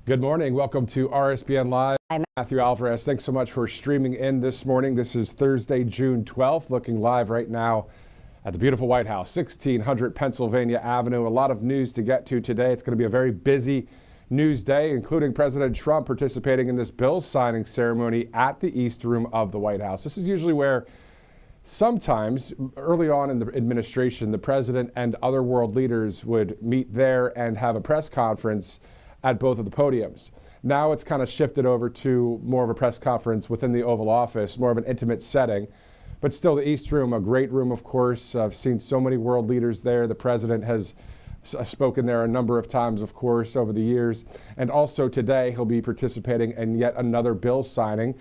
Good morning. Welcome to RSBN Live. I'm Matthew Alvarez. Thanks so much for streaming in this morning. This is Thursday, June 12th, looking live right now at the beautiful White House, 1600 Pennsylvania Avenue. A lot of news to get to today. It's going to be a very busy news day, including President Trump participating in this bill signing ceremony at the East Room of the White House. This is usually where sometimes early on in the administration, the president and other world leaders would meet there and have a press conference at both of the podiums. Now it's kind of shifted over to more of a press conference within the Oval Office, more of an intimate setting. But still, the East Room, a great room, of course. I've seen so many world leaders there. The president has spoken there a number of times, of course, over the years. And also today, he'll be participating in yet another bill signing.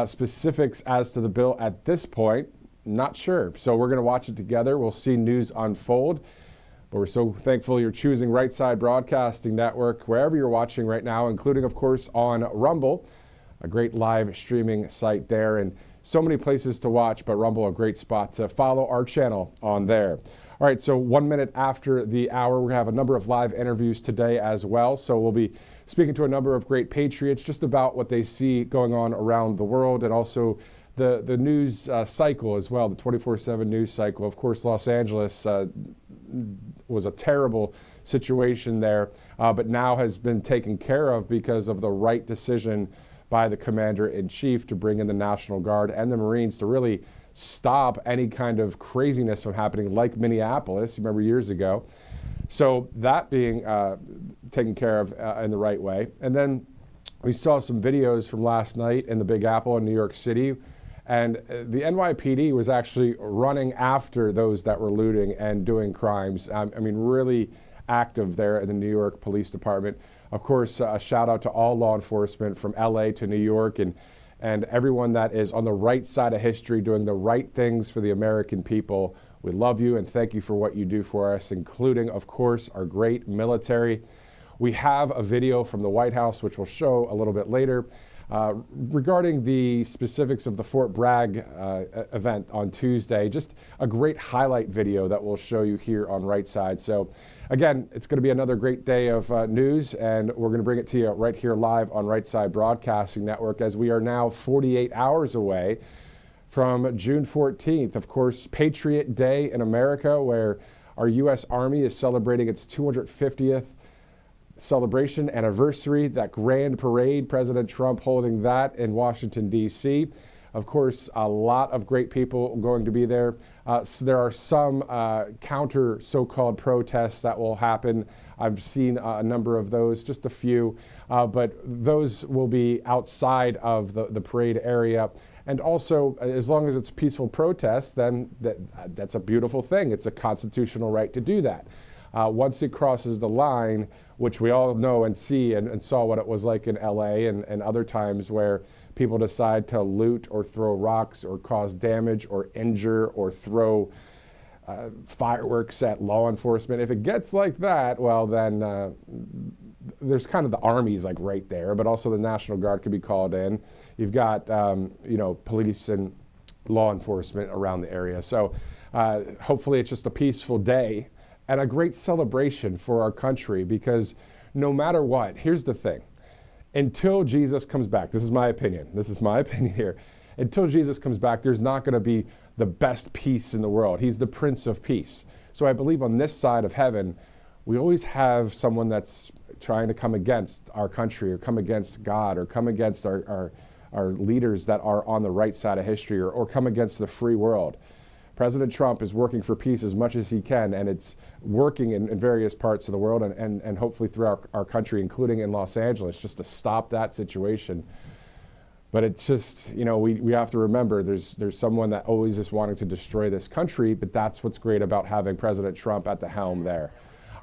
Specifics as to the bill at this point, not sure. So we're going to watch it together. We'll see news unfold. But we're so thankful you're choosing Right Side Broadcasting Network, wherever you're watching right now, including, of course, on Rumble, a great live streaming site there, and so many places to watch, but Rumble, a great spot to follow our channel on there. All right, so 1 minute after the hour, we have a number of live interviews today as well. So we'll be speaking to a number of great patriots just about what they see going on around the world, and also the news cycle as well, the 24/7 news cycle. Of course, Los Angeles was a terrible situation there, but now has been taken care of because of the right decision by the commander-in-chief to bring in the National Guard and the Marines to really stop any kind of craziness from happening like Minneapolis, you remember years ago. So that being taken care of in the right way. And then we saw some videos from last night in the Big Apple in New York City. And the NYPD was actually running after those that were looting and doing crimes. I mean, really active there in the New York Police Department. Of course, a shout out to all law enforcement from LA to New York and everyone that is on the right side of history doing the right things for the American people. We love you and thank you for what you do for us, including, of course, our great military. We have a video from the White House, which we'll show a little bit later. Regarding the specifics of the Fort Bragg event on Tuesday, just a great highlight video that we'll show you here on Right Side. So again, it's going to be another great day of news, and we're going to bring it to you right here live on Right Side Broadcasting Network, as we are now 48 hours away from June 14th. Of course, Patriot Day in America, where our U.S. Army is celebrating its 250th celebration anniversary, that grand parade, President Trump holding that in Washington, D.C. Of course, a lot of great people going to be there. So there are some counter so-called protests that will happen. I've seen a number of those, just a few, but those will be outside of the parade area. And also, as long as it's peaceful protests, then that's a beautiful thing. It's a constitutional right to do that. Once it crosses the line, which we all know and see and saw what it was like in LA and other times where people decide to loot or throw rocks or cause damage or injure or throw fireworks at law enforcement. If it gets like that, well, then there's kind of the armies like right there, but also the National Guard could be called in. You've got, police and law enforcement around the area. So hopefully it's just a peaceful day and a great celebration for our country, because no matter what, here's the thing. Until Jesus comes back, this is my opinion here, until Jesus comes back, there's not going to be the best peace in the world. He's the Prince of Peace. So I believe on this side of heaven, we always have someone that's trying to come against our country or come against God or come against our leaders that are on the right side of history or come against the free world. President Trump is working for peace as much as he can, and it's working in various parts of the world and hopefully throughout our country, including in Los Angeles, just to stop that situation. But it's just, we have to remember there's someone that always is wanting to destroy this country, but that's what's great about having President Trump at the helm there.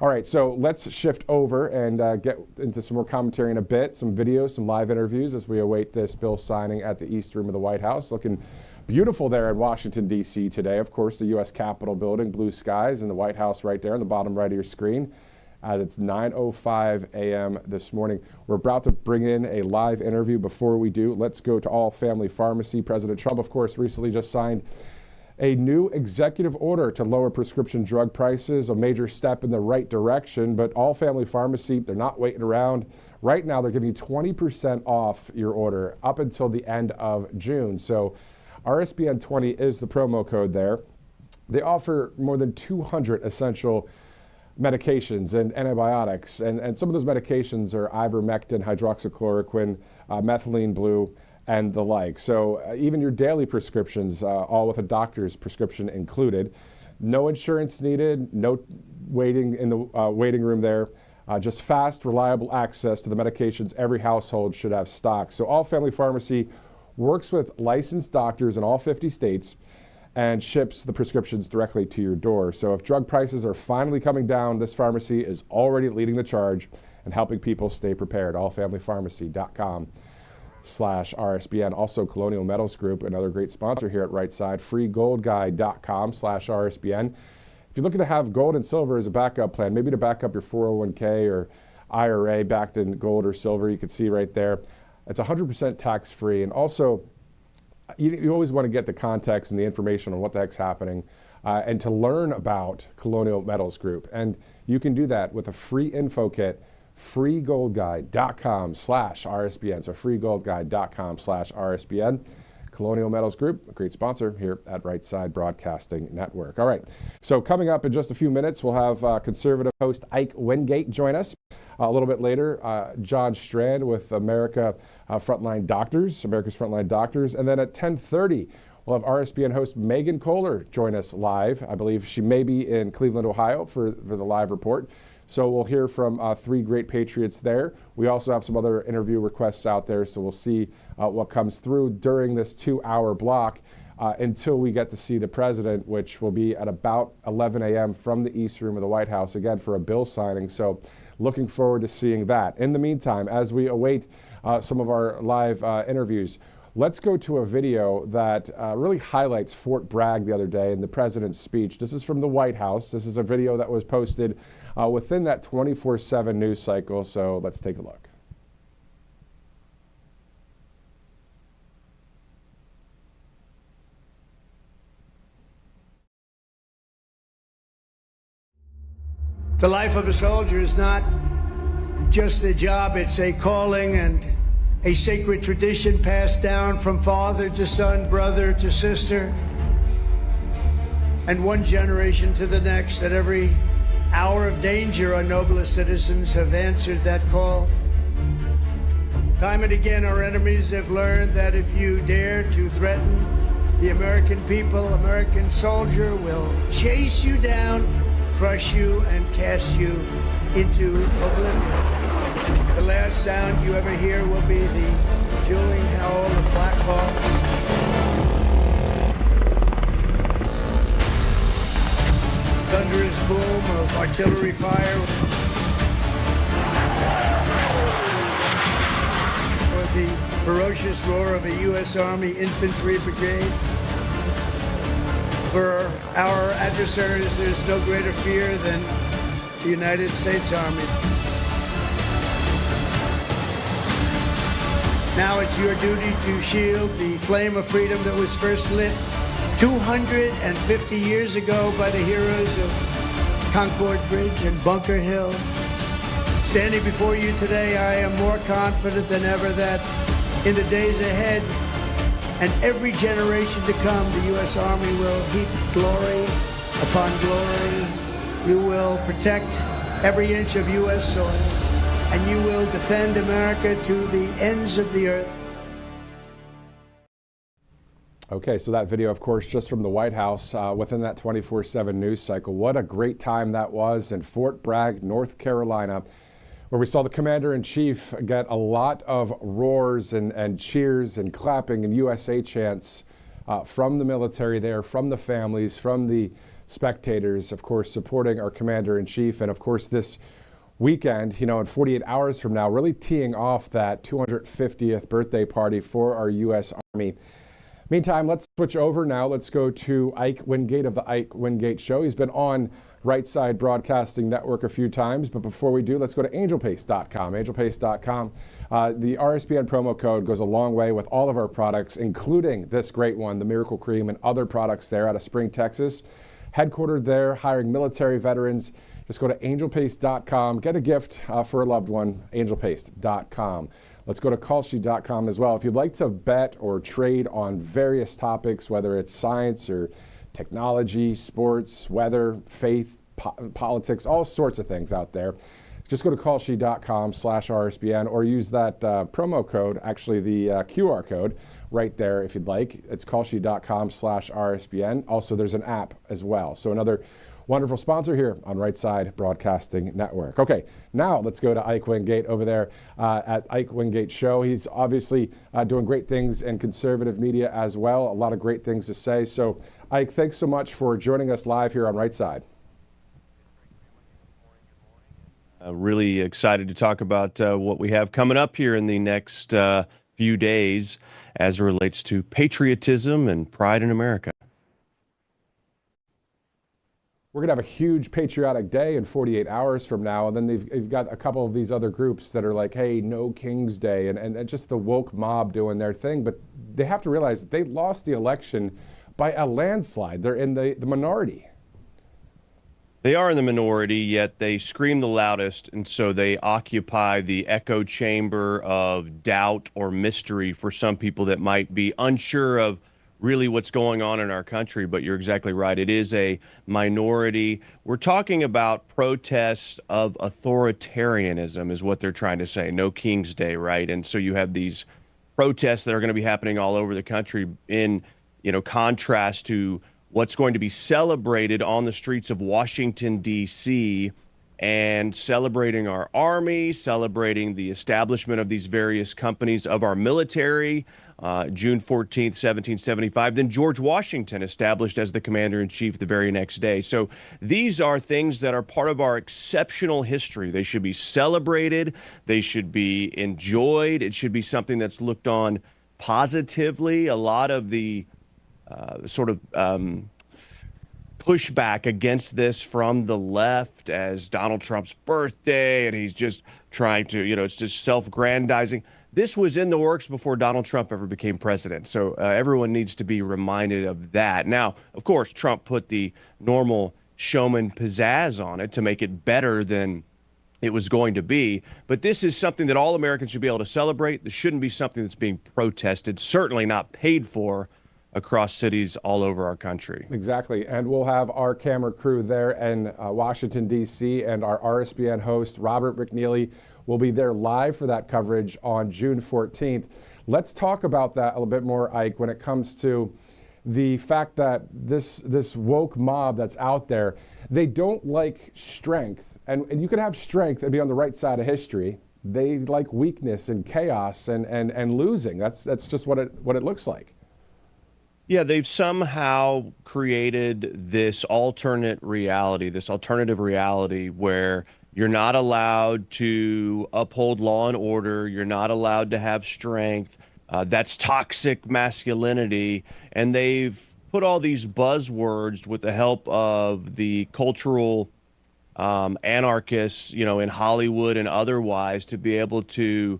All right, so let's shift over and get into some more commentary in a bit, some videos, some live interviews as we await this bill signing at the East Room of the White House. Looking beautiful there in Washington, D.C. today. Of course, the U.S. Capitol building, blue skies, and the White House right there on the bottom right of your screen. As it's 9:05 a.m. this morning. We're about to bring in a live interview. Before we do, let's go to All Family Pharmacy. President Trump, of course, recently just signed A new executive order to lower prescription drug prices, a major step in the right direction, but All Family Pharmacy, they're not waiting around. Right now, they're giving you 20% off your order up until the end of June. So RSBN 20 is the promo code there. They offer more than 200 essential medications and antibiotics, and some of those medications are ivermectin, hydroxychloroquine, methylene blue, and the like. So even your daily prescriptions, all with a doctor's prescription included. No insurance needed, no waiting in the waiting room there. Just fast, reliable access to the medications every household should have stock. So All Family Pharmacy works with licensed doctors in all 50 states and ships the prescriptions directly to your door. So if drug prices are finally coming down, this pharmacy is already leading the charge and helping people stay prepared. allfamilypharmacy.com/RSBN. Also, Colonial Metals Group, another great sponsor here at Right Side, freegoldguide.com/RSBN. If you're looking to have gold and silver as a backup plan, maybe to back up your 401k or IRA backed in gold or silver, you can see right there, it's 100% tax-free. And also, you always want to get the context and the information on what the heck's happening and to learn about Colonial Metals Group. And you can do that with a free info kit, freegoldguide.com/RSBN. So freegoldguide.com/RSBN. Colonial Metals Group, a great sponsor here at Right Side Broadcasting Network. All right, so coming up in just a few minutes, we'll have conservative host Ike Wingate join us. A little bit later, John Strand with America's Frontline Doctors. And then at 10:30, we'll have RSBN host Megan Kohler join us live. I believe she may be in Cleveland, Ohio for the live report. So we'll hear from three great Patriots there. We also have some other interview requests out there, so we'll see what comes through during this 2-hour block until we get to see the president, which will be at about 11 a.m. from the East Room of the White House, again, for a bill signing. So looking forward to seeing that. In the meantime, as we await some of our live interviews, let's go to a video that really highlights Fort Bragg the other day and the president's speech. This is from the White House. This is a video that was posted within that 24/7 news cycle. So let's take a look. The life of a soldier is not just a job, it's a calling and a sacred tradition passed down from father to son, brother to sister, and one generation to the next. At every hour of danger, our noblest citizens have answered that call. Time and again, our enemies have learned that if you dare to threaten the American people, American soldier will chase you down, crush you, and cast you into oblivion. The last sound you ever hear will be the dueling howl of Black Hawks. Thunderous boom of artillery fire, or the ferocious roar of a U.S. Army infantry brigade. For our adversaries, there's no greater fear than the United States Army. Now it's your duty to shield the flame of freedom that was first lit 250 years ago by the heroes of Concord Bridge and Bunker Hill. Standing before you today, I am more confident than ever that in the days ahead and every generation to come, the U.S. Army will heap glory upon glory. You will protect every inch of U.S. soil, and you will defend America to the ends of the earth. Okay, so that video, of course, just from the White House within that 24/7 news cycle. What a great time that was in Fort Bragg, North Carolina, where we saw the commander-in-chief get a lot of roars and cheers and clapping and USA chants from the military there, from the families, from the spectators, of course, supporting our commander-in-chief. And of course, this weekend, in 48 hours from now, really teeing off that 250th birthday party for our U.S. Army. Meantime, let's switch over now. Let's go to Ike Wingate of the Ike Wingate Show. He's been on Right Side Broadcasting Network a few times. But before we do, let's go to angelpaste.com. Angelpaste.com. The RSBN promo code goes a long way with all of our products, including this great one, the Miracle Cream, and other products there out of Spring, Texas. Headquartered there, hiring military veterans. Just go to angelpaste.com. Get a gift for a loved one, angelpaste.com. Let's go to callsheet.com as well. If you'd like to bet or trade on various topics, whether it's science or technology, sports, weather, faith, politics, all sorts of things out there, just go to callsheet.com/RSBN or use that promo code, actually the QR code right there if you'd like. It's callsheet.com/RSBN. Also, there's an app as well. So another wonderful sponsor here on Right Side Broadcasting Network. Okay, now let's go to Ike Wingate over there at Ike Wingate Show. He's obviously doing great things in conservative media as well. A lot of great things to say. So, Ike, thanks so much for joining us live here on Right Side. Really excited to talk about what we have coming up here in the next few days as it relates to patriotism and pride in America. We're going to have a huge patriotic day in 48 hours from now, and then they've got a couple of these other groups that are like, hey, no King's Day, and just the woke mob doing their thing. But they have to realize that they lost the election by a landslide. They're in the minority. They are in the minority, yet they scream the loudest, and so they occupy the echo chamber of doubt or mystery for some people that might be unsure of really what's going on in our country. But you're exactly right. It is a minority. We're talking about protests of authoritarianism is what they're trying to say. No King's Day, right? And so you have these protests that are going to be happening all over the country in, contrast to what's going to be celebrated on the streets of Washington, D.C., and celebrating our Army, celebrating the establishment of these various companies of our military, June 14th, 1775. Then George Washington established as the commander-in-chief the very next day. So these are things that are part of our exceptional history. They should be celebrated. They should be enjoyed. It should be something that's looked on positively. A lot of the pushback against this from the left as Donald Trump's birthday, and he's just trying to, it's just self-grandizing. This was in the works before Donald Trump ever became president. So everyone needs to be reminded of that. Now, of course, Trump put the normal showman pizzazz on it to make it better than it was going to be. But this is something that all Americans should be able to celebrate. This shouldn't be something that's being protested, certainly not paid for, across cities all over our country. Exactly. And we'll have our camera crew there in Washington, D.C., and our RSBN host, Robert McNeely, will be there live for that coverage on June 14th. Let's talk about that a little bit more, Ike, when it comes to the fact that this woke mob that's out there, they don't like strength. And you can have strength and be on the right side of history. They like weakness and chaos and losing. That's just what it looks like. Yeah, they've somehow created this alternative reality where you're not allowed to uphold law and order. You're not allowed to have strength. That's toxic masculinity. And they've put all these buzzwords with the help of the cultural anarchists, in Hollywood and otherwise, to be able to,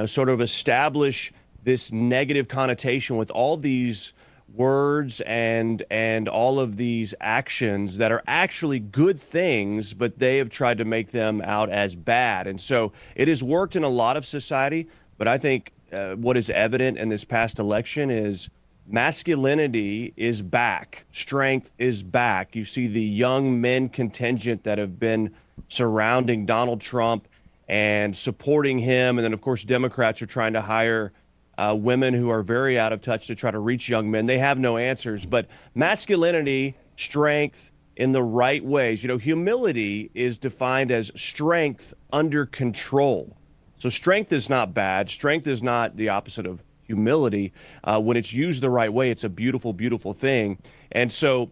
sort of establish this negative connotation with all these words and all of these actions that are actually good things, but they have tried to make them out as bad. And so it has worked in a lot of society, but I think what is evident in this past election is masculinity is back. Strength is back. You see the young men contingent that have been surrounding Donald Trump and supporting him. And then, of course, Democrats are trying to hire women who are very out of touch to try to reach young men. They have no answers. But masculinity, strength in the right ways. Humility is defined as strength under control. So strength is not bad. Strength is not the opposite of humility. When it's used the right way, it's a beautiful, beautiful thing. And so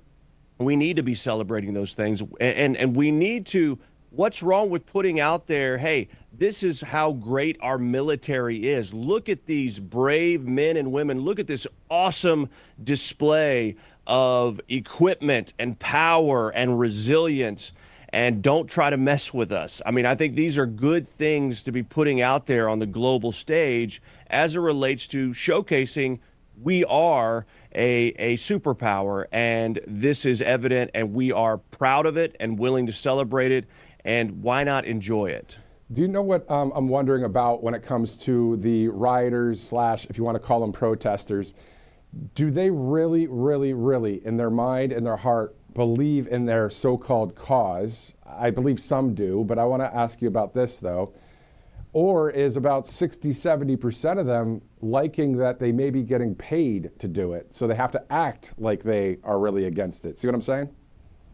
we need to be celebrating those things. And we need to, what's wrong with putting out there, hey, this is how great our military is. Look at these brave men and women. Look at this awesome display of equipment and power and resilience. And don't try to mess with us. I mean, I think these are good things to be putting out there on the global stage as it relates to showcasing we are a superpower, and this is evident, and we are proud of it and willing to celebrate it, and why not enjoy it? Do you know what I'm wondering about when it comes to the rioters slash, if you want to call them protesters? Do they really, really, really, in their mind and their heart, believe in their so-called cause? I believe some do, but I want to ask you about this, though. Or is about 60, 70% of them liking that they may be getting paid to do it, so they have to act like they are really against it? See what I'm saying?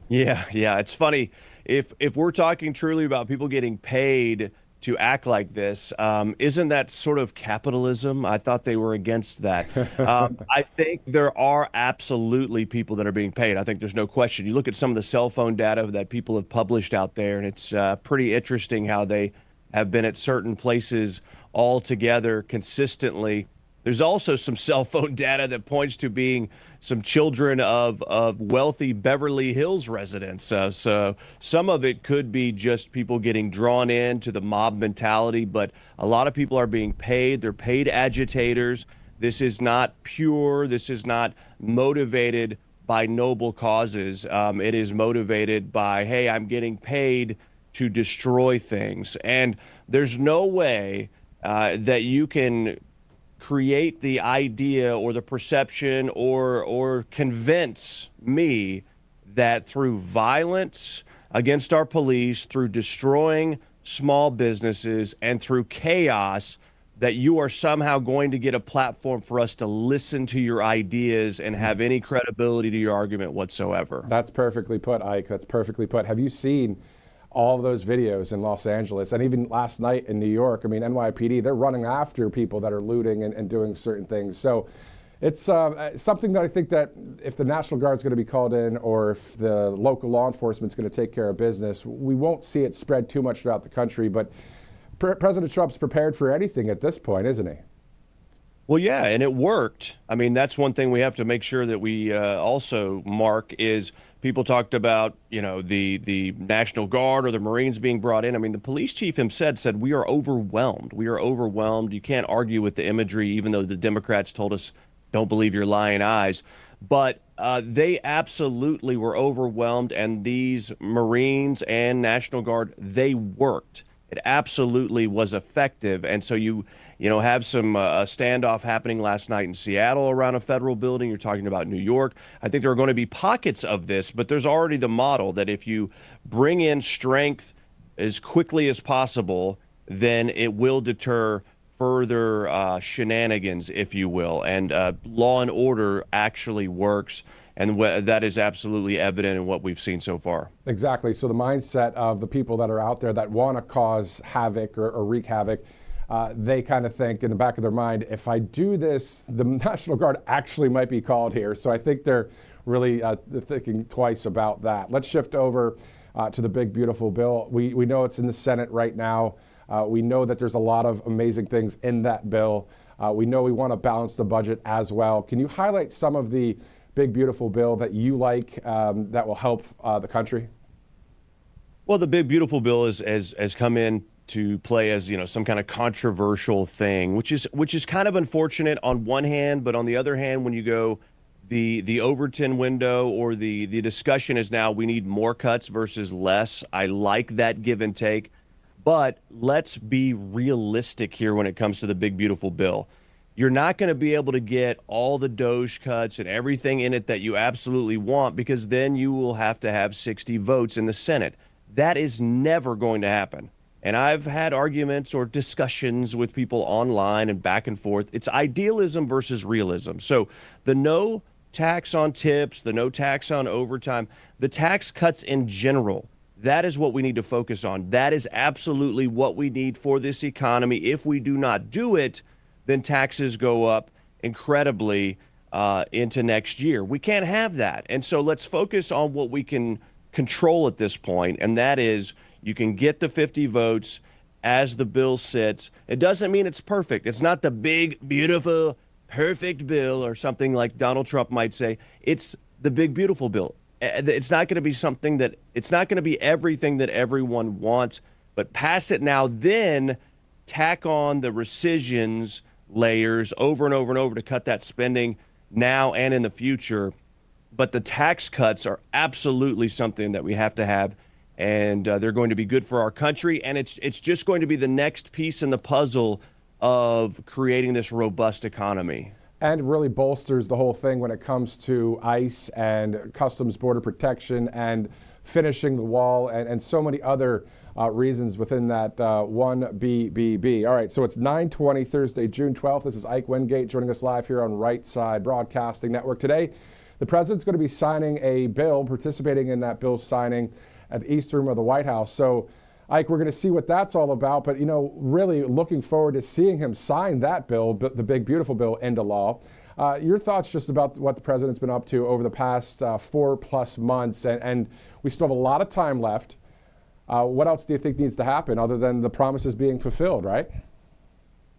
Yeah. It's funny. If we're talking truly about people getting paid to act like this, isn't that sort of capitalism? I thought they were against that. I think there are absolutely people that are being paid. I think there's no question. You look at some of the cell phone data that people have published out there, and it's pretty interesting how they have been at certain places all together consistently. There's also some cell phone data that points to being some children of wealthy Beverly Hills residents. So some of it could be just people getting drawn into the mob mentality, but a lot of people are being paid. They're paid agitators. This is not pure. This is not motivated by noble causes. It is motivated by, hey, I'm getting paid to destroy things. And there's no way that you can create the idea or the perception or convince me that through violence against our police, through destroying small businesses, and through chaos, that you are somehow going to get a platform for us to listen to your ideas and have any credibility to your argument whatsoever. That's perfectly put, Ike. That's perfectly put. Have you seen all of those videos in Los Angeles and even last night in New York? I mean, NYPD, they're running after people that are looting and doing certain things. So it's something that I think that if the National Guard's going to be called in, or if the local law enforcement's going to take care of business, we won't see it spread too much throughout the country. But President Trump's prepared for anything at this point, isn't he? Well, yeah, and it worked. I mean, that's one thing we have to make sure that we also mark is people talked about, the National Guard or the Marines being brought in. I mean, the police chief himself said, we are overwhelmed. We are overwhelmed. You can't argue with the imagery, even though the Democrats told us, don't believe your lying eyes. But they absolutely were overwhelmed, and these Marines and National Guard, they worked. It absolutely was effective. And so you have some standoff happening last night in Seattle around a federal building. You're talking about New York. I think there are going to be pockets of this, but there's already the model that if you bring in strength as quickly as possible, then it will deter further shenanigans, if you will. And law and order actually works. And that is absolutely evident in what we've seen so far. Exactly. So the mindset of the people that are out there that want to cause havoc or wreak havoc, they kind of think in the back of their mind, if I do this, the National Guard actually might be called here. So I think they're really thinking twice about that. Let's shift over to the big, beautiful bill. We know it's in the Senate right now. We know that there's a lot of amazing things in that bill. We know we want to balance the budget as well. Can you highlight some of the big, beautiful bill that you like that will help the country? Well, the big, beautiful bill has come in to play as some kind of controversial thing, which is kind of unfortunate on one hand, but on the other hand, when you go the Overton window or the discussion is now we need more cuts versus less. I like that give and take, but let's be realistic here when it comes to the big, beautiful bill. You're not going to be able to get all the Doge cuts and everything in it that you absolutely want, because then you will have to have 60 votes in the Senate. That is never going to happen. And I've had arguments or discussions with people online and back and forth. It's idealism versus realism. So the no tax on tips, the no tax on overtime, the tax cuts in general, that is what we need to focus on. That is absolutely what we need for this economy. If we do not do it, then taxes go up incredibly into next year. We can't have that. And so let's focus on what we can control at this point, and that is you can get the 50 votes as the bill sits. It doesn't mean it's perfect. It's not the big, beautiful, perfect bill or something like Donald Trump might say. It's the big, beautiful bill. It's not going to be something that, it's not going to be everything that everyone wants, but pass it now, then tack on the rescissions layers over and over and over to cut that spending now and in the future. But the tax cuts are absolutely something that we have to have, and they're going to be good for our country. And it's just going to be the next piece in the puzzle of creating this robust economy. And really bolsters the whole thing when it comes to ICE and Customs Border Protection and finishing the wall and so many other reasons within that one BBB. All right, so it's 9:20 Thursday, June 12th. This is Ike Wingate joining us live here on Right Side Broadcasting Network. Today, the president's going to be signing a bill, participating in that bill signing at the East Room of the White House. So, Ike, we're going to see what that's all about, but, you know, really looking forward to seeing him sign that bill, the big, beautiful bill, into law. Your thoughts just about what the president's been up to over the past 4+ months, and we still have a lot of time left. What else do you think needs to happen other than the promises being fulfilled, right?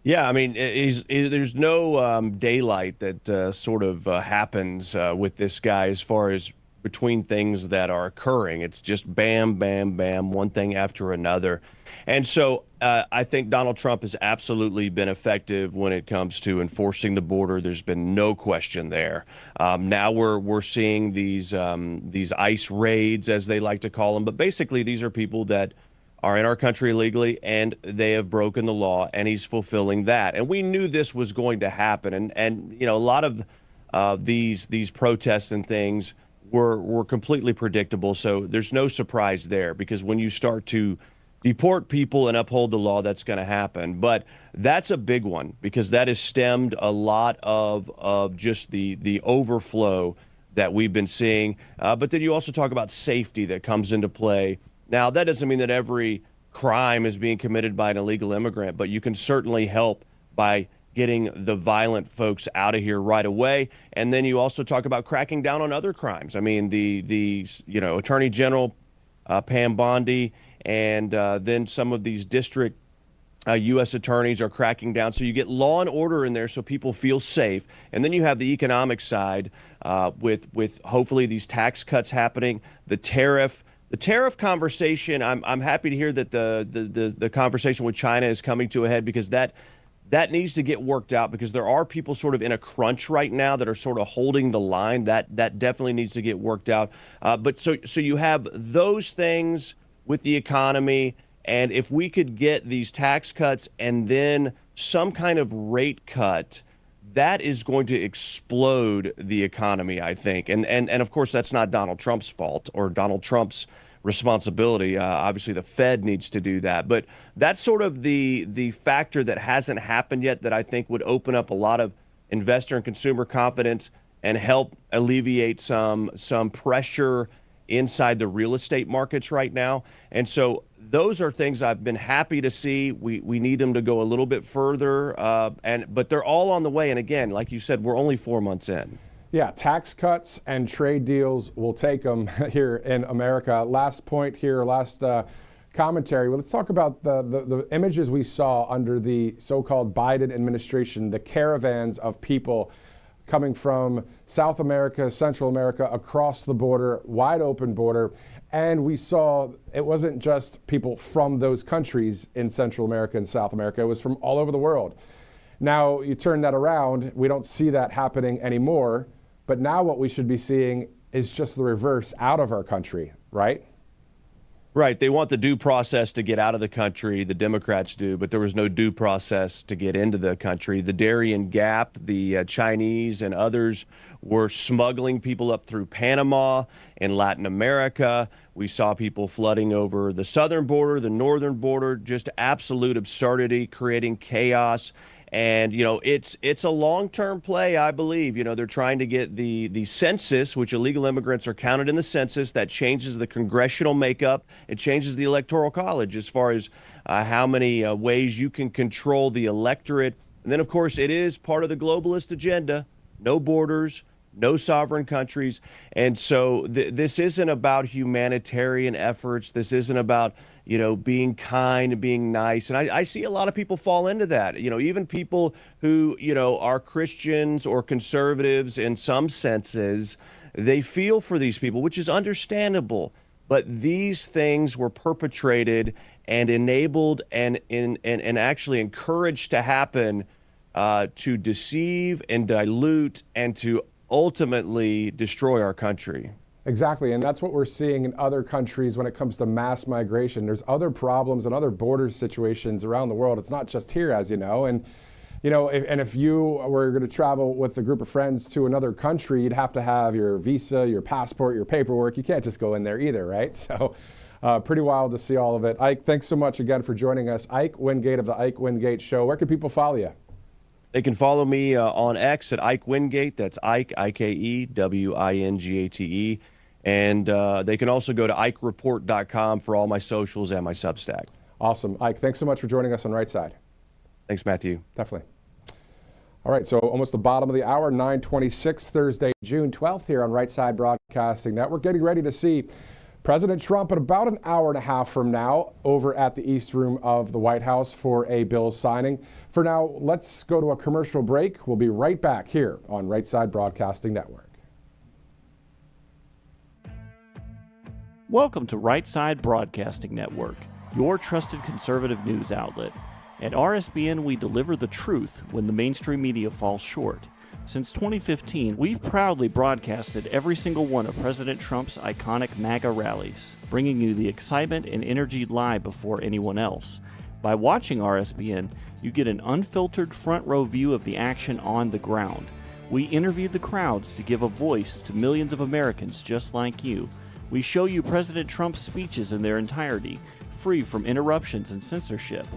Yeah, I mean, there's no daylight that sort of happens with this guy as far as between things that are occurring. It's just bam, bam, bam, one thing after another. And so I think Donald Trump has absolutely been effective when it comes to enforcing the border. There's been no question there. Now we're seeing these ICE raids, as they like to call them. But basically, these are people that are in our country illegally, and they have broken the law, and he's fulfilling that. And we knew this was going to happen. And you know, a lot of these protests and things were completely predictable. So there's no surprise there, because when you start to deport people and uphold the law, that's going to happen. But that's a big one, because that has stemmed a lot of just the overflow that we've been seeing. But then you also talk about safety that comes into play. Now, that doesn't mean that every crime is being committed by an illegal immigrant, but you can certainly help by getting the violent folks out of here right away. And then you also talk about cracking down on other crimes. I mean, the Attorney General Pam Bondi, and then some of these district U.S. attorneys are cracking down. So you get law and order in there so people feel safe. And then you have the economic side with hopefully these tax cuts happening, the tariff conversation. I'm happy to hear that the conversation with China is coming to a head, because that needs to get worked out, because there are people sort of in a crunch right now that are sort of holding the line. That definitely needs to get worked out. But so you have those things with the economy, and if we could get these tax cuts and then some kind of rate cut, that is going to explode the economy, I think. And of course, that's not Donald Trump's fault or Donald Trump's responsibility. Obviously, the Fed needs to do that. But that's sort of the factor that hasn't happened yet that I think would open up a lot of investor and consumer confidence and help alleviate some pressure inside the real estate markets right now. And so those are things I've been happy to see. We need them to go a little bit further, but they're all on the way. And again, like you said, we're only 4 months in. Yeah, tax cuts and trade deals, we'll take them here in America. Last point here, last commentary. Well, let's talk about the images we saw under the so-called Biden administration, the caravans of people coming from South America, Central America, across the border, wide open border. And we saw it wasn't just people from those countries in Central America and South America. It was from all over the world. Now, you turn that around, we don't see that happening anymore. But now what we should be seeing is just the reverse out of our country, right? Right. They want the due process to get out of the country. The Democrats do, but there was no due process to get into the country. The Darien Gap, the Chinese and others were smuggling people up through Panama and Latin America. We saw people flooding over the southern border, the northern border, just absolute absurdity, creating chaos. And, you know, it's a long-term play, I believe. You know, they're trying to get the census, which illegal immigrants are counted in the census. That changes the congressional makeup. It changes the electoral college as far as how many ways you can control the electorate. And then, of course, it is part of the globalist agenda. No borders, no sovereign countries. And so this isn't about humanitarian efforts. This isn't about, being kind and being nice. And I see a lot of people fall into that, even people who, are Christians or conservatives in some senses. They feel for these people, which is understandable. But these things were perpetrated and enabled and actually encouraged to happen to deceive and dilute and to ultimately destroy our country. Exactly, and that's what we're seeing in other countries when it comes to mass migration. There's other problems and other border situations around the world. It's not just here, as you know. And if you were going to travel with a group of friends to another country, you'd have to have your visa, your passport, your paperwork. You can't just go in there either, right? So pretty wild to see all of it. Ike, thanks so much again for joining us. Ike Wingate of the Ike Wingate Show. Where can people follow you? They can follow me on X at Ike Wingate. That's Ike, IKEWINGATE. And they can also go to IkeReport.com for all my socials and my Substack. Awesome. Ike, thanks so much for joining us on Right Side. Thanks, Matthew. Definitely. All right, so almost the bottom of the hour, 9:26, Thursday, June 12th here on Right Side Broadcasting Network. Getting ready to see President Trump in about an hour and a half from now over at the East Room of the White House for a bill signing. For now, let's go to a commercial break. We'll be right back here on Right Side Broadcasting Network. Welcome to Right Side Broadcasting Network, your trusted conservative news outlet. At RSBN, we deliver the truth when the mainstream media falls short. Since 2015, we've proudly broadcasted every single one of President Trump's iconic MAGA rallies, bringing you the excitement and energy live before anyone else. By watching RSBN, you get an unfiltered front row view of the action on the ground. We interview the crowds to give a voice to millions of Americans just like you. We show you President Trump's speeches in their entirety, free from interruptions and censorship.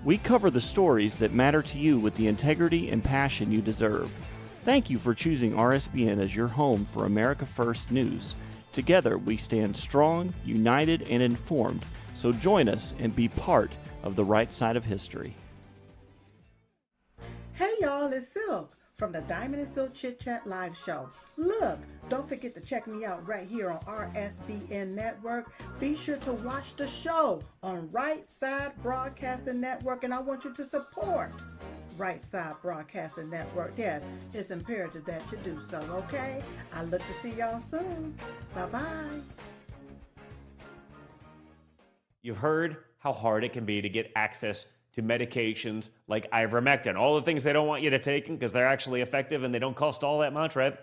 We cover the stories that matter to you with the integrity and passion you deserve. Thank you for choosing RSBN as your home for America First News. Together, we stand strong, united, and informed. So join us and be part of the right side of history. Hey y'all, it's Silk from the Diamond and Silk Chit Chat live show. Look, don't forget to check me out right here on RSBN Network. Be sure to watch the show on Right Side Broadcasting Network, and I want you to support Right Side Broadcasting Network. Yes, it's imperative that you do so, okay? I look to see y'all soon. Bye-bye. You've heard how hard it can be to get access to medications like ivermectin, all the things they don't want you to take because they're actually effective and they don't cost all that much, right?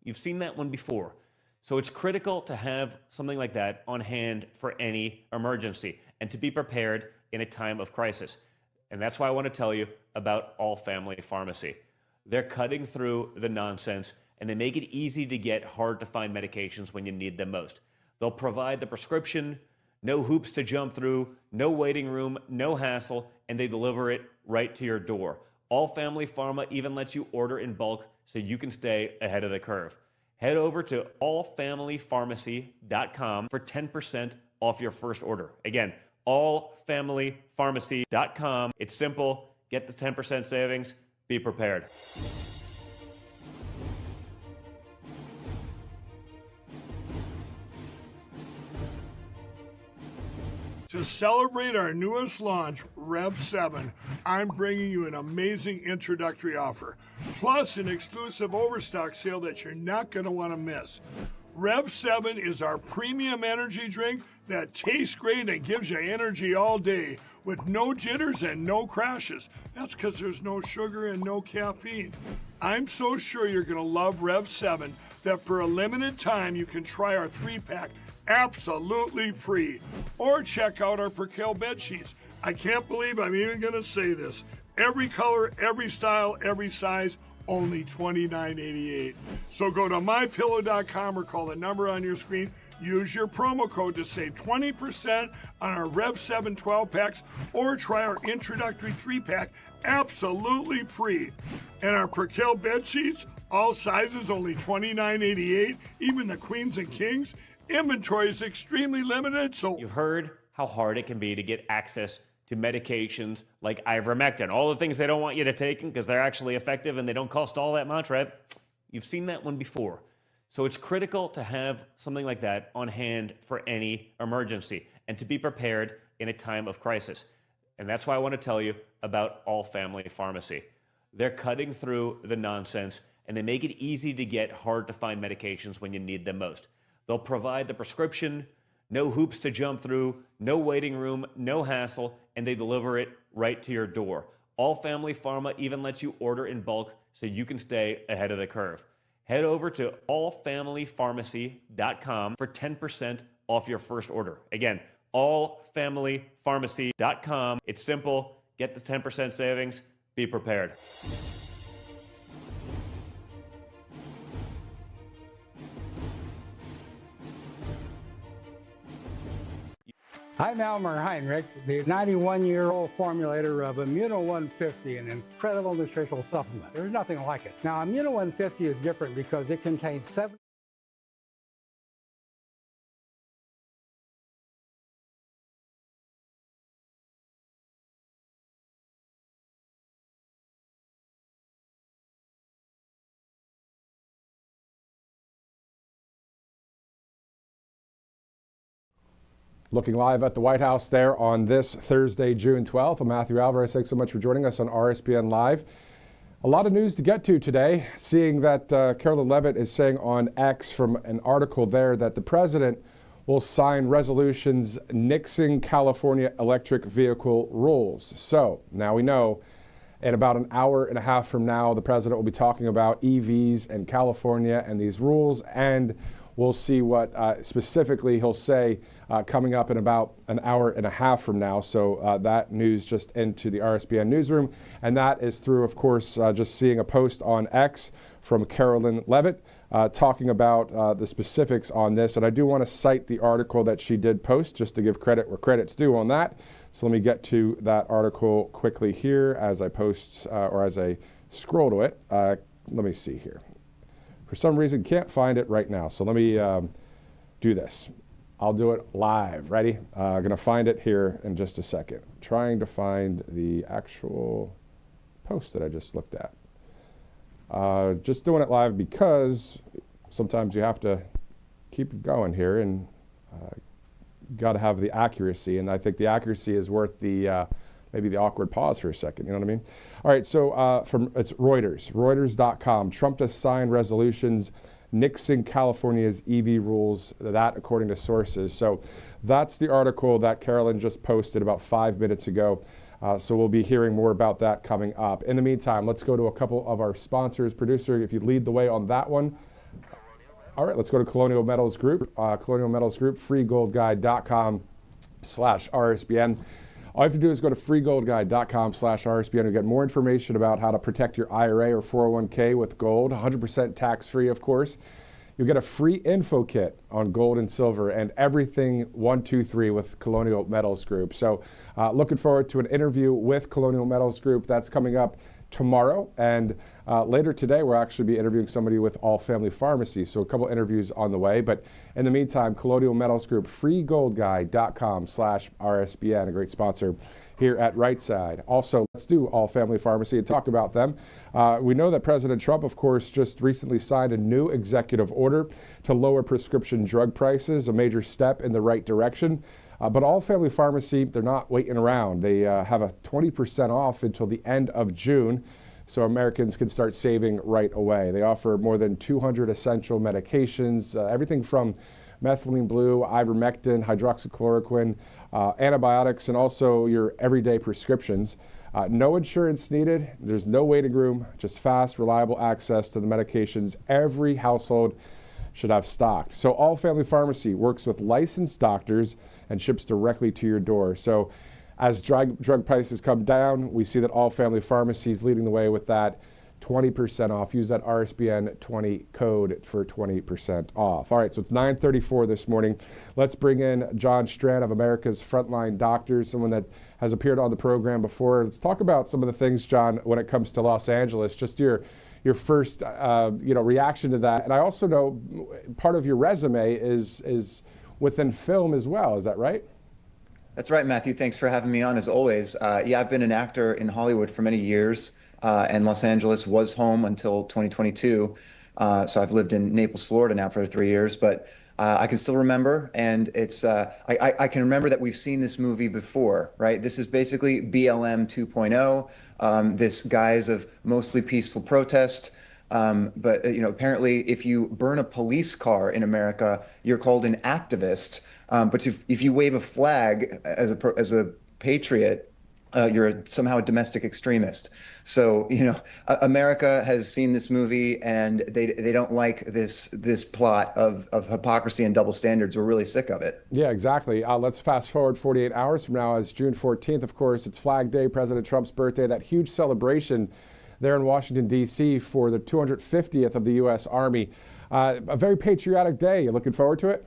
You've seen that one before. So it's critical to have something like that on hand for any emergency and to be prepared in a time of crisis. And that's why I want to tell you about All Family Pharmacy. They're cutting through the nonsense and they make it easy to get hard to find medications when you need them most. They'll provide the prescription, no hoops to jump through, no waiting room, no hassle, and they deliver it right to your door. All Family Pharma even lets you order in bulk so you can stay ahead of the curve. Head over to allfamilypharmacy.com for 10% off your first order. Again, allfamilypharmacy.com. It's simple. Get the 10% savings. Be prepared. To celebrate our newest launch, Rev 7, I'm bringing you an amazing introductory offer, plus an exclusive overstock sale that you're not going to want to miss. Rev 7 is our premium energy drink that tastes great and gives you energy all day with no jitters and no crashes. That's because there's no sugar and no caffeine. I'm so sure you're going to love Rev 7 that for a limited time you can try our 3-pack absolutely free. Or check out our Percale bed sheets. I can't believe I'm even going to say this. Every color, every style, every size, only $29.88. So go to mypillow.com or call the number on your screen. Use your promo code to save 20% on our Rev 7 12-packs or try our introductory 3-pack absolutely free. And our Percale bed sheets, all sizes, only $29.88, even the queens and kings. Inventory is extremely limited, so... You've heard how hard it can be to get access to medications like ivermectin, all the things they don't want you to take because they're actually effective and they don't cost all that much, right? You've seen that one before. So it's critical to have something like that on hand for any emergency and to be prepared in a time of crisis. And that's why I want to tell you about All Family Pharmacy. They're cutting through the nonsense, and they make it easy to get hard-to-find medications when you need them most. They'll provide the prescription, no hoops to jump through, no waiting room, no hassle, and they deliver it right to your door. All Family Pharma even lets you order in bulk so you can stay ahead of the curve. Head over to allfamilypharmacy.com for 10% off your first order. Again, allfamilypharmacy.com. It's simple. Get the 10% savings. Be prepared. I'm Elmer Heinrich, the 91-year-old formulator of Immuno 150, an incredible nutritional supplement. There's nothing like it. Now, Immuno 150 is different because it contains 7... Looking live at the White House there on this Thursday, June 12th. I'm Matthew Alvarez. Thanks so much for joining us on RSBN Live. A lot of news to get to today, seeing that Carolyn Levitt is saying on X from an article there that the president will sign resolutions nixing California electric vehicle rules. So now we know in about an hour and a half from now, the president will be talking about EVs and California and these rules, and we'll see what specifically he'll say coming up in about an hour and a half from now. So that news just into the RSBN newsroom. And that is through, of course, just seeing a post on X from Carolyn Levitt talking about the specifics on this. And I do want to cite the article that she did post just to give credit where credit's due on that. So let me get to that article quickly here as I post or as I scroll to it. Let me see here. For some reason, can't find it right now. So let me do this. I'll do it live. Ready? I'm going to find it here in just a second. Trying to find the actual post that I just looked at. Just doing it live because sometimes you have to keep it going here, and got to have the accuracy. And I think the accuracy is worth the maybe the awkward pause for a second, you know what I mean? All right, so it's Reuters.com. Trump to sign resolutions nixing California's EV rules, that according to sources. So that's the article that Carolyn just posted about 5 minutes ago. So we'll be hearing more about that coming up. In the meantime, let's go to a couple of our sponsors. Producer, if you'd lead the way on that one. All right, let's go to Colonial Metals Group. Colonial Metals Group, freegoldguide.com/RSBN. All you have to do is go to freegoldguide.com/RSBN to get more information about how to protect your IRA or 401k with gold, 100% tax-free, of course. You'll get a free info kit on gold and silver and everything 123 with Colonial Metals Group. So looking forward to an interview with Colonial Metals Group. That's coming up tomorrow, and later today we'll actually be interviewing somebody with All Family Pharmacy, so a couple interviews on the way. But in the meantime, Colonial Metals Group, freegoldguide.com/RSBN, a great sponsor here at Right Side. Also, let's do All Family Pharmacy and talk about them. We know that President Trump, of course, just recently signed a new executive order to lower prescription drug prices, a major step in the right direction. But All Family Pharmacy, they're not waiting around. They have a 20% off until the end of June, so Americans can start saving right away. They offer more than 200 essential medications, everything from methylene blue, ivermectin, hydroxychloroquine, antibiotics, and also your everyday prescriptions. No insurance needed. There's no waiting room, just fast, reliable access to the medications every household should have stocked. So All Family Pharmacy works with licensed doctors and ships directly to your door. So as drug prices come down, we see that All Family Pharmacy is leading the way with that 20% off. Use that RSBN 20 code for 20% off. All right, so it's 9:34 this morning. Let's bring in John Strand of America's Frontline Doctors, someone that has appeared on the program before. Let's talk about some of the things, John, when it comes to Los Angeles, just your first reaction to that. And I also know part of your resume is within film as well. Is that right? That's right, Matthew. Thanks for having me on, as always. I've been an actor in Hollywood for many years, and Los Angeles was home until 2022. So I've lived in Naples, Florida now for 3 years, but I can still remember, and I can remember that we've seen this movie before, right? This is basically BLM 2.0, this guise of mostly peaceful protest. But apparently, if you burn a police car in America, you're called an activist. But if you wave a flag as a patriot, you're somehow a domestic extremist. So, America has seen this movie, and they don't like this plot of hypocrisy and double standards. We're really sick of it. Yeah, exactly. Let's fast forward 48 hours from now, as June 14th, of course, it's Flag Day, President Trump's birthday, that huge celebration there in Washington, D.C. for the 250th of the U.S. Army. A very patriotic day. You looking forward to it?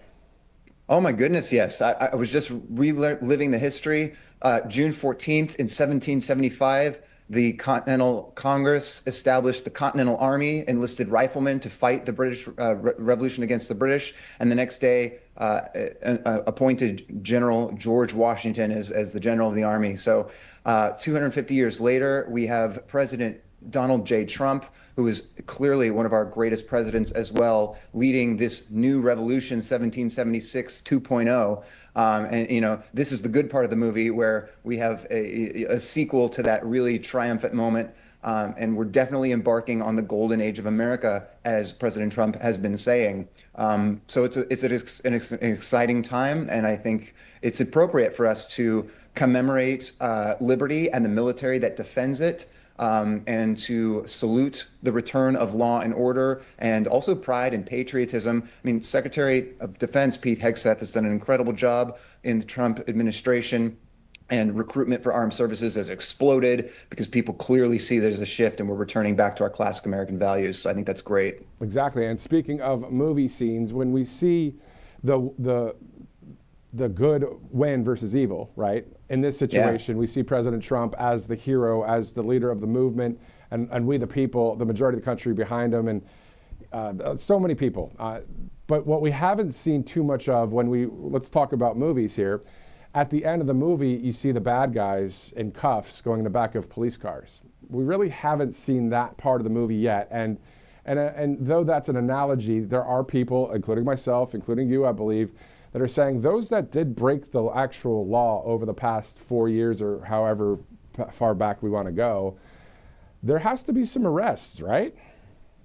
Oh my goodness, yes. I was just reliving the history. June 14th in 1775, the Continental Congress established the Continental Army, enlisted riflemen to fight the British Revolution against the British, and the next day appointed General George Washington as the general of the army. So 250 years later, we have President Donald J. Trump, who is clearly one of our greatest presidents as well, leading this new revolution, 1776 2.0. And this is the good part of the movie, where we have a sequel to that really triumphant moment. And we're definitely embarking on the golden age of America, as President Trump has been saying. So it's an exciting time, and I think it's appropriate for us to commemorate liberty and the military that defends it. And to salute the return of law and order, and also pride and patriotism. I mean, Secretary of Defense Pete Hegseth has done an incredible job in the Trump administration, and recruitment for armed services has exploded because people clearly see there's a shift and we're returning back to our classic American values. So I think that's great. Exactly. And speaking of movie scenes, when we see the good win versus evil, right? In this situation, we see President Trump as the hero, as the leader of the movement, and we the people, the majority of the country behind him, and so many people. But what we haven't seen too much of let's talk about movies here. At the end of the movie, you see the bad guys in cuffs going in the back of police cars. We really haven't seen that part of the movie yet. And though that's an analogy, there are people, including myself, including you, I believe, that are saying those that did break the actual law over the past 4 years, or however far back we want to go, there has to be some arrests, right?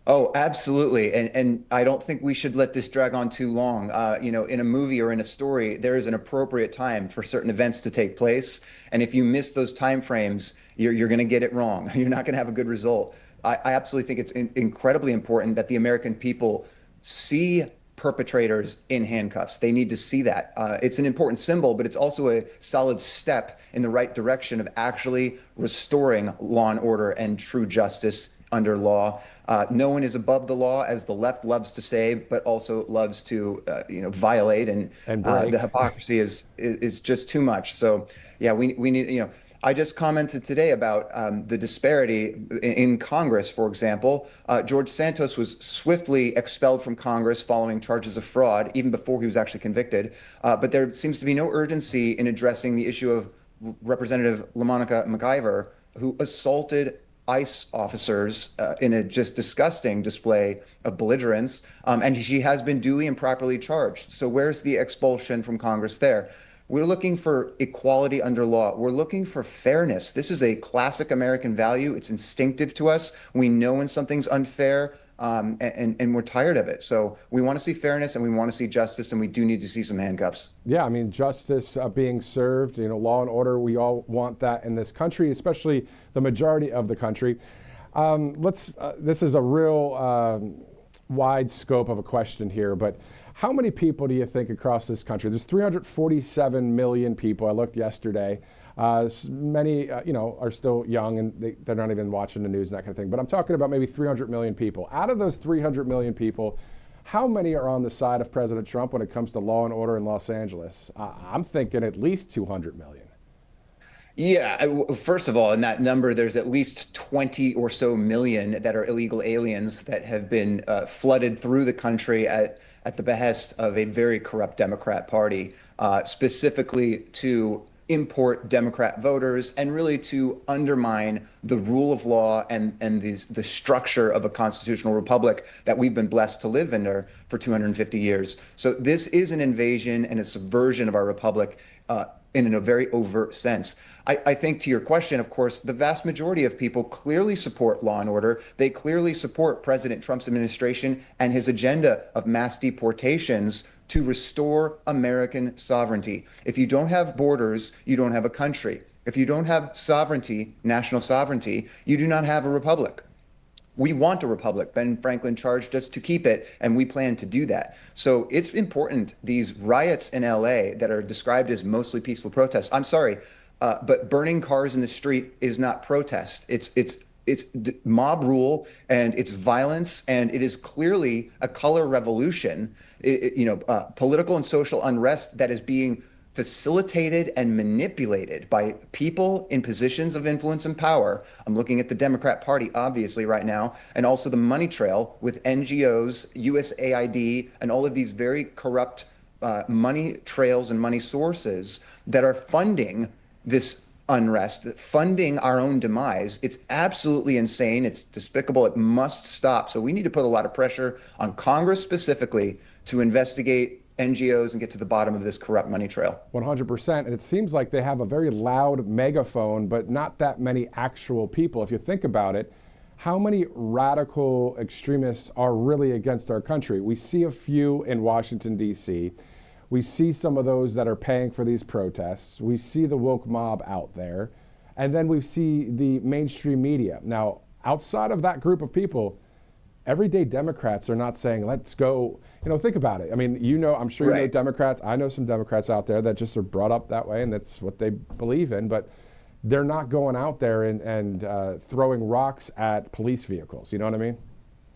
Oh, absolutely. And I don't think we should let this drag on too long. In a movie or in a story, there is an appropriate time for certain events to take place. And if you miss those time frames, you're going to get it wrong. You're not going to have a good result. I absolutely think it's incredibly important that the American people see perpetrators in handcuffs. They need to see that. It's an important symbol, but it's also a solid step in the right direction of actually restoring law and order and true justice under law. No one is above the law, as the left loves to say, but also loves to violate, and the hypocrisy is just too much. So yeah, we need, I just commented today about the disparity in Congress, for example. George Santos was swiftly expelled from Congress following charges of fraud, even before he was actually convicted. But there seems to be no urgency in addressing the issue of Representative LaMonica McIver, who assaulted ICE officers in a just disgusting display of belligerence. And she has been duly and properly charged. So where's the expulsion from Congress there? We're looking for equality under law. We're looking for fairness. This is a classic American value. It's instinctive to us. We know when something's unfair, and we're tired of it. So we want to see fairness, and we want to see justice, and we do need to see some handcuffs. Yeah, I mean, justice being served, law and order, we all want that in this country, especially the majority of the country. This is a real wide scope of a question here, but how many people do you think across this country? There's 347 million people. I looked yesterday. Many, are still young, and they're not even watching the news and that kind of thing. But I'm talking about maybe 300 million people. Out of those 300 million people, how many are on the side of President Trump when it comes to law and order in Los Angeles? I'm thinking at least 200 million. Yeah, first of all, in that number, there's at least 20 or so million that are illegal aliens that have been flooded through the country at the behest of a very corrupt Democrat Party, specifically to import Democrat voters and really to undermine the rule of law and the structure of a constitutional republic that we've been blessed to live under for 250 years. So this is an invasion and a subversion of our republic in a very overt sense. I think to your question, of course, the vast majority of people clearly support law and order. They clearly support President Trump's administration and his agenda of mass deportations to restore American sovereignty. If you don't have borders, you don't have a country. If you don't have sovereignty, national sovereignty, you do not have a republic. We want a republic. Ben Franklin charged us to keep it, and we plan to do that. So it's important. These riots in LA that are described as mostly peaceful protests, I'm sorry, but burning cars in the street is not protest. It's mob rule, and it's violence, and it is clearly a color revolution, political and social unrest that is being facilitated and manipulated by people in positions of influence and power. I'm looking at the Democrat Party, obviously, right now, and also the money trail with NGOs, USAID, and all of these very corrupt money trails and money sources that are funding this unrest, funding our own demise. It's absolutely insane. It's despicable. It must stop. So we need to put a lot of pressure on Congress specifically to investigate NGOs and get to the bottom of this corrupt money trail. 100%. And it seems like they have a very loud megaphone, but not that many actual people. If you think about it, how many radical extremists are really against our country? We see a few in Washington, D.C. We see some of those that are paying for these protests. We see the woke mob out there. And then we see the mainstream media. Now, outside of that group of people, everyday Democrats are not saying, let's go, think about it. I mean, I'm sure you know Democrats. I know some Democrats out there that just are brought up that way and that's what they believe in, but they're not going out there and throwing rocks at police vehicles. You know what I mean?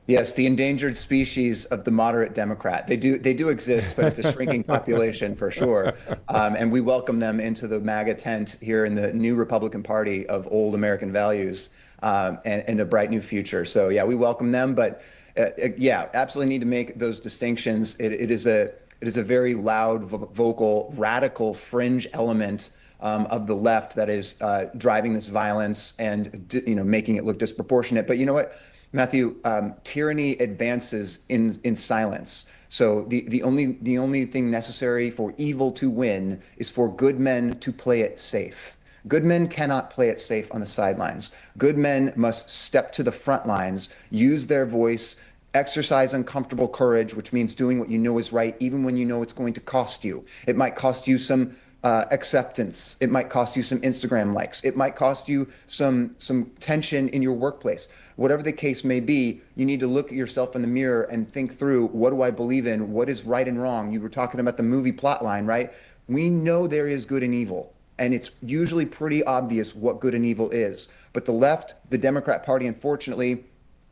Yes, the endangered species of the moderate Democrat. They do exist, but it's a shrinking population for sure. And we welcome them into the MAGA tent here in the new Republican Party of old American values and a bright new future. So yeah, we welcome them, but absolutely need to make those distinctions. It is a very loud, vocal, radical fringe element of the left that is driving this violence and making it look disproportionate. But you know what, Matthew, tyranny advances in silence. So the only thing necessary for evil to win is for good men to play it safe. Good men cannot play it safe on the sidelines. Good men must step to the front lines, use their voice, exercise uncomfortable courage, which means doing what you know is right, even when you know it's going to cost you. It might cost you some acceptance. It might cost you some Instagram likes. It might cost you some tension in your workplace. Whatever the case may be, you need to look at yourself in the mirror and think through, what do I believe in? What is right and wrong? You were talking about the movie plot line, right? We know there is good and evil. And it's usually pretty obvious what good and evil is. But the left, the Democrat Party, unfortunately,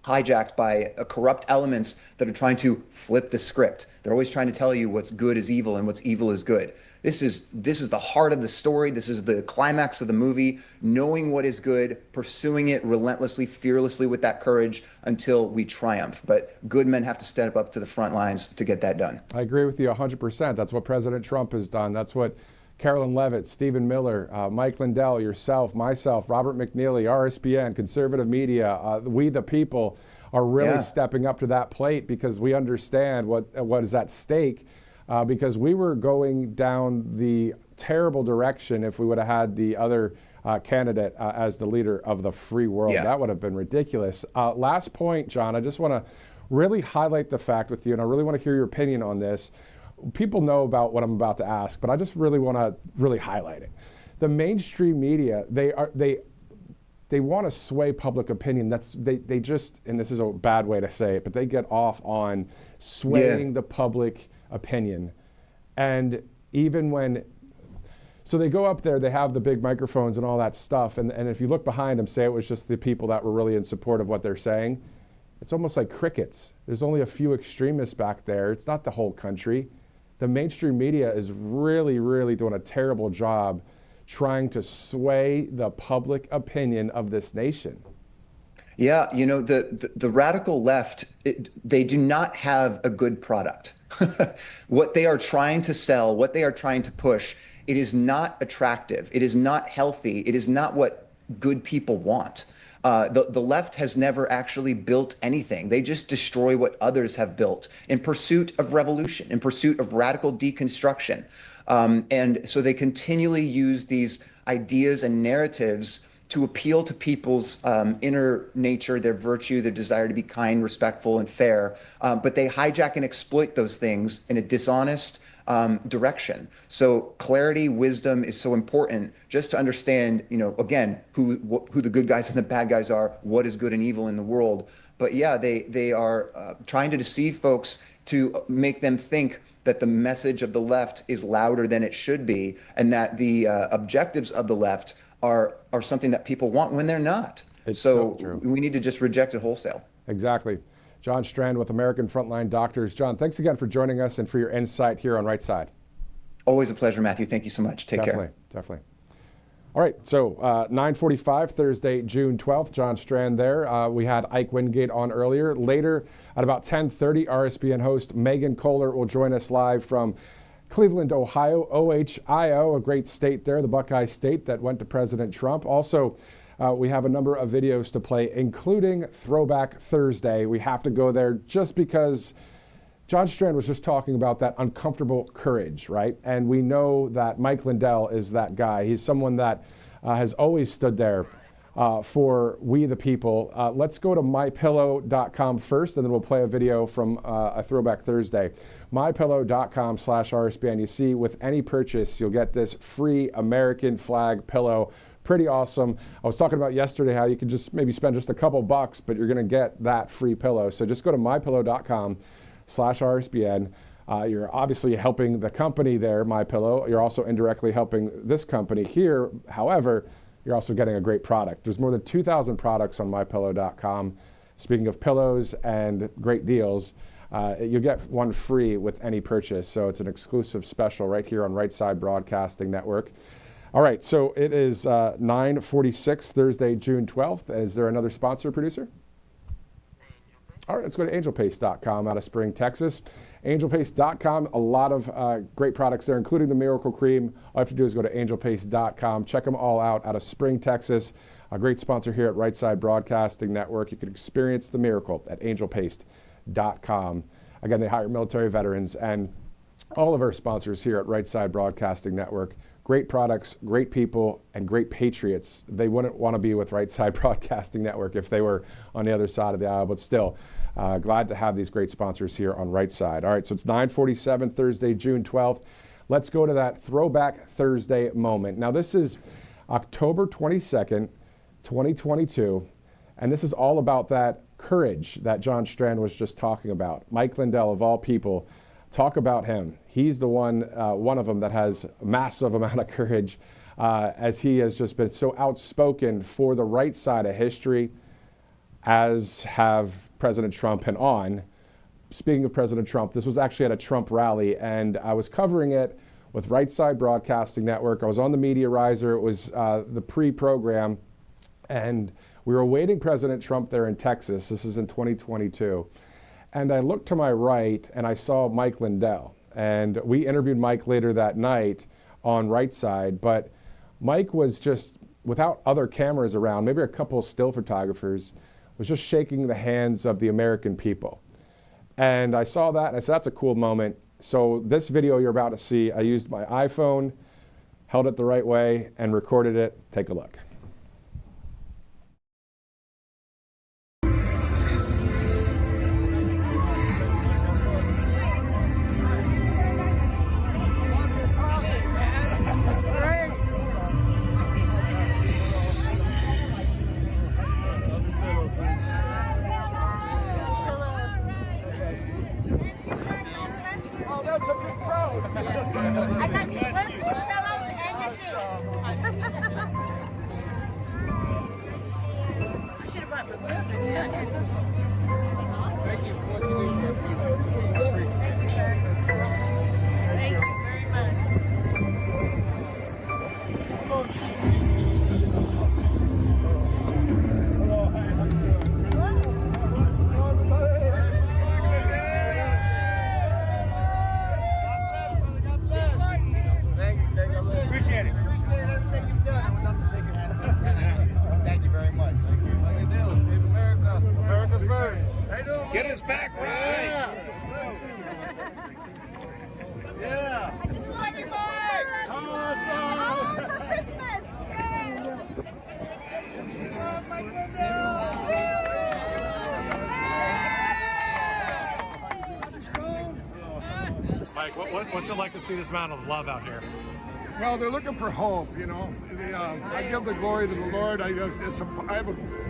hijacked by corrupt elements that are trying to flip the script. They're always trying to tell you what's good is evil and what's evil is good. This is the heart of the story. This is the climax of the movie, knowing what is good, pursuing it relentlessly, fearlessly with that courage until we triumph. But good men have to step up to the front lines to get that done. I agree with you 100%. That's what President Trump has done. That's what Carolyn Levitt, Stephen Miller, Mike Lindell, yourself, myself, Robert McNeely, RSBN, conservative media, we the people are really stepping up to that plate because we understand what is at stake because we were going down the terrible direction if we would have had the other candidate as the leader of the free world. Yeah. That would have been ridiculous. Last point, John, I just want to really highlight the fact with you, and I really want to hear your opinion on this. People know about what I'm about to ask, but I just really want to really highlight it. The mainstream media, they want to sway public opinion. They just, and this is a bad way to say it, but they get off on swaying the public opinion. And even when, so they go up there, they have the big microphones and all that stuff, and if you look behind them, say it was just the people that were really in support of what they're saying, it's almost like crickets. There's only a few extremists back there. It's not the whole country. The mainstream media is really, really doing a terrible job trying to sway the public opinion of this nation. Yeah, the radical left, they do not have a good product. What they are trying to sell, what they are trying to push, it is not attractive. It is not healthy. It is not what good people want. The left has never actually built anything. They just destroy what others have built in pursuit of revolution, in pursuit of radical deconstruction. And so they continually use these ideas and narratives to appeal to people's inner nature, their virtue, their desire to be kind, respectful, and fair. But they hijack and exploit those things in a dishonest direction. So clarity, wisdom is so important just to understand, again, who the good guys and the bad guys are, what is good and evil in the world. But yeah, they are trying to deceive folks to make them think that the message of the left is louder than it should be, and that the objectives of the left are something that people want when they're not. It's so true. We need to just reject it wholesale. Exactly. John Strand with American Frontline Doctors. John, thanks again for joining us and for your insight here on Right Side. Always a pleasure, Matthew. Thank you so much. Take care. Definitely. All right, so 9:45, Thursday, June 12th, John Strand there. We had Ike Wingate on earlier. Later, at about 10:30, RSBN host Megan Kohler will join us live from Cleveland, Ohio, OHIO, a great state there, the Buckeye State that went to President Trump. Also, we have a number of videos to play, including Throwback Thursday. We have to go there just because John Strand was just talking about that uncomfortable courage, right? And we know that Mike Lindell is that guy. He's someone that has always stood there for we the people. Let's go to mypillow.com first, and then we'll play a video from a Throwback Thursday. mypillow.com/RSBN. You see, with any purchase, you'll get this free American flag pillow. Pretty awesome. I was talking about yesterday how you could just maybe spend just a couple bucks, but you're going to get that free pillow. So just go to mypillow.com/RSBN. You're obviously helping the company there, MyPillow. You're also indirectly helping this company here. However, you're also getting a great product. There's more than 2,000 products on mypillow.com. Speaking of pillows and great deals, you'll get one free with any purchase. So it's an exclusive special right here on Right Side Broadcasting Network. All right, so it is 9:46, Thursday, June 12th. Is there another sponsor, producer? All right, let's go to angelpaste.com out of Spring, Texas. Angelpaste.com, a lot of great products there, including the Miracle Cream. All you have to do is go to angelpaste.com. Check them all out of Spring, Texas. A great sponsor here at Right Side Broadcasting Network. You can experience the miracle at angelpaste.com. Again, they hire military veterans and all of our sponsors here at Right Side Broadcasting Network. Great products, great people, and great patriots. They wouldn't want to be with Right Side Broadcasting Network if they were on the other side of the aisle, but still, glad to have these great sponsors here on Right Side. All right, so it's 9:47, Thursday, June 12th. Let's go to that Throwback Thursday moment. Now, this is October 22nd, 2022, and this is all about that courage that John Strand was just talking about. Mike Lindell, of all people, talk about him. He's the one of them that has a massive amount of courage, as he has just been so outspoken for the right side of history, as have President Trump and on. Speaking of President Trump, this was actually at a Trump rally, and I was covering it with Right Side Broadcasting Network. I was on the Media Riser. It was the pre-program, and we were awaiting President Trump there in Texas. This is in 2022. And I looked to my right and I saw Mike Lindell. And we interviewed Mike later that night on Right Side. But Mike was just, without other cameras around, maybe a couple of still photographers, was just shaking the hands of the American people. And I saw that and I said, that's a cool moment. So this video you're about to see, I used my iPhone, held it the right way, and recorded it. Take a look. I got two pillows and your shoes. I should have brought the pillows. Thank you for what you do. Thank you, sir. Thank you very much. Get us back right. Yeah. I just want you more. Awesome. For Christmas. Yay. Oh my goodness. Mike, what's it like to see this amount of love out here? Well, they're looking for hope, you know. I give the glory to the Lord.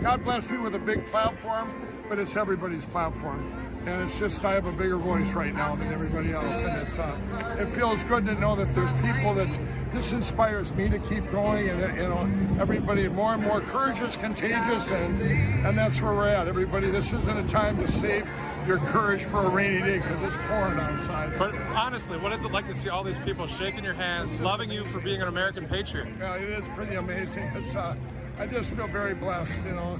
God bless me with a big platform, but it's everybody's platform. And it's just, I have a bigger voice right now than everybody else. And it feels good to know that there's people that this inspires me to keep going. And, you know, everybody, more and more courage is contagious. And that's where we're at. Everybody, this isn't a time to save your courage for a rainy day because it's pouring outside. But honestly, what is it like to see all these people shaking your hands, loving you for being an American patriot? Yeah, it is pretty amazing. It's I just feel very blessed, you know.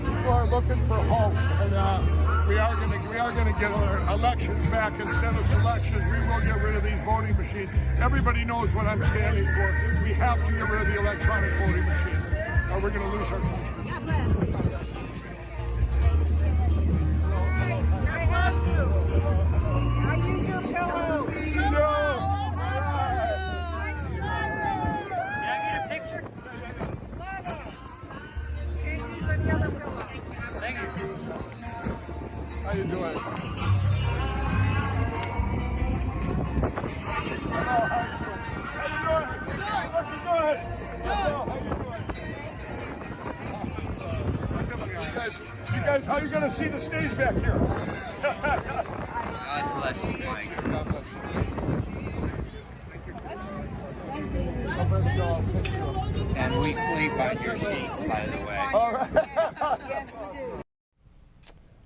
People are looking for hope, and we are going to get our elections back instead of selections. We will get rid of these voting machines. Everybody knows what I'm standing for. We have to get rid of the electronic voting machine, or we're going to lose our country. How you doing? You guys, how are you going to see the stage back here? God bless you, Mike. God bless you. And we sleep on your sheets, by the way. All right. Yes, we do.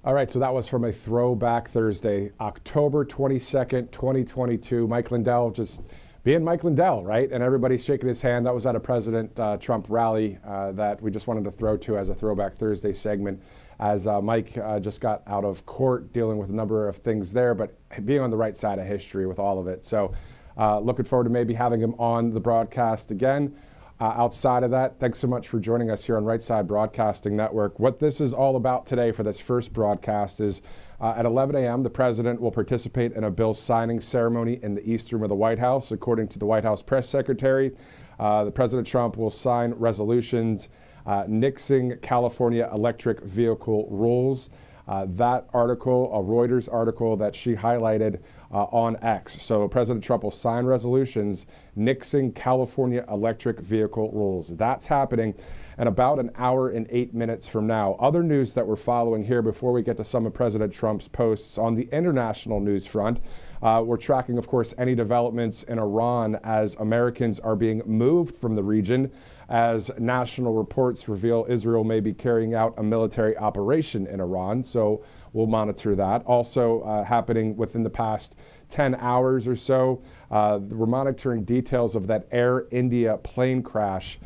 All right, so that was from a Throwback Thursday, October 22nd, 2022. Mike Lindell just being Mike Lindell, right? And everybody's shaking his hand. That was at a President Trump rally that we just wanted to throw to as a Throwback Thursday segment, as Mike just got out of court dealing with a number of things there, but being on the right side of history with all of it. So looking forward to maybe having him on the broadcast again. Outside of that, thanks so much for joining us here on Right Side Broadcasting Network. What this is all about today for this first broadcast is at 11 a.m., the president will participate in a bill signing ceremony in the East Room of the White House. According to the White House press secretary, the President Trump will sign resolutions nixing California electric vehicle rules. That article, a Reuters article that she highlighted on X. So President Trump will sign resolutions nixing California electric vehicle rules. That's happening in about an hour and 8 minutes from now. Other news that we're following here before we get to some of President Trump's posts on the international news front. We're tracking, of course, any developments in Iran as Americans are being moved from the region, as national reports reveal Israel may be carrying out a military operation in Iran. So we'll monitor that. Also happening within the past 10 hours or so, we're monitoring details of that Air India plane crash.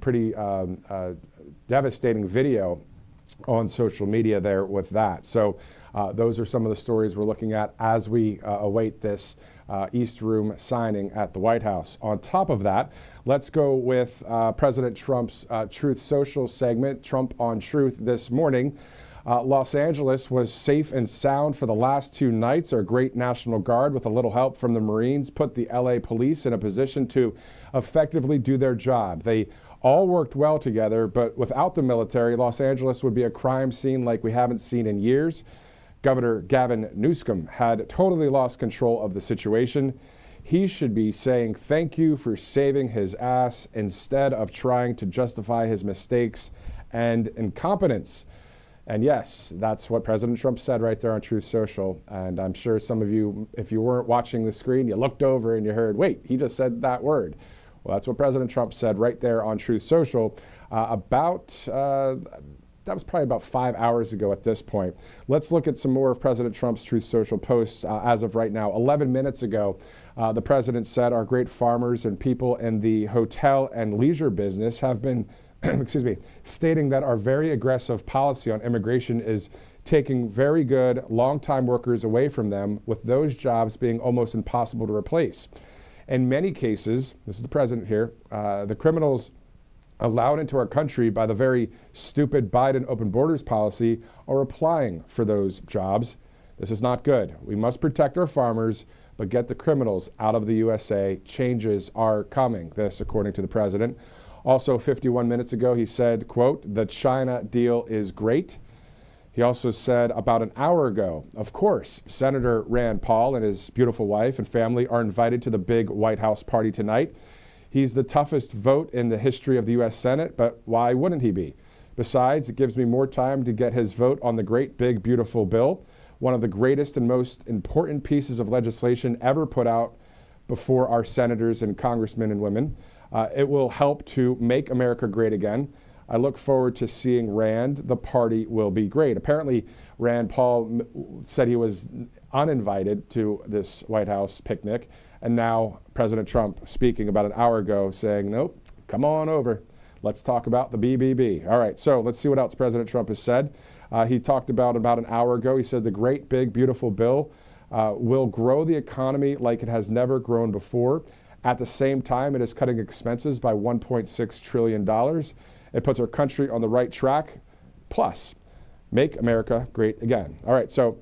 Pretty devastating video on social media there with that. So those are some of the stories we're looking at as we await this East Room signing at the White House. On top of that, let's go with President Trump's Truth Social segment, Trump on Truth this morning. Los Angeles was safe and sound for the last 2 nights. Our great National Guard, with a little help from the Marines, put the LA police in a position to effectively do their job. They all worked well together, but without the military, Los Angeles would be a crime scene like we haven't seen in years. Governor Gavin Newsom had totally lost control of the situation. He should be saying thank you for saving his ass instead of trying to justify his mistakes and incompetence. And yes, that's what President Trump said right there on Truth Social. And I'm sure some of you, if you weren't watching the screen, you looked over and you heard, wait, he just said that word. Well, that's what President Trump said right there on Truth Social that was probably about 5 hours ago at this point. Let's look at some more of President Trump's Truth Social posts as of right now. 11 minutes ago, the president said our great farmers and people in the hotel and leisure business have been, excuse me, stating that our very aggressive policy on immigration is taking very good long-time workers away from them, with those jobs being almost impossible to replace. In many cases, this is the president here, the criminals allowed into our country by the very stupid Biden open borders policy are applying for those jobs. This is not good. We must protect our farmers, but get the criminals out of the USA. Changes are coming. This, according to the president. Also, 51 minutes ago, he said, quote, "The China deal is great." He also said about an hour ago, of course, Senator Rand Paul and his beautiful wife and family are invited to the big White House party tonight. He's the toughest vote in the history of the U.S. Senate, but why wouldn't he be? Besides, it gives me more time to get his vote on the great, big, beautiful bill, one of the greatest and most important pieces of legislation ever put out before our senators and congressmen and women. It will help to make America great again. I look forward to seeing Rand. The party will be great. Apparently, Rand Paul said he was uninvited to this White House picnic. And now President Trump speaking about an hour ago saying, nope, come on over. Let's talk about the BBB. All right, so let's see what else President Trump has said. He talked about an hour ago, he said the great, big, beautiful bill will grow the economy like it has never grown before. At the same time, it is cutting expenses by $1.6 trillion. It puts our country on the right track. Plus, make America great again. All right, so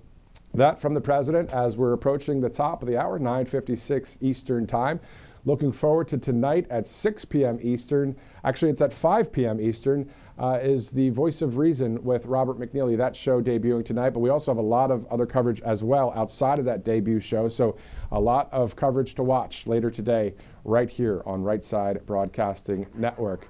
that from the president as we're approaching the top of the hour, 9:56 Eastern time. Looking forward to tonight at 6 p.m. Eastern. Actually, it's at 5 p.m. Eastern, is The Voice of Reason with Robert McNeely. That show debuting tonight, but we also have a lot of other coverage as well outside of that debut show. So a lot of coverage to watch later today right here on Right Side Broadcasting Network.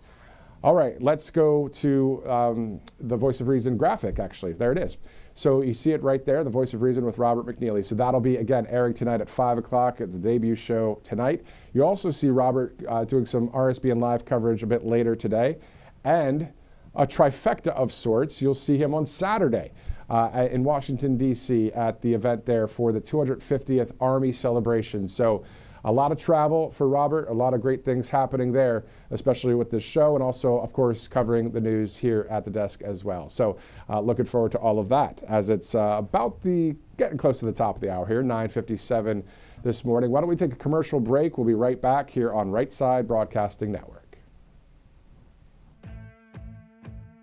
All right, let's go to the Voice of Reason graphic, actually. There it is. So you see it right there, the Voice of Reason with Robert McNeely. So that'll be, again, airing tonight at 5 o'clock at the debut show tonight. You also see Robert doing some RSBN Live coverage a bit later today. And a trifecta of sorts, you'll see him on Saturday in Washington, D.C. at the event there for the 250th Army celebration. So a lot of travel for Robert, a lot of great things happening there, especially with this show, and also, of course, covering the news here at the desk as well. So looking forward to all of that as it's getting close to the top of the hour here, 9:57 this morning. Why don't we take a commercial break? We'll be right back here on Right Side Broadcasting Network.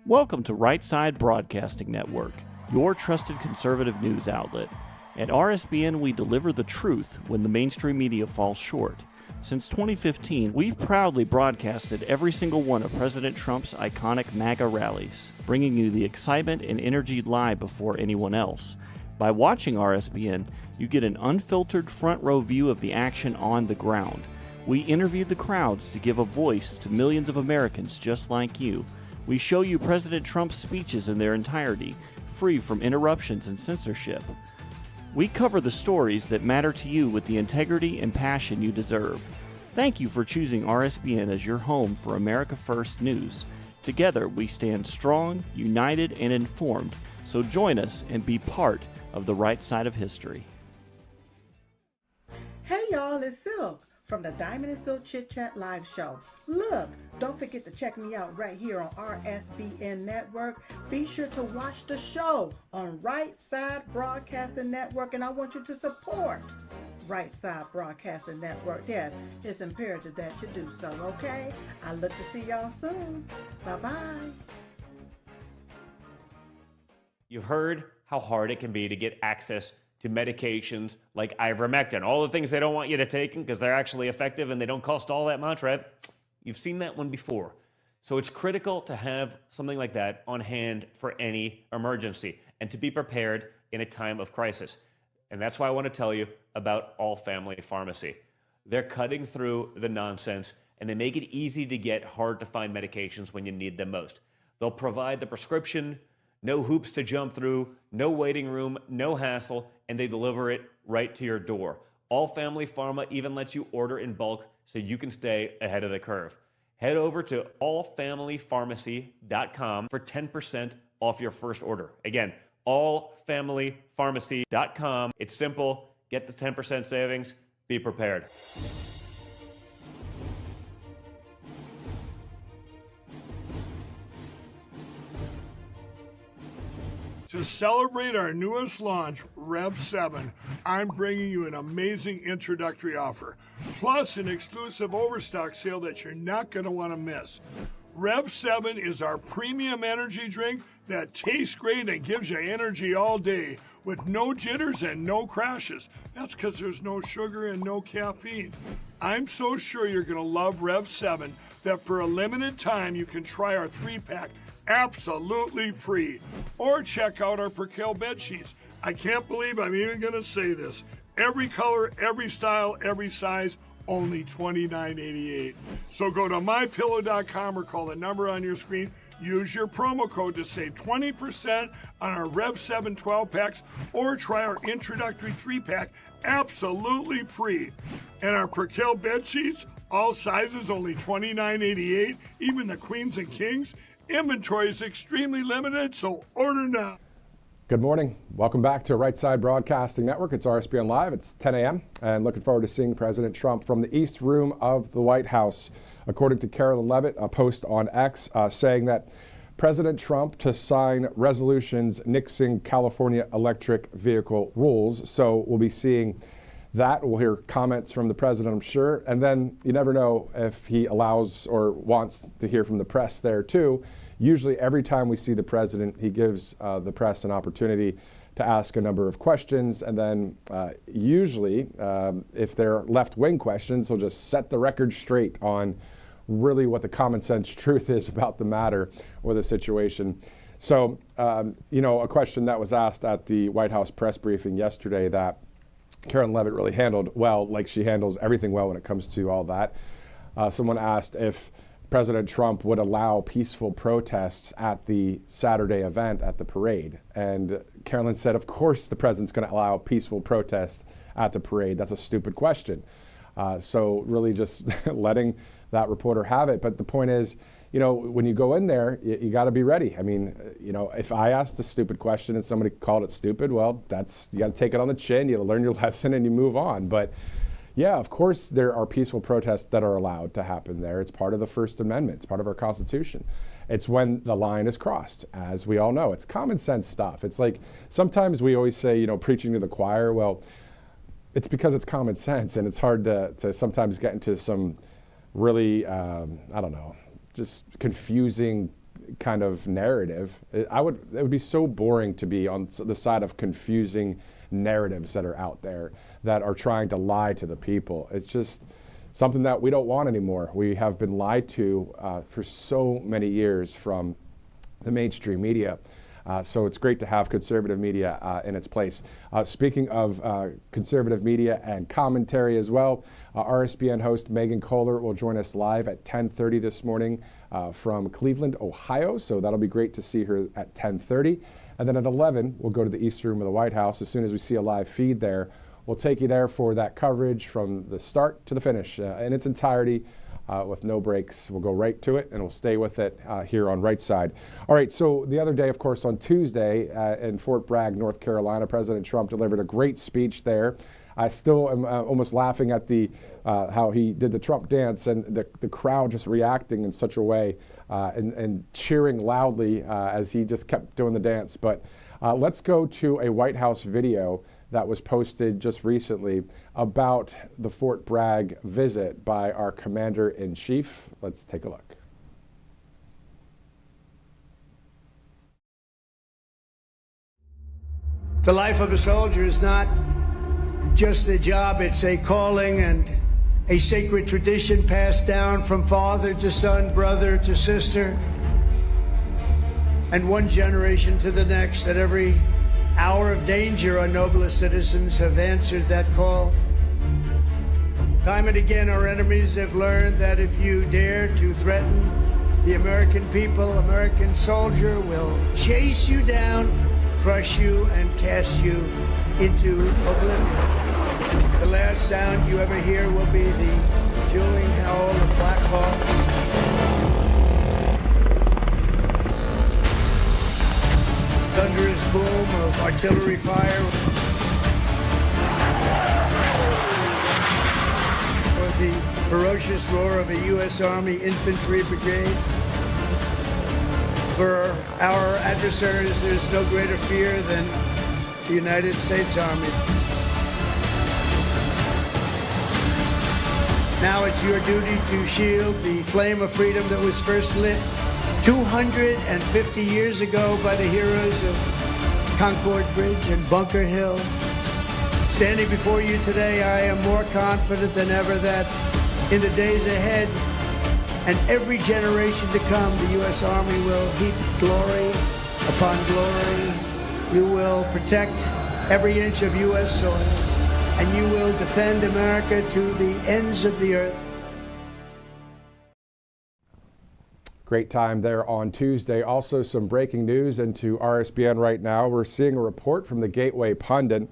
Welcome to Right Side Broadcasting Network, your trusted conservative news outlet. At RSBN, we deliver the truth when the mainstream media falls short. Since 2015, we've proudly broadcasted every single one of President Trump's iconic MAGA rallies, bringing you the excitement and energy live before anyone else. By watching RSBN, you get an unfiltered front-row view of the action on the ground. We interview the crowds to give a voice to millions of Americans just like you. We show you President Trump's speeches in their entirety, free from interruptions and censorship. We cover the stories that matter to you with the integrity and passion you deserve. Thank you for choosing RSBN as your home for America First News. Together, we stand strong, united, and informed. So join us and be part of the right side of history. Hey y'all, it's Silk from the Diamond and Silk Chit Chat Live Show. Look, don't forget to check me out right here on RSBN Network. Be sure to watch the show on Right Side Broadcasting Network, and I want you to support Right Side Broadcasting Network. Yes, it's imperative that you do so, okay? I look to see y'all soon. Bye-bye. You've heard how hard it can be to get access to medications like ivermectin, all the things they don't want you to take because they're actually effective and they don't cost all that much, right? You've seen that one before. So it's critical to have something like that on hand for any emergency and to be prepared in a time of crisis. And that's why I want to tell you about All Family Pharmacy. They're cutting through the nonsense and they make it easy to get hard to find medications when you need them most. They'll provide the prescription, no hoops to jump through, no waiting room, no hassle, and they deliver it right to your door. All Family Pharma even lets you order in bulk so you can stay ahead of the curve. Head over to allfamilypharmacy.com for 10% off your first order. Again, allfamilypharmacy.com. It's simple. Get the 10% savings. Be prepared. To celebrate our newest launch, Rev 7, I'm bringing you an amazing introductory offer, plus an exclusive overstock sale that you're not going to want to miss. Rev 7 is our premium energy drink that tastes great and gives you energy all day with no jitters and no crashes. That's because there's no sugar and no caffeine. I'm so sure you're going to love Rev 7 that for a limited time you can try our 3-pack absolutely free. Or check out our Percale bed sheets. I can't believe I'm even going to say this. Every color, every style, every size, only $29.88. So go to mypillow.com or call the number on your screen. Use your promo code to save 20% on our Rev 7 12-packs or try our introductory 3-pack absolutely free. And our Percale bed sheets, all sizes, only $29.88, even the queens and kings. Inventory is extremely limited, so order now. Good morning. Welcome back to Right Side Broadcasting Network. It's RSBN Live. It's 10 a.m. and looking forward to seeing President Trump from the East Room of the White House. According to Carolyn Levitt, a post on X saying that President Trump to sign resolutions nixing California electric vehicle rules. So we'll be seeing that. We'll hear comments from the president, I'm sure. And then you never know if he allows or wants to hear from the press there too. Usually every time we see the president, he gives the press an opportunity to ask a number of questions. And then usually if they're left-wing questions, he'll just set the record straight on really what the common sense truth is about the matter or the situation. So, a question that was asked at the White House press briefing yesterday that Carolyn Levitt really handled well, like she handles everything well when it comes to all that. Someone asked if President Trump would allow peaceful protests at the Saturday event at the parade. And Carolyn said, of course the president's going to allow peaceful protests at the parade. That's a stupid question. So really just letting that reporter have it. But the point is, when you go in there, you got to be ready. I mean, if I asked a stupid question and somebody called it stupid, well, you got to take it on the chin. You learn your lesson and you move on. But yeah, of course, there are peaceful protests that are allowed to happen there. It's part of the First Amendment. It's part of our Constitution. It's when the line is crossed, as we all know. It's common sense stuff. It's like sometimes we always say, preaching to the choir. Well, it's because it's common sense, and it's hard to sometimes get into some really, just confusing kind of narrative. It would be so boring to be on the side of confusing narratives that are out there that are trying to lie to the people. It's just something that we don't want anymore. We have been lied to for so many years from the mainstream media. So it's great to have conservative media in its place. Speaking of conservative media and commentary as well, RSBN host Megan Kohler will join us live at 10:30 this morning from Cleveland, Ohio. So that'll be great to see her at 10:30. And then at 11, we'll go to the East Room of the White House. As soon as we see a live feed there, we'll take you there for that coverage from the start to the finish in its entirety. With no breaks. We'll go right to it and we'll stay with it here on Right Side. All right, so the other day, of course, on Tuesday in Fort Bragg, North Carolina, President Trump delivered a great speech there. I still am almost laughing at how he did the Trump dance and the crowd just reacting in such a way and cheering loudly as he just kept doing the dance. But let's go to a White House video that was posted just recently about the Fort Bragg visit by our Commander-in-Chief. Let's take a look. The life of a soldier is not just a job, it's a calling and a sacred tradition passed down from father to son, brother to sister, and one generation to the next. At every hour of danger, our noblest citizens have answered that call. Time and again, our enemies have learned that if you dare to threaten the American people, American soldier will chase you down, crush you, and cast you into oblivion. The last sound you ever hear will be the chilling howl of Black Hawks. Thunderous boom of artillery fire, or the ferocious roar of a U.S. Army infantry brigade. For our adversaries, there's no greater fear than the United States Army. Now it's your duty to shield the flame of freedom that was first lit 250 years ago by the heroes of Concord Bridge and Bunker Hill. Standing before you today, I am more confident than ever that in the days ahead and every generation to come, the U.S. Army will heap glory upon glory. You will protect every inch of U.S. soil, and you will defend America to the ends of the earth. Great time there on Tuesday. Also some breaking news into RSBN right now. We're seeing a report from the Gateway Pundit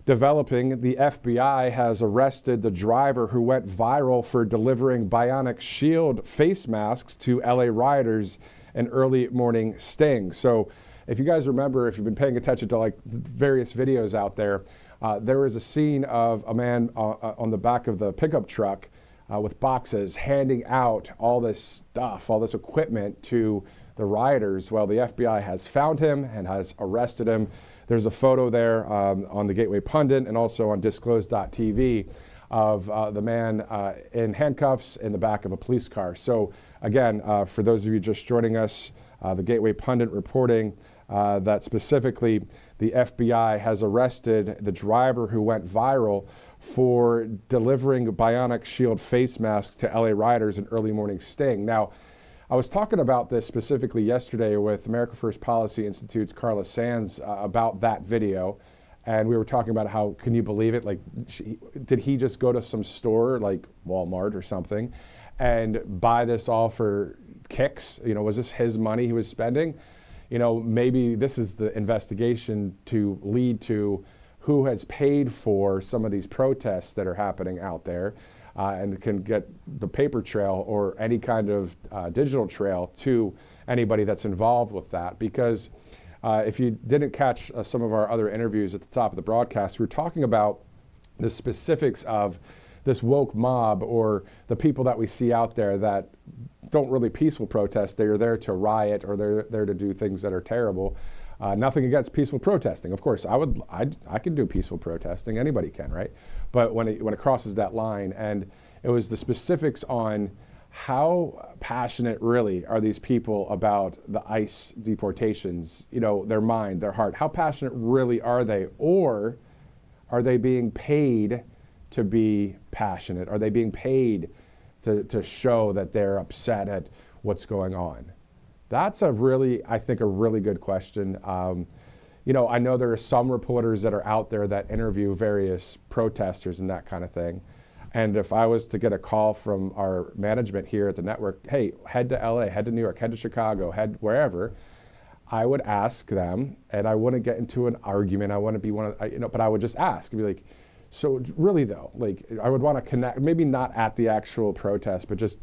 developing. The FBI has arrested the driver who went viral for delivering bionic shield face masks to LA rioters in early morning sting. So if you guys remember, if you've been paying attention to like various videos out there, there was a scene of a man on the back of the pickup truck with boxes handing out all this stuff, all this equipment to the rioters. Well, the FBI has found him and has arrested him. There's a photo there on the Gateway Pundit and also on disclosed.tv of the man in handcuffs in the back of a police car. So again, for those of you just joining us, the Gateway Pundit reporting that specifically the FBI has arrested the driver who went viral for delivering bionic shield face masks to LA rioters in early morning sting. Now, I was talking about this specifically yesterday with America First Policy Institute's Carla Sands about that video. And we were talking about how, can you believe it? Like, did he just go to some store like Walmart or something and buy this all for kicks? You know, was this his money he was spending? You know, maybe this is the investigation to lead to who has paid for some of these protests that are happening out there. And can get the paper trail or any kind of digital trail to anybody that's involved with that. Because if you didn't catch some of our other interviews at the top of the broadcast, we were talking about the specifics of this woke mob or the people that we see out there that don't really peaceful protest. They're there to riot or they're there to do things that are terrible. Nothing against peaceful protesting. Of course, I can do peaceful protesting. Anybody can, right? But when it crosses that line, and it was the specifics on how passionate really are these people about the ICE deportations, you know, their mind, their heart. How passionate really are they? Or are they being paid to be passionate? Are they being paid to show that they're upset at what's going on? That's I think a really good question. You know, I know there are some reporters that are out there that interview various protesters and that kind of thing. And if I was to get a call from our management here at the network, hey, head to LA, head to New York, head to Chicago, head wherever, I would ask them, and I wouldn't get into an argument. I wouldn't be but I would just ask and be like, so really though, like I would want to connect, maybe not at the actual protest, but just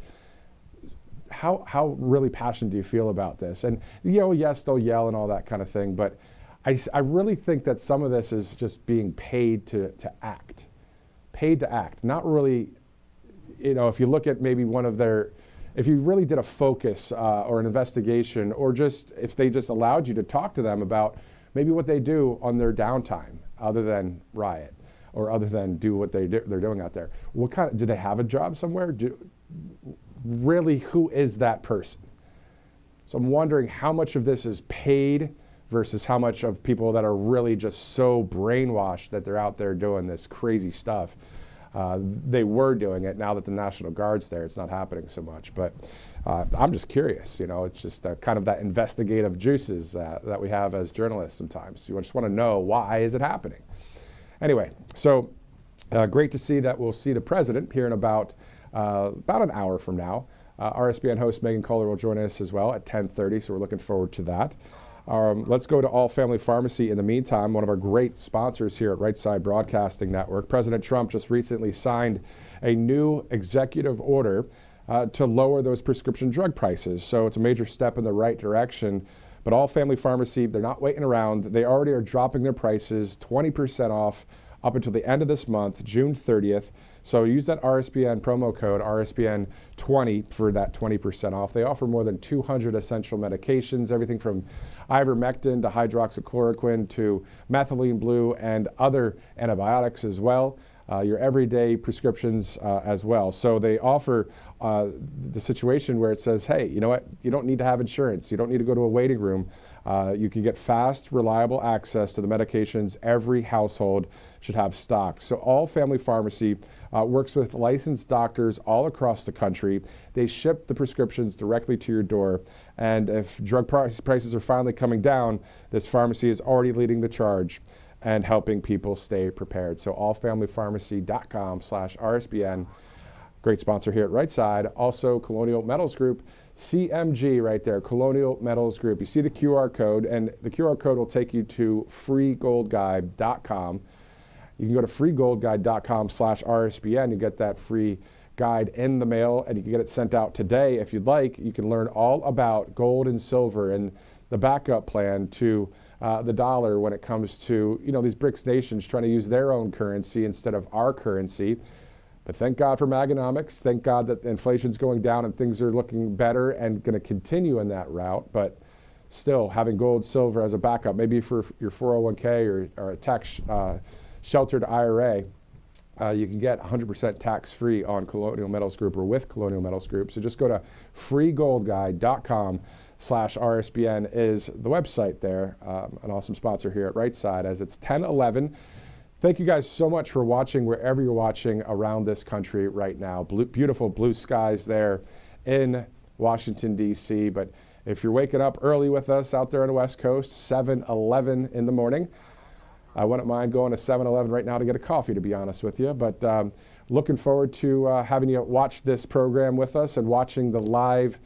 how really passionate do you feel about this? And, you know, yes, they'll yell and all that kind of thing, but I really think that some of this is just being paid to act. Paid to act. Not really, you know, if you look at maybe if you really did a focus or an investigation, or just if they just allowed you to talk to them about maybe what they do on their downtime other than riot or other than do what they're doing out there. Do they have a job somewhere? Really, who is that person? So I'm wondering how much of this is paid versus how much of people that are really just so brainwashed that they're out there doing this crazy stuff. They were doing it. Now that the National Guard's there, it's not happening so much. But I'm just curious, you know, it's just kind of that investigative juices that we have as journalists sometimes. You just want to know, why is it happening? Anyway, so great to see that we'll see the president here in about an hour from now. RSBN host Megan Kohler will join us as well at 10:30, so we're looking forward to that. Let's go to All Family Pharmacy in the meantime, one of our great sponsors here at Right Side Broadcasting Network. President Trump just recently signed a new executive order to lower those prescription drug prices. So it's a major step in the right direction. But All Family Pharmacy, they're not waiting around. They already are dropping their prices 20% off up until the end of this month, June 30th. So use that RSBN promo code, RSBN20, for that 20% off. They offer more than 200 essential medications, everything from ivermectin to hydroxychloroquine to methylene blue and other antibiotics as well. Your everyday prescriptions as well. So they offer the situation where it says, hey, you know what? You don't need to have insurance. You don't need to go to a waiting room. You can get fast, reliable access to the medications every household should have stocked. So All Family Pharmacy works with licensed doctors all across the country. They ship the prescriptions directly to your door. And if drug prices are finally coming down, this pharmacy is already leading the charge and helping people stay prepared. So allfamilypharmacy.com/RSBN. Great sponsor here at Right Side. Also, Colonial Metals Group, CMG right there, Colonial Metals Group. You see the QR code, and the QR code will take you to freegoldguide.com. You can go to freegoldguide.com/RSBN. You get that free guide in the mail, and you can get it sent out today if you'd like. You can learn all about gold and silver and the backup plan to the dollar when it comes to, these BRICS nations trying to use their own currency instead of our currency. But thank God for Maganomics. Thank God that inflation's going down and things are looking better and going to continue in that route. But still, having gold, silver as a backup, maybe for your 401k or a tax sheltered IRA, you can get 100% tax-free on Colonial Metals Group or with Colonial Metals Group. So just go to freegoldguide.com/RSBN is the website there. An awesome sponsor here at Right Side as it's 10:11. Thank you guys so much for watching wherever you're watching around this country right now. Beautiful blue skies there in Washington, D.C. But if you're waking up early with us out there on the West Coast, 7:11 in the morning, I wouldn't mind going to 7-Eleven right now to get a coffee, to be honest with you. But looking forward to having you watch this program with us and watching the live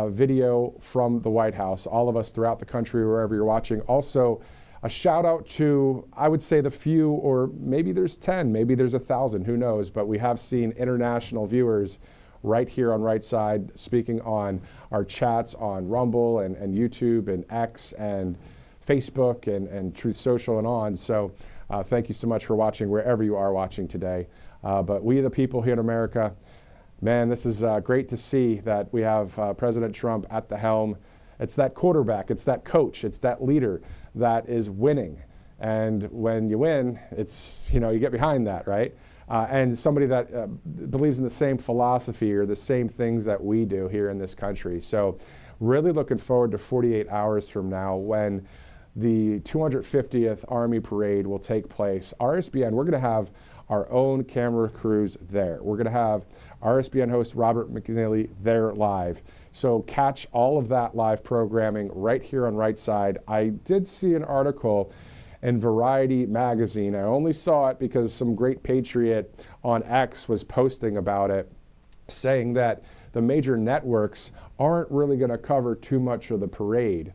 video from the White House. All of us throughout the country, wherever you're watching. Also, a shout out to, I would say, the few, or maybe there's 10, maybe there's 1,000, who knows, but we have seen international viewers right here on Right Side speaking on our chats on Rumble and YouTube and X and Facebook and Truth Social and on. So thank you so much for watching wherever you are watching today. But we the people here in America, man, this is great to see that we have President Trump at the helm. It's that quarterback, it's that coach, it's that leader that is winning. And when you win, it's, you get behind that, right? And somebody that believes in the same philosophy or the same things that we do here in this country. So really looking forward to 48 hours from now when the 250th Army Parade will take place. RSBN, we're going to have our own camera crews there. We're going to have RSBN host Robert McNeely there live. So catch all of that live programming right here on Right Side. I did see an article in Variety magazine. I only saw it because some great patriot on X was posting about it, saying that the major networks aren't really going to cover too much of the parade.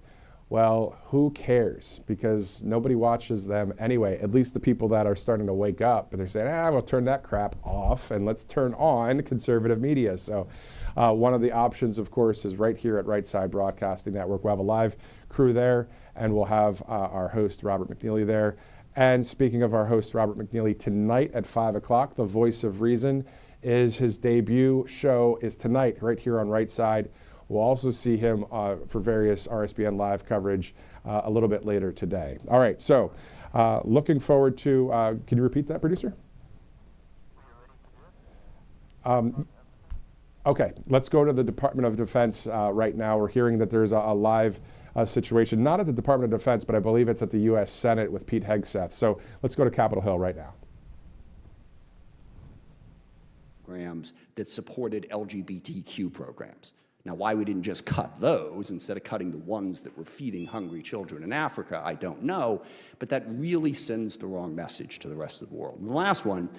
Well, who cares? Because nobody watches them anyway, at least the people that are starting to wake up. And they're saying, we'll turn that crap off and let's turn on conservative media. So one of the options, of course, is right here at Right Side Broadcasting Network. We'll have a live crew there, and we'll have our host, Robert McNeely, there. And speaking of our host, Robert McNeely, tonight at 5 o'clock, The Voice of Reason is his debut show is tonight right here on Right Side. We'll also see him for various RSBN live coverage a little bit later today. All right, so looking forward to, can you repeat that, producer? Okay, let's go to the Department of Defense right now. We're hearing that there's a live situation, not at the Department of Defense, but I believe it's at the U.S. Senate with Pete Hegseth. So let's go to Capitol Hill right now. Programs that supported LGBTQ programs. Now, why we didn't just cut those instead of cutting the ones that were feeding hungry children in Africa, I don't know, but that really sends the wrong message to the rest of the world. And the last one,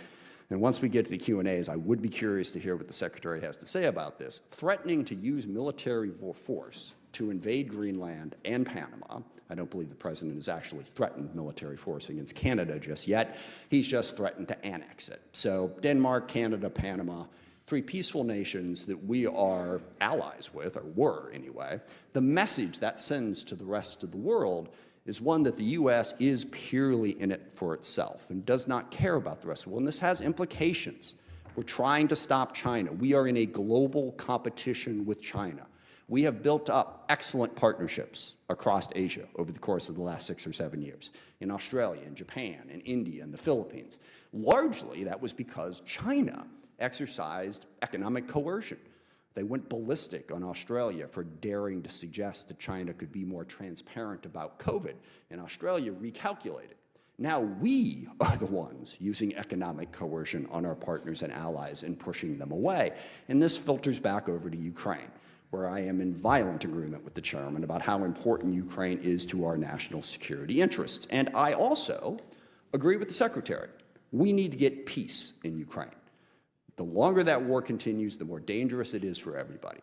and once we get to the Q&As, I would be curious to hear what the Secretary has to say about this, threatening to use military force to invade Greenland and Panama. I don't believe the President has actually threatened military force against Canada just yet. He's just threatened to annex it. So Denmark, Canada, Panama, 3 peaceful nations that we are allies with, or were anyway. The message that sends to the rest of the world is one that the U.S. is purely in it for itself and does not care about the rest of the world. And this has implications. We're trying to stop China. We are in a global competition with China. We have built up excellent partnerships across Asia over the course of the last 6 or 7 years, in Australia, in Japan, in India, and the Philippines. Largely, that was because China exercised economic coercion. They went ballistic on Australia for daring to suggest that China could be more transparent about COVID, and Australia recalculated. Now we are the ones using economic coercion on our partners and allies and pushing them away. And this filters back over to Ukraine, where I am in violent agreement with the chairman about how important Ukraine is to our national security interests. And I also agree with the secretary. We need to get peace in Ukraine. The longer that war continues, the more dangerous it is for everybody.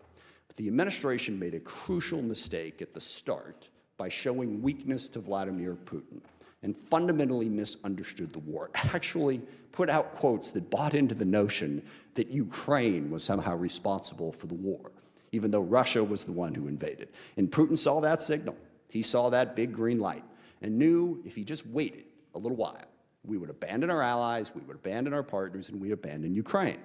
But the administration made a crucial mistake at the start by showing weakness to Vladimir Putin and fundamentally misunderstood the war. Actually put out quotes that bought into the notion that Ukraine was somehow responsible for the war, even though Russia was the one who invaded. And Putin saw that signal. He saw that big green light and knew if he just waited a little while, we would abandon our allies, we would abandon our partners, and we'd abandon Ukraine.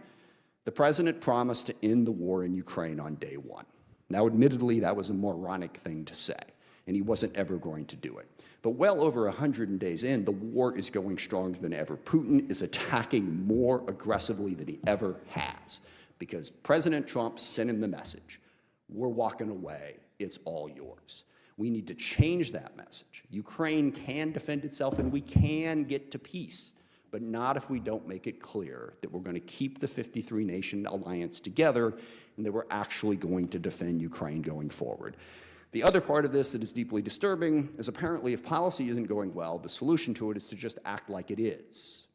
The president promised to end the war in Ukraine on day one. Now, admittedly, that was a moronic thing to say, and he wasn't ever going to do it. But well over 100 days in, the war is going stronger than ever. Putin is attacking more aggressively than he ever has, because President Trump sent him the message, we're walking away, it's all yours. We need to change that message. Ukraine can defend itself and we can get to peace, but not if we don't make it clear that we're going to keep the 53-nation alliance together and that we're actually going to defend Ukraine going forward. The other part of this that is deeply disturbing is apparently if policy isn't going well, the solution to it is to just act like it is.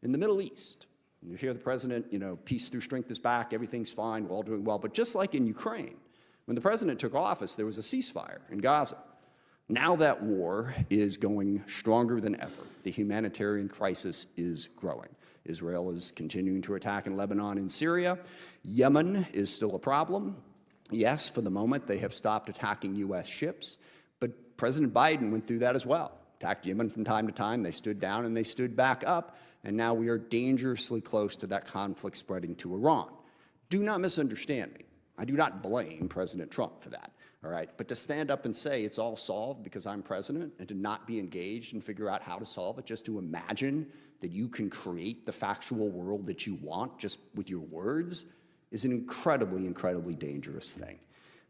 In the Middle East, you hear the president, peace through strength is back, everything's fine, we're all doing well, but just like in Ukraine, when the president took office, there was a ceasefire in Gaza. Now that war is going stronger than ever. The humanitarian crisis is growing. Israel is continuing to attack in Lebanon and Syria. Yemen is still a problem. Yes, for the moment, they have stopped attacking U.S. ships, but President Biden went through that as well. Attacked Yemen from time to time. They stood down and they stood back up, and now we are dangerously close to that conflict spreading to Iran. Do not misunderstand me. I do not blame President Trump for that, all right? But to stand up and say it's all solved because I'm president and to not be engaged and figure out how to solve it, just to imagine that you can create the factual world that you want just with your words is an incredibly, incredibly dangerous thing.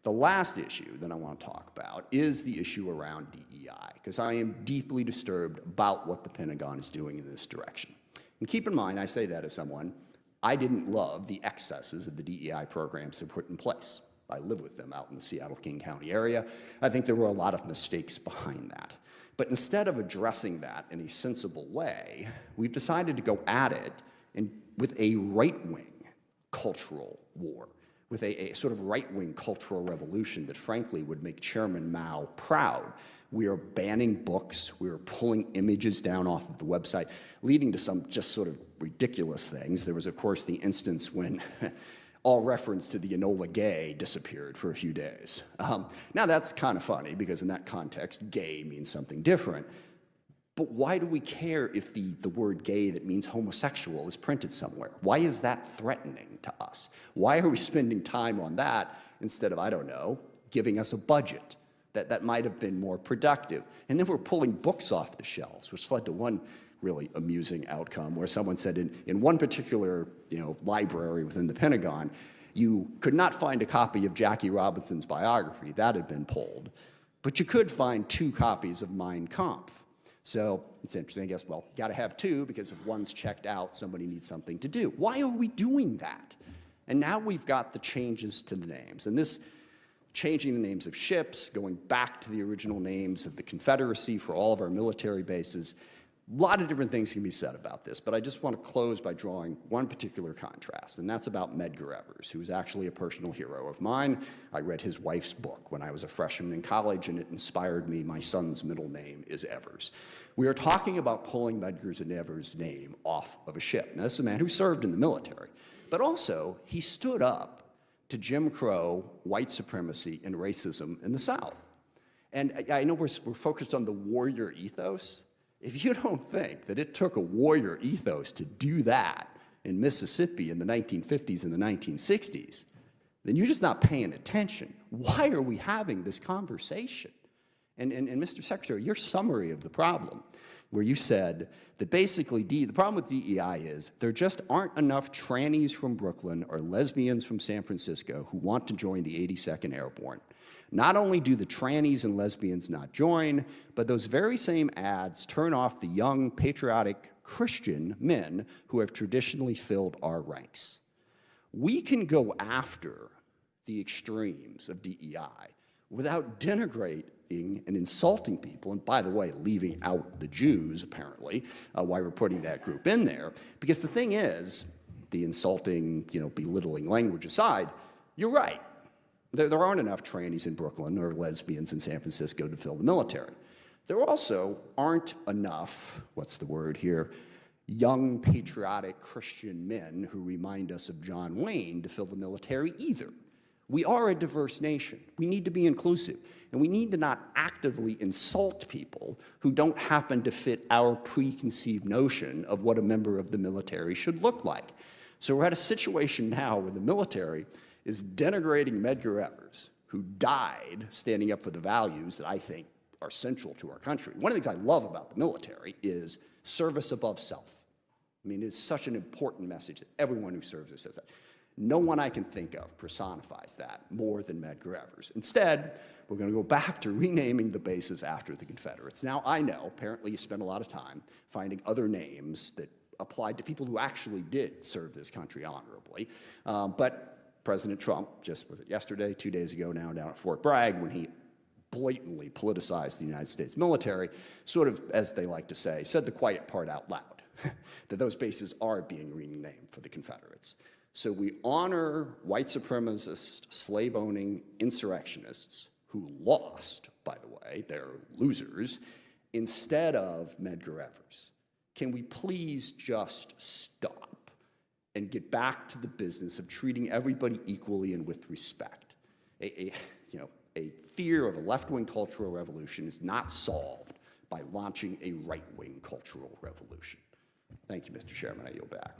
The last issue that I want to talk about is the issue around DEI, because I am deeply disturbed about what the Pentagon is doing in this direction. And keep in mind, I say that as someone, I didn't love the excesses of the DEI programs they put in place. I live with them out in the Seattle-King County area. I think there were a lot of mistakes behind that. But instead of addressing that in a sensible way, we've decided to go at it with a right-wing cultural war, with a sort of right-wing cultural revolution that frankly would make Chairman Mao proud. We are banning books, we are pulling images down off of the website, leading to some just sort of ridiculous things. There was, of course, the instance when all reference to the Enola Gay disappeared for a few days. Now that's kind of funny because in that context, gay means something different. But why do we care if the word gay that means homosexual is printed somewhere? Why is that threatening to us? Why are we spending time on that instead of, I don't know, giving us a budget that might have been more productive? And then we're pulling books off the shelves, which led to one really amusing outcome where someone said in one particular library within the Pentagon, you could not find a copy of Jackie Robinson's biography. That had been pulled. But you could find 2 copies of Mein Kampf. So it's interesting, I guess, well, you got to have 2 because if one's checked out, somebody needs something to do. Why are we doing that? And now we've got the changes to the names. And this changing the names of ships, going back to the original names of the Confederacy for all of our military bases, a lot of different things can be said about this, but I just want to close by drawing one particular contrast, and that's about Medgar Evers, who is actually a personal hero of mine. I read his wife's book when I was a freshman in college, and it inspired me. My son's middle name is Evers. We are talking about pulling Medgar Evers' name off of a ship. Now, this is a man who served in the military, but also he stood up to Jim Crow, white supremacy, and racism in the South. And I know we're focused on the warrior ethos. If you don't think that it took a warrior ethos to do that in Mississippi in the 1950s and the 1960s, then you're just not paying attention. Why are we having this conversation? And Mr. Secretary, your summary of the problem, where you said that basically the problem with DEI is there just aren't enough trannies from Brooklyn or lesbians from San Francisco who want to join the 82nd Airborne. Not only do the trannies and lesbians not join, but those very same ads turn off the young, patriotic Christian men who have traditionally filled our ranks. We can go after the extremes of DEI without denigrating and insulting people, and by the way, leaving out the Jews, apparently, why we're putting that group in there. Because the thing is, the insulting, belittling language aside, you're right. There aren't enough trannies in Brooklyn or lesbians in San Francisco to fill the military. There also aren't enough, what's the word here, young, patriotic Christian men who remind us of John Wayne to fill the military either. We are a diverse nation. We need to be inclusive. And we need to not actively insult people who don't happen to fit our preconceived notion of what a member of the military should look like. So we're at a situation now where the military is denigrating Medgar Evers, who died standing up for the values that I think are central to our country. One of the things I love about the military is service above self. I mean, it's such an important message that everyone who serves there says that. No one I can think of personifies that more than Medgar Evers. Instead, we're going to go back to renaming the bases after the Confederates. Now, I know, apparently you spent a lot of time finding other names that applied to people who actually did serve this country honorably. But President Trump, just was it yesterday, 2 days ago now, down at Fort Bragg, when he blatantly politicized the United States military, sort of, as they like to say, said the quiet part out loud, that those bases are being renamed for the Confederates. So we honor white supremacist, slave-owning insurrectionists who lost, by the way, they're losers, instead of Medgar Evers. Can we please just stop and get back to the business of treating everybody equally and with respect? A fear of a left-wing cultural revolution is not solved by launching a right-wing cultural revolution. Thank you, Mr. Chairman. I yield back.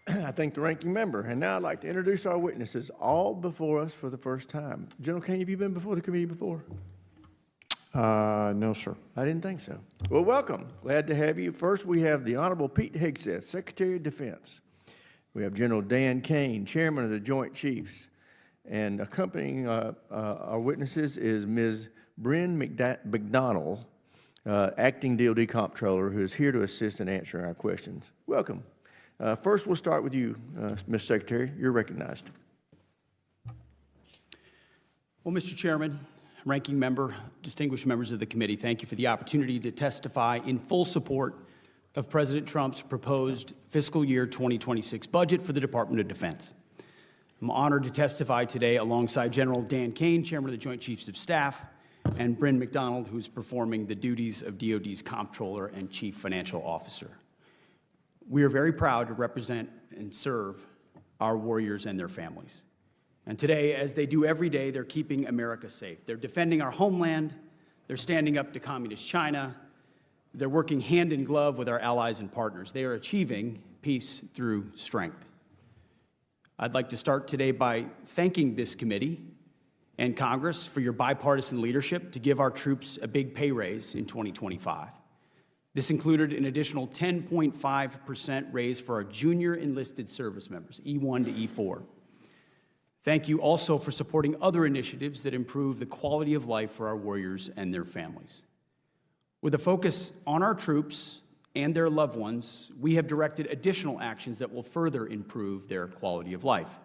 I thank the ranking member. And now I'd like to introduce our witnesses, all before us for the first time. General Kane, have you been before the committee before? No, sir. I didn't think so. Well, welcome. Glad to have you. First, we have the Honorable Pete Hegseth, Secretary of Defense. We have General Dan Kane, Chairman of the Joint Chiefs. And accompanying our witnesses is Ms. Bryn McDonald, Acting DOD Comptroller, who is here to assist in answering our questions. Welcome. First, we'll start with you, Ms. Secretary. You're recognized. Well, Mr. Chairman, ranking member, distinguished members of the committee, thank you for the opportunity to testify in full support of President Trump's proposed fiscal year 2026 budget for the Department of Defense. I'm honored to testify today alongside General Dan Kane, Chairman of the Joint Chiefs of Staff, and Bryn McDonald, who's performing the duties of DOD's Comptroller and Chief Financial Officer. We are very proud to represent and serve our warriors and their families. And today, as they do every day, they're keeping America safe. They're defending our homeland. They're standing up to communist China. They're working hand in glove with our allies and partners. They are achieving peace through strength. I'd like to start today by thanking this committee and Congress for your bipartisan leadership to give our troops a big pay raise in 2025. This included an additional 10.5% raise for our junior enlisted service members, E1 to E4. Thank you also for supporting other initiatives that improve the quality of life for our warriors and their families. With a focus on our troops and their loved ones, we have directed additional actions that will further improve their quality of life.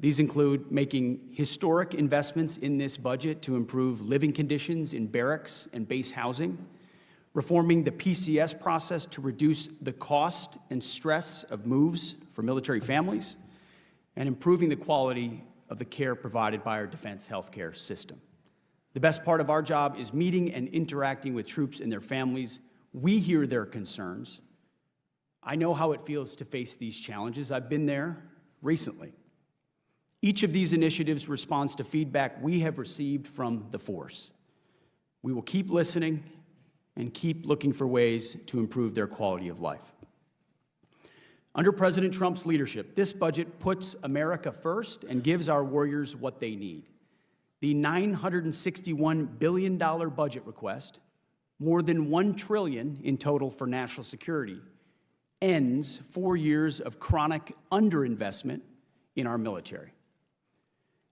These include making historic investments in this budget to improve living conditions in barracks and base housing, reforming the PCS process to reduce the cost and stress of moves for military families, and improving the quality of the care provided by our defense healthcare system. The best part of our job is meeting and interacting with troops and their families. We hear their concerns. I know how it feels to face these challenges. I've been there recently. Each of these initiatives responds to feedback we have received from the force. We will keep listening and keep looking for ways to improve their quality of life. Under President Trump's leadership, this budget puts America first and gives our warriors what they need. The $961 billion budget request, more than $1 trillion in total for national security, ends 4 years of chronic underinvestment in our military.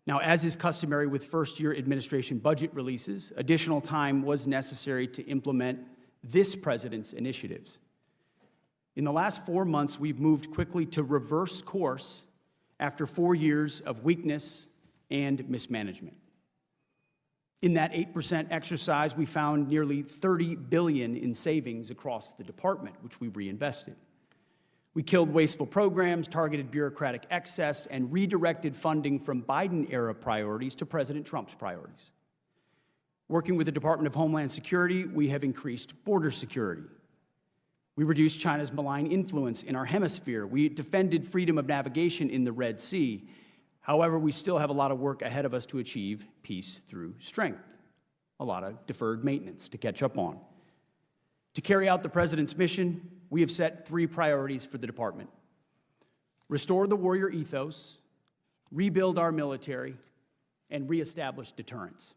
Now, as is customary with first-year administration budget releases, additional time was necessary to implement this president's initiatives. In the last 4 months, we've moved quickly to reverse course after 4 years of weakness and mismanagement. In that 8% exercise, we found nearly $30 billion in savings across the department, which we reinvested. We killed wasteful programs, targeted bureaucratic excess, and redirected funding from Biden-era priorities to President Trump's priorities. Working with the Department of Homeland Security, we have increased border security. We reduced China's malign influence in our hemisphere. We defended freedom of navigation in the Red Sea. However, we still have a lot of work ahead of us to achieve peace through strength, a lot of deferred maintenance to catch up on. To carry out the president's mission, we have set 3 priorities for the department: restore the warrior ethos, rebuild our military, and reestablish deterrence.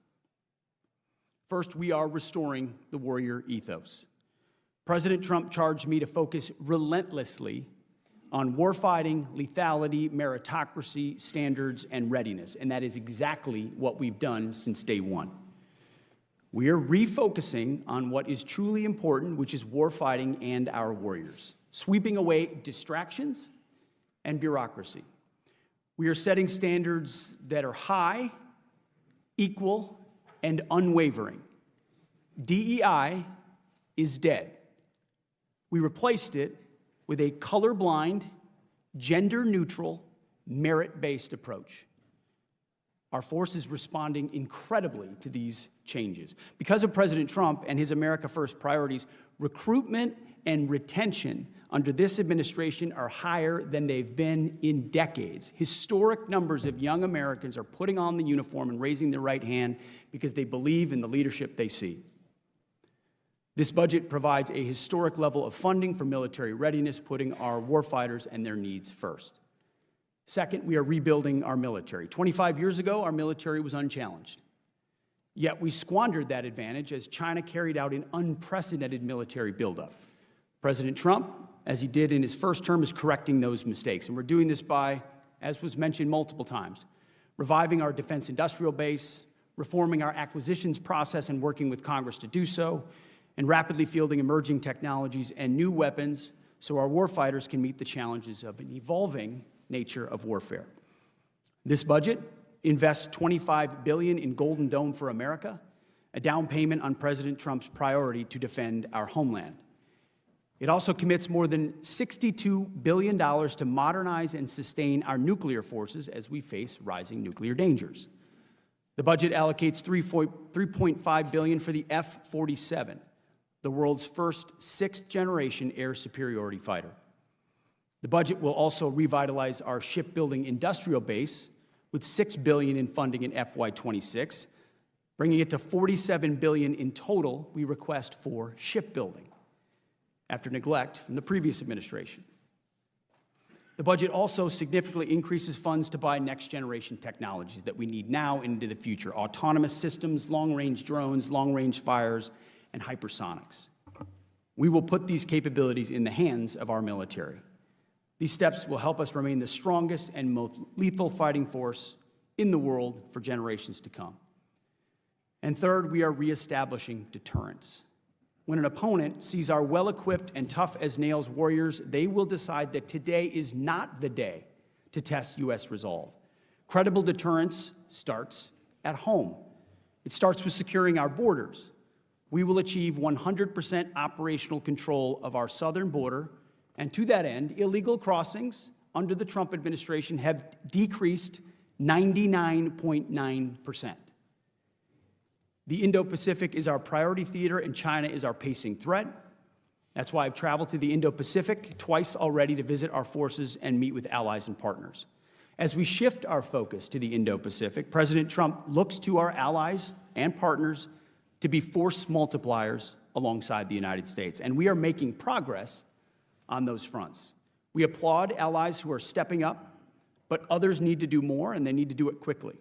First, we are restoring the warrior ethos. President Trump charged me to focus relentlessly on warfighting, lethality, meritocracy, standards, and readiness, and that is exactly what we've done since day one. We are refocusing on what is truly important, which is warfighting and our warriors, sweeping away distractions and bureaucracy. We are setting standards that are high, equal, and unwavering. DEI is dead. We replaced it with a colorblind, gender-neutral, merit-based approach. Our force is responding incredibly to these changes. Because of President Trump and his America First priorities, recruitment and retention under this administration are higher than they've been in decades. Historic numbers of young Americans are putting on the uniform and raising their right hand because they believe in the leadership they see. This budget provides a historic level of funding for military readiness, putting our warfighters and their needs first. Second, we are rebuilding our military. 25 years ago, our military was unchallenged. Yet we squandered that advantage as China carried out an unprecedented military buildup. President Trump, as he did in his first term, is correcting those mistakes. And we're doing this by, as was mentioned multiple times, reviving our defense industrial base, reforming our acquisitions process and working with Congress to do so, and rapidly fielding emerging technologies and new weapons so our warfighters can meet the challenges of an evolving nature of warfare. This budget invests $25 billion in Golden Dome for America, a down payment on President Trump's priority to defend our homeland. It also commits more than $62 billion to modernize and sustain our nuclear forces as we face rising nuclear dangers. The budget allocates $3.5 billion for the F-47, the world's first 6th-generation air superiority fighter. The budget will also revitalize our shipbuilding industrial base with $6 billion in funding in FY26, bringing it to $47 billion in total we request for shipbuilding, after neglect from the previous administration. The budget also significantly increases funds to buy next-generation technologies that we need now and into the future: autonomous systems, long-range drones, long-range fires, and hypersonics. We will put these capabilities in the hands of our military. These steps will help us remain the strongest and most lethal fighting force in the world for generations to come. And third, we are reestablishing deterrence. When an opponent sees our well-equipped and tough-as-nails warriors, they will decide that today is not the day to test U.S. resolve. Credible deterrence starts at home. It starts with securing our borders. We will achieve 100% operational control of our southern border, and to that end, illegal crossings under the Trump administration have decreased 99.9%. The Indo-Pacific is our priority theater, and China is our pacing threat. That's why I've traveled to the Indo-Pacific twice already to visit our forces and meet with allies and partners. As we shift our focus to the Indo-Pacific, President Trump looks to our allies and partners to be force multipliers alongside the United States. And we are making progress on those fronts. We applaud allies who are stepping up, but others need to do more, and they need to do it quickly.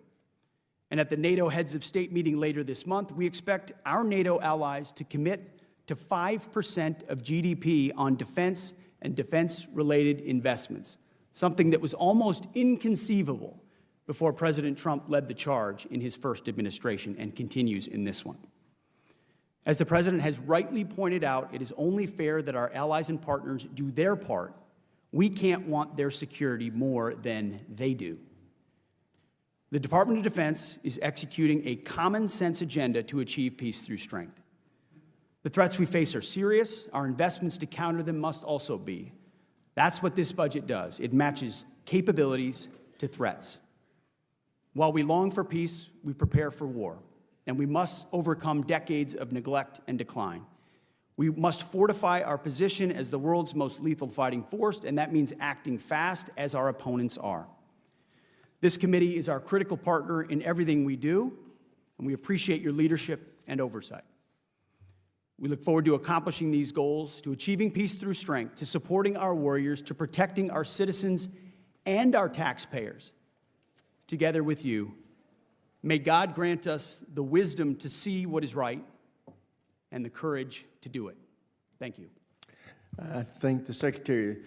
And at the NATO Heads of State meeting later this month, we expect our NATO allies to commit to 5% of GDP on defense and defense-related investments, something that was almost inconceivable before President Trump led the charge in his first administration and continues in this one. As the President has rightly pointed out, it is only fair that our allies and partners do their part. We can't want their security more than they do. The Department of Defense is executing a common-sense agenda to achieve peace through strength. The threats we face are serious. Our investments to counter them must also be. That's what this budget does. It matches capabilities to threats. While we long for peace, we prepare for war, and we must overcome decades of neglect and decline. We must fortify our position as the world's most lethal fighting force, and that means acting fast as our opponents are. This committee is our critical partner in everything we do, and we appreciate your leadership and oversight. We look forward to accomplishing these goals, to achieving peace through strength, to supporting our warriors, to protecting our citizens and our taxpayers. Together with you, may God grant us the wisdom to see what is right and the courage to do it. Thank you. I thank the Secretary.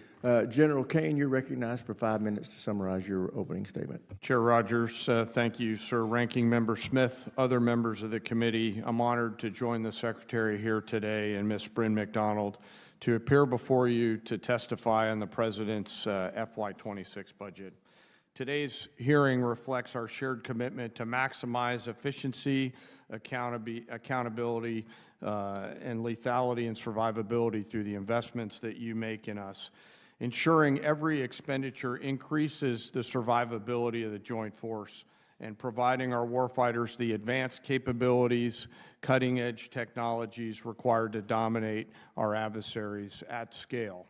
General Kane, you're recognized for 5 minutes to summarize your opening statement. Chair Rogers, thank you, sir. Ranking Member Smith, other members of the committee, I'm honored to join the Secretary here today and Ms. Bryn McDonald to appear before you to testify on the President's FY26 budget. Today's hearing reflects our shared commitment to maximize efficiency, accountability, and lethality and survivability through the investments that you make in us. Ensuring every expenditure increases the survivability of the joint force and providing our warfighters the advanced capabilities, cutting-edge technologies required to dominate our adversaries at scale.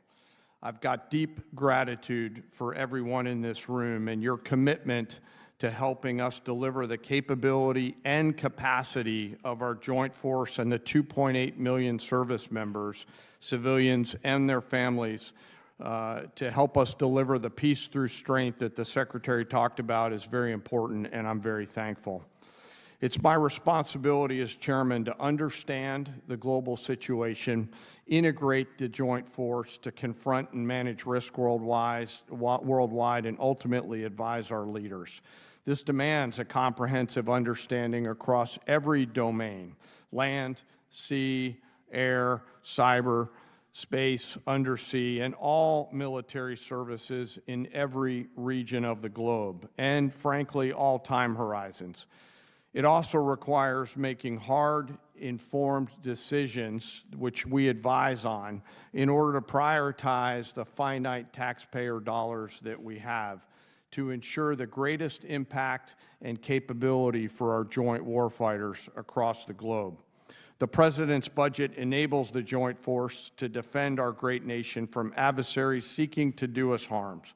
I've got deep gratitude for everyone in this room and your commitment to helping us deliver the capability and capacity of our joint force and the 2.8 million service members, civilians, and their families to help us deliver the peace through strength that the Secretary talked about is very important, and I'm very thankful. It's my responsibility as chairman to understand the global situation, integrate the joint force to confront and manage risk worldwide, and ultimately advise our leaders. This demands a comprehensive understanding across every domain: land, sea, air, cyber, space, undersea, and all military services in every region of the globe, and frankly, all time horizons. It also requires making hard, informed decisions, which we advise on, in order to prioritize the finite taxpayer dollars that we have to ensure the greatest impact and capability for our joint warfighters across the globe. The President's budget enables the joint force to defend our great nation from adversaries seeking to do us harms.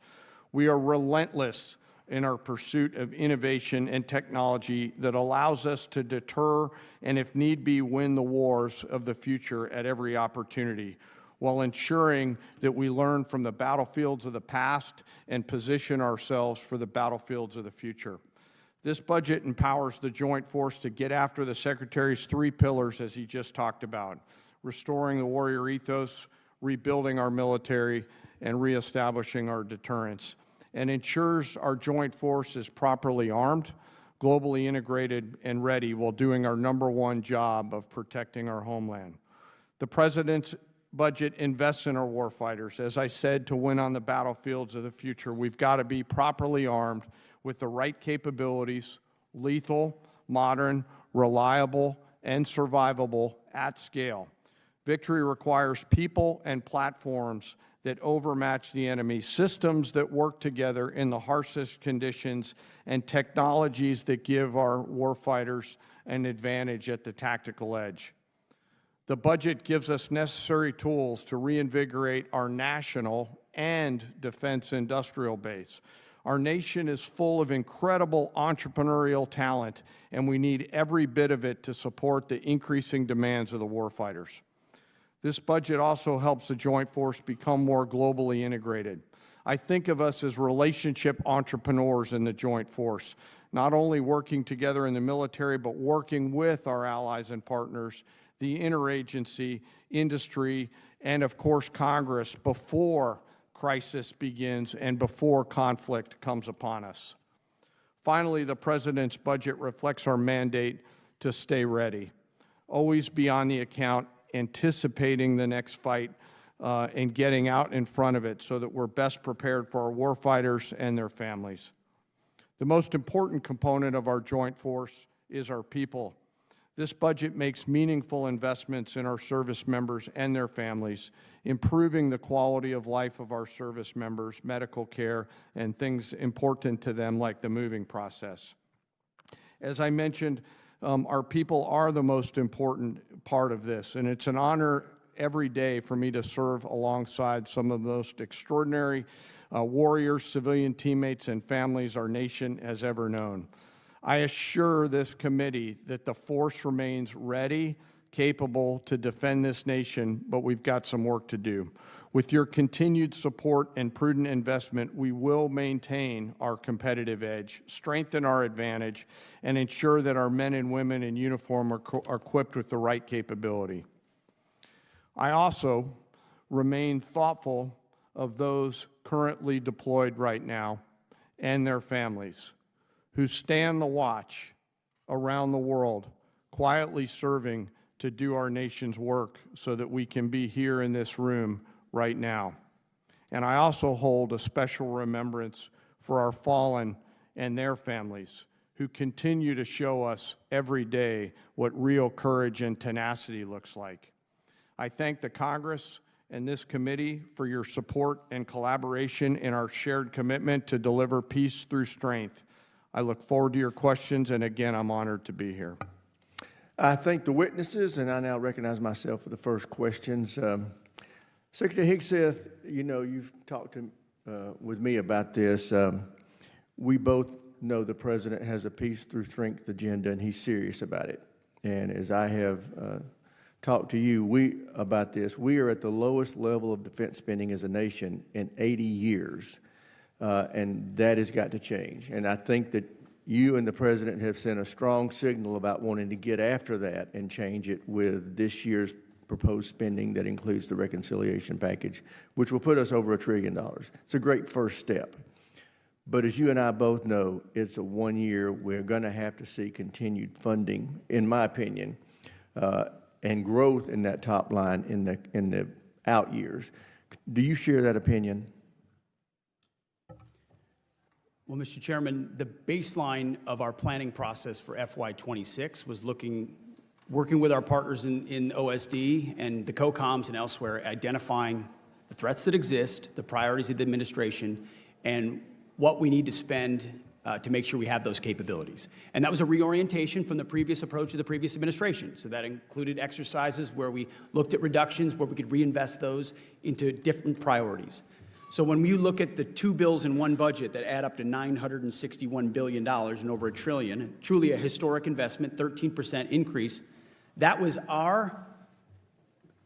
We are relentless in our pursuit of innovation and technology that allows us to deter and, if need be, win the wars of the future at every opportunity, while ensuring that we learn from the battlefields of the past and position ourselves for the battlefields of the future. This budget empowers the joint force to get after the Secretary's 3 pillars, as he just talked about: restoring the warrior ethos, rebuilding our military, and reestablishing our deterrence, and ensures our joint force is properly armed, globally integrated, and ready while doing our #1 job of protecting our homeland. The President's budget invests in our warfighters. As I said, to win on the battlefields of the future, we've got to be properly armed with the right capabilities, lethal, modern, reliable, and survivable at scale. Victory requires people and platforms that overmatch the enemy, systems that work together in the harshest conditions, and technologies that give our warfighters an advantage at the tactical edge. The budget gives us necessary tools to reinvigorate our national and defense industrial base. Our nation is full of incredible entrepreneurial talent, and we need every bit of it to support the increasing demands of the warfighters. This budget also helps the Joint Force become more globally integrated. I think of us as relationship entrepreneurs in the Joint Force, not only working together in the military, but working with our allies and partners, the interagency, industry, and of course Congress before crisis begins and before conflict comes upon us. Finally, the President's budget reflects our mandate to stay ready, always be on the account, anticipating the next fight and getting out in front of it so that we're best prepared for our warfighters and their families. The most important component of our joint force is our people. This budget makes meaningful investments in our service members and their families, improving the quality of life of our service members, medical care, and things important to them like the moving process. As I mentioned, our people are the most important part of this, and it's an honor every day for me to serve alongside some of the most extraordinary warriors, civilian teammates, and families our nation has ever known. I assure this committee that the force remains ready, capable to defend this nation, but we've got some work to do. With your continued support and prudent investment, we will maintain our competitive edge, strengthen our advantage, and ensure that our men and women in uniform are equipped with the right capability. I also remain thoughtful of those currently deployed right now and their families, who stand the watch around the world, quietly serving to do our nation's work so that we can be here in this room right now. And I also hold a special remembrance for our fallen and their families, who continue to show us every day what real courage and tenacity looks like. I thank the Congress and this committee for your support and collaboration in our shared commitment to deliver peace through strength. I look forward to your questions, and again, I'm honored to be here. I thank the witnesses, and I now recognize myself for the first questions. Secretary Higseth, you know, you've talked with me about this. We both know the President has a peace through strength agenda, and he's serious about it. And as I have talked to you about this, we are at the lowest level of defense spending as a nation in 80 years. And that has got to change. And I think that you and the President have sent a strong signal about wanting to get after that and change it with this year's proposed spending that includes the reconciliation package, which will put us over $1 trillion. It's a great first step. But as you and I both know, it's a 1 year. We're going to have to see continued funding, in my opinion, and growth in that top line in the out years. Do you share that opinion? Well, Mr. Chairman, the baseline of our planning process for FY26 was working with our partners in OSD and the COCOMs and elsewhere, identifying the threats that exist, the priorities of the administration, and what we need to spend to make sure we have those capabilities. And that was a reorientation from the previous approach of the previous administration. So that included exercises where we looked at reductions, where we could reinvest those into different priorities. So when you look at the two bills in one budget that add up to $961 billion and over $1 trillion, truly a historic investment, 13% increase, that was our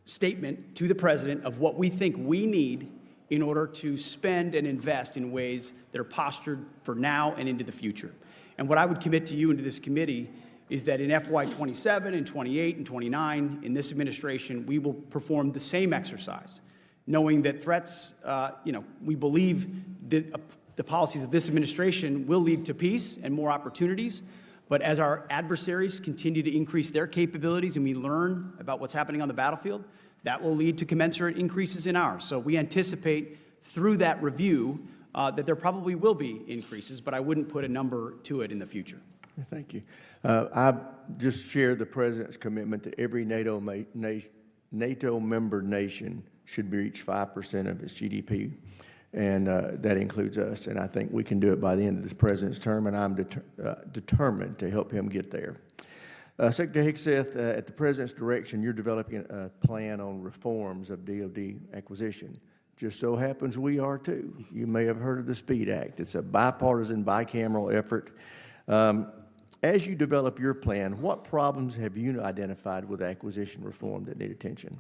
statement to the President of what we think we need in order to spend and invest in ways that are postured for now and into the future. And what I would commit to you and to this committee is that in FY27 and 28 and 29, in this administration, we will perform the same exercise, knowing that threats, we believe that the policies of this administration will lead to peace and more opportunities. But as our adversaries continue to increase their capabilities and we learn about what's happening on the battlefield, that will lead to commensurate increases in ours. So we anticipate through that review that there probably will be increases, but I wouldn't put a number to it in the future. Thank you. I just share the President's commitment that every NATO member nation should reach 5% of its GDP, and that includes us. And I think we can do it by the end of this President's term, and I'm determined to help him get there. Secretary Higseth, at the President's direction, you're developing a plan on reforms of DoD acquisition. Just so happens we are too. You may have heard of the SPEED Act. It's a bipartisan, bicameral effort. As you develop your plan, what problems have you identified with acquisition reform that need attention?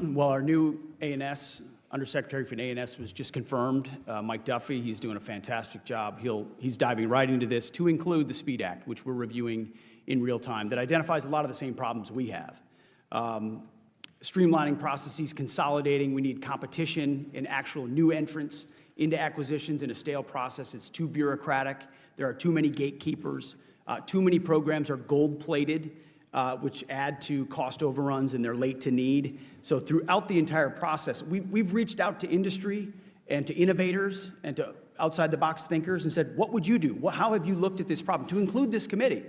Well, our new A&S, Undersecretary for A&S was just confirmed. Mike Duffy, he's doing a fantastic job. He's diving right into this to include the SPEED Act, which we're reviewing in real time, that identifies a lot of the same problems we have. Streamlining processes, consolidating. We need competition and actual new entrants into acquisitions in a stale process. It's too bureaucratic. There are too many gatekeepers. Too many programs are gold-plated, which add to cost overruns, and they're late to need. So throughout the entire process, we've reached out to industry and to innovators and to outside-the-box thinkers and said, what would you do? How have you looked at this problem? To include this committee,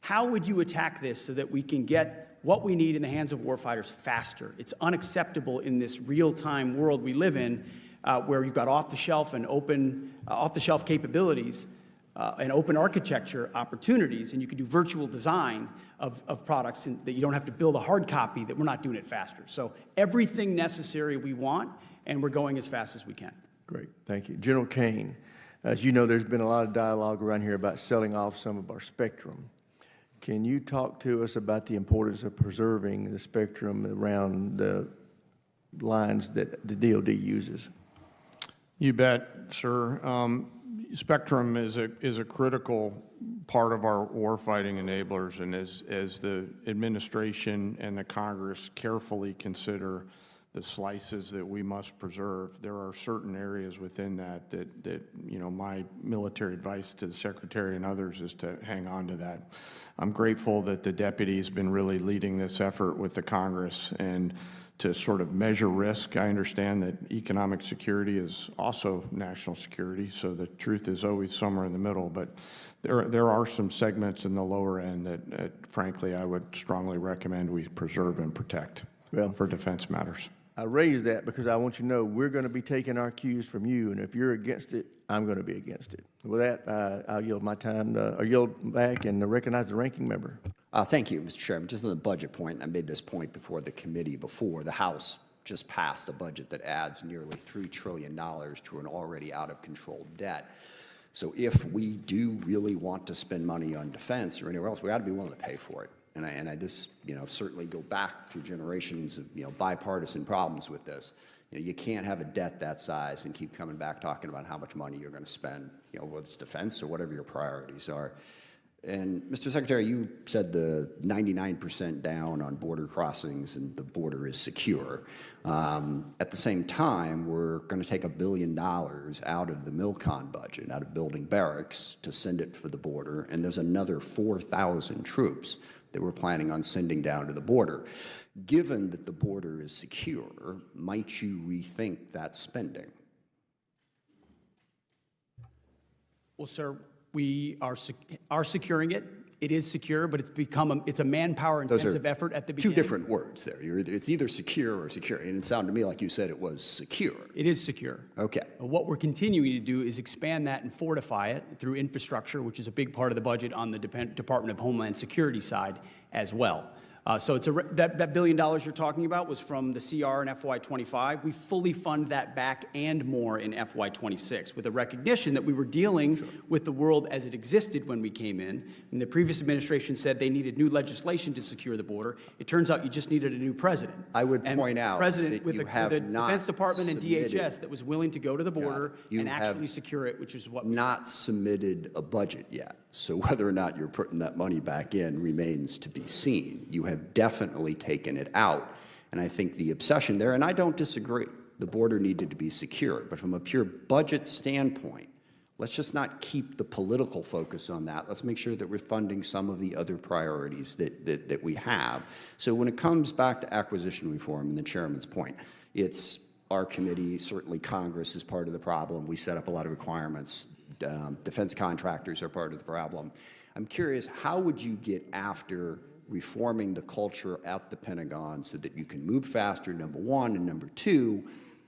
how would you attack this so that we can get what we need in the hands of warfighters faster? It's unacceptable in this real-time world we live in, where you've got off-the-shelf and off-the-shelf capabilities and open architecture opportunities, and you can do virtual design of products that you don't have to build a hard copy, that we're not doing it faster. So everything necessary we want, and we're going as fast as we can. Great, thank you. General Kane, as you know, there's been a lot of dialogue around here about selling off some of our spectrum. Can you talk to us about the importance of preserving the spectrum around the lines that the DoD uses? You bet, sir. Spectrum is a critical part of our warfighting enablers, and as the administration and the Congress carefully consider the slices that we must preserve, there are certain areas within that you know, my military advice to the Secretary and others is to hang on to that. I'm grateful that the deputy has been really leading this effort with the Congress and to sort of measure risk. I understand that economic security is also national security, so the truth is always somewhere in the middle, but there are some segments in the lower end that frankly, I would strongly recommend we preserve and protect for defense matters. I raise that because I want you to know we're going to be taking our cues from you, and if you're against it, I'm going to be against it. With that, I'll yield my time, or yield back and recognize the ranking member. Thank you, Mr. Chairman. Just on the budget point, I made this point before the committee before. The House just passed a budget that adds nearly $3 trillion to an already out-of-control debt. So if we do really want to spend money on defense or anywhere else, we got to be willing to pay for it. And I just, you know, certainly go back through generations of, you know, bipartisan problems with this. You know, you can't have a debt that size and keep coming back talking about how much money you're going to spend, you know, whether it's defense or whatever your priorities are. And Mr. Secretary, you said the 99% down on border crossings and the border is secure. At the same time, we're going to take $1 billion out of the MILCON budget, out of building barracks, to send it for the border, and there's another 4,000 troops that we're planning on sending down to the border. Given that the border is secure, might you rethink that spending? Well, sir, we are securing it. It is secure, but it's a manpower-intensive effort at the beginning. Two different words there. It's either secure or secure, and it sounded to me like you said it was secure. It is secure. Okay. What we're continuing to do is expand that and fortify it through infrastructure, which is a big part of the budget on the Department of Homeland Security side as well. So it's that $1 billion you're talking about was from the CR in FY25. We fully fund that back and more in FY26 with a recognition that we were dealing with the world as it existed when we came in. And the previous administration said they needed new legislation to secure the border. It turns out you just needed a new president. I would point out president that you have the not Defense Department and submitted, DHS that was willing to go to the border and actually secure it, which is what we not submitted a budget yet. So whether or not you're putting that money back in remains to be seen. You have definitely taken it out. And I think the obsession there, and I don't disagree, the border needed to be secure. But from a pure budget standpoint, let's just not keep the political focus on that. Let's make sure that we're funding some of the other priorities that we have. So when it comes back to acquisition reform and the chairman's point, it's our committee, certainly Congress is part of the problem. We set up a lot of requirements. Defense contractors are part of the problem. I'm curious, how would you get after reforming the culture at the Pentagon so that you can move faster, number one, and number two,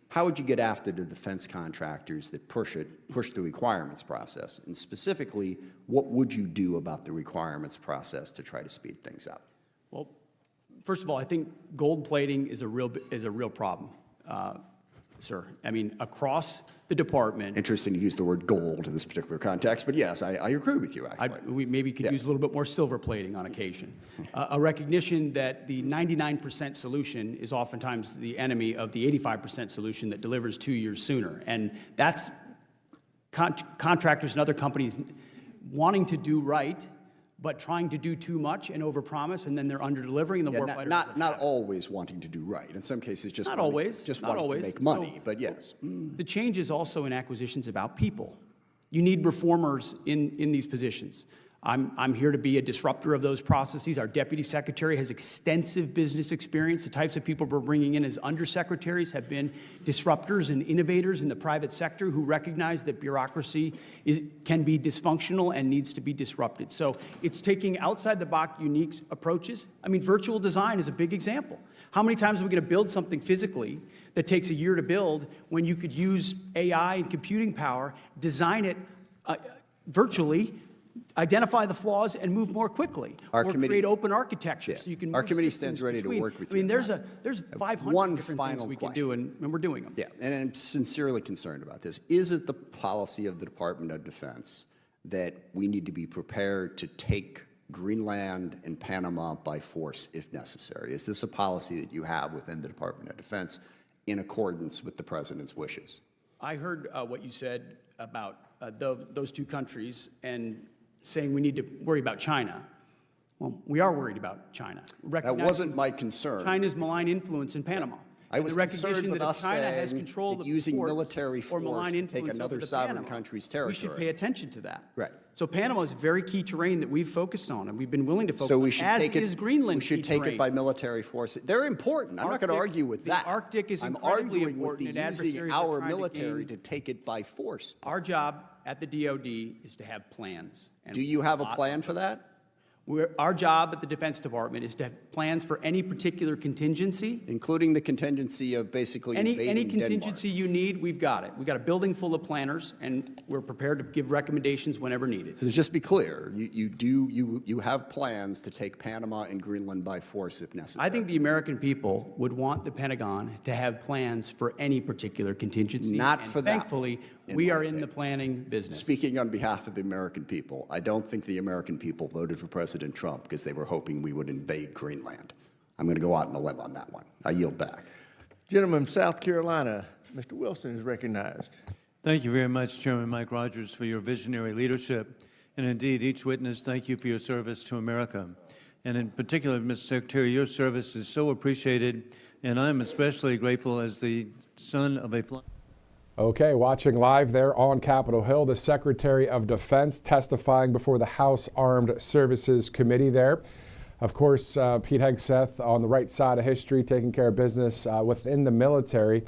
how would you get after the defense contractors that push the requirements process? And specifically, what would you do about the requirements process to try to speed things up? Well, first of all, I think gold plating is a real problem. sir. I mean, across the department. Interesting to use the word gold in this particular context, but yes, I agree with you, actually. We maybe could use a little bit more silver plating on occasion. A recognition that the 99% solution is oftentimes the enemy of the 85% solution that delivers 2 years sooner. And that's contractors and other companies wanting to do right, but trying to do too much and overpromise, and then they're under-delivering, and the warfighters... Not always wanting to do right. In some cases, just not wanting, always, just not wanting always. to make money, So, but yes. The change is also in acquisitions about people. You need reformers in these positions. I'm here to be a disruptor of those processes. Our deputy secretary has extensive business experience. The types of people we're bringing in as undersecretaries have been disruptors and innovators in the private sector who recognize that bureaucracy can be dysfunctional and needs to be disrupted. So it's taking outside-the-box unique approaches. I mean, virtual design is a big example. How many times are we going to build something physically that takes a year to build when you could use AI and computing power, design it virtually, identify the flaws, and move more quickly, or create open architecture so you can move Our committee systems stands ready between. to work with you. I mean, on there's that. 500 different things we can do, and we're doing them. Yeah, and I'm sincerely concerned about this. Is it the policy of the Department of Defense that we need to be prepared to take Greenland and Panama by force if necessary? Is this a policy that you have within the Department of Defense in accordance with the President's wishes? I heard what you said about those two countries and saying we need to worry about China. Well, we are worried about China. That wasn't my concern. China's malign influence in Panama. I was concerned with that us China saying has control that of using military or force malign to influence take another over the sovereign Panama, country's territory. we should pay attention to that. Right. So Panama is very key terrain that we've focused on, and we've been willing to focus So we on, should as take it, is Greenland we should key take terrain. it by military force. They're important. I'm not going to argue with that. The Arctic is I'm incredibly arguing with important, the and using adversaries our are trying military to to take it by force. Our job at the DoD is to have plans. Do you have a plan for that? Our job at the Defense Department is to have plans for any particular contingency. Including the contingency of basically invading Any contingency you need, we've got it. We've got a building full of planners, and we're prepared to give recommendations whenever needed. So just be clear, you have plans to take Panama and Greenland by force if necessary. I think the American people would want the Pentagon to have plans for any particular contingency. Not and for that. Thankfully, we are in the planning business. Speaking on behalf of the American people, I don't think the American people voted for President Trump because they were hoping we would invade Greenland. I'm going to go out on a limb on that one. I yield back. Gentleman from South Carolina, Mr. Wilson is recognized. Thank you very much, Chairman Mike Rogers, for your visionary leadership. And indeed, each witness, thank you for your service to America. And in particular, Mr. Secretary, your service is so appreciated, and I'm especially grateful as the son of a Okay, watching live there on Capitol Hill, the Secretary of Defense testifying before the House Armed Services Committee there. Of course, Pete Hegseth on the right side of history, taking care of business within the military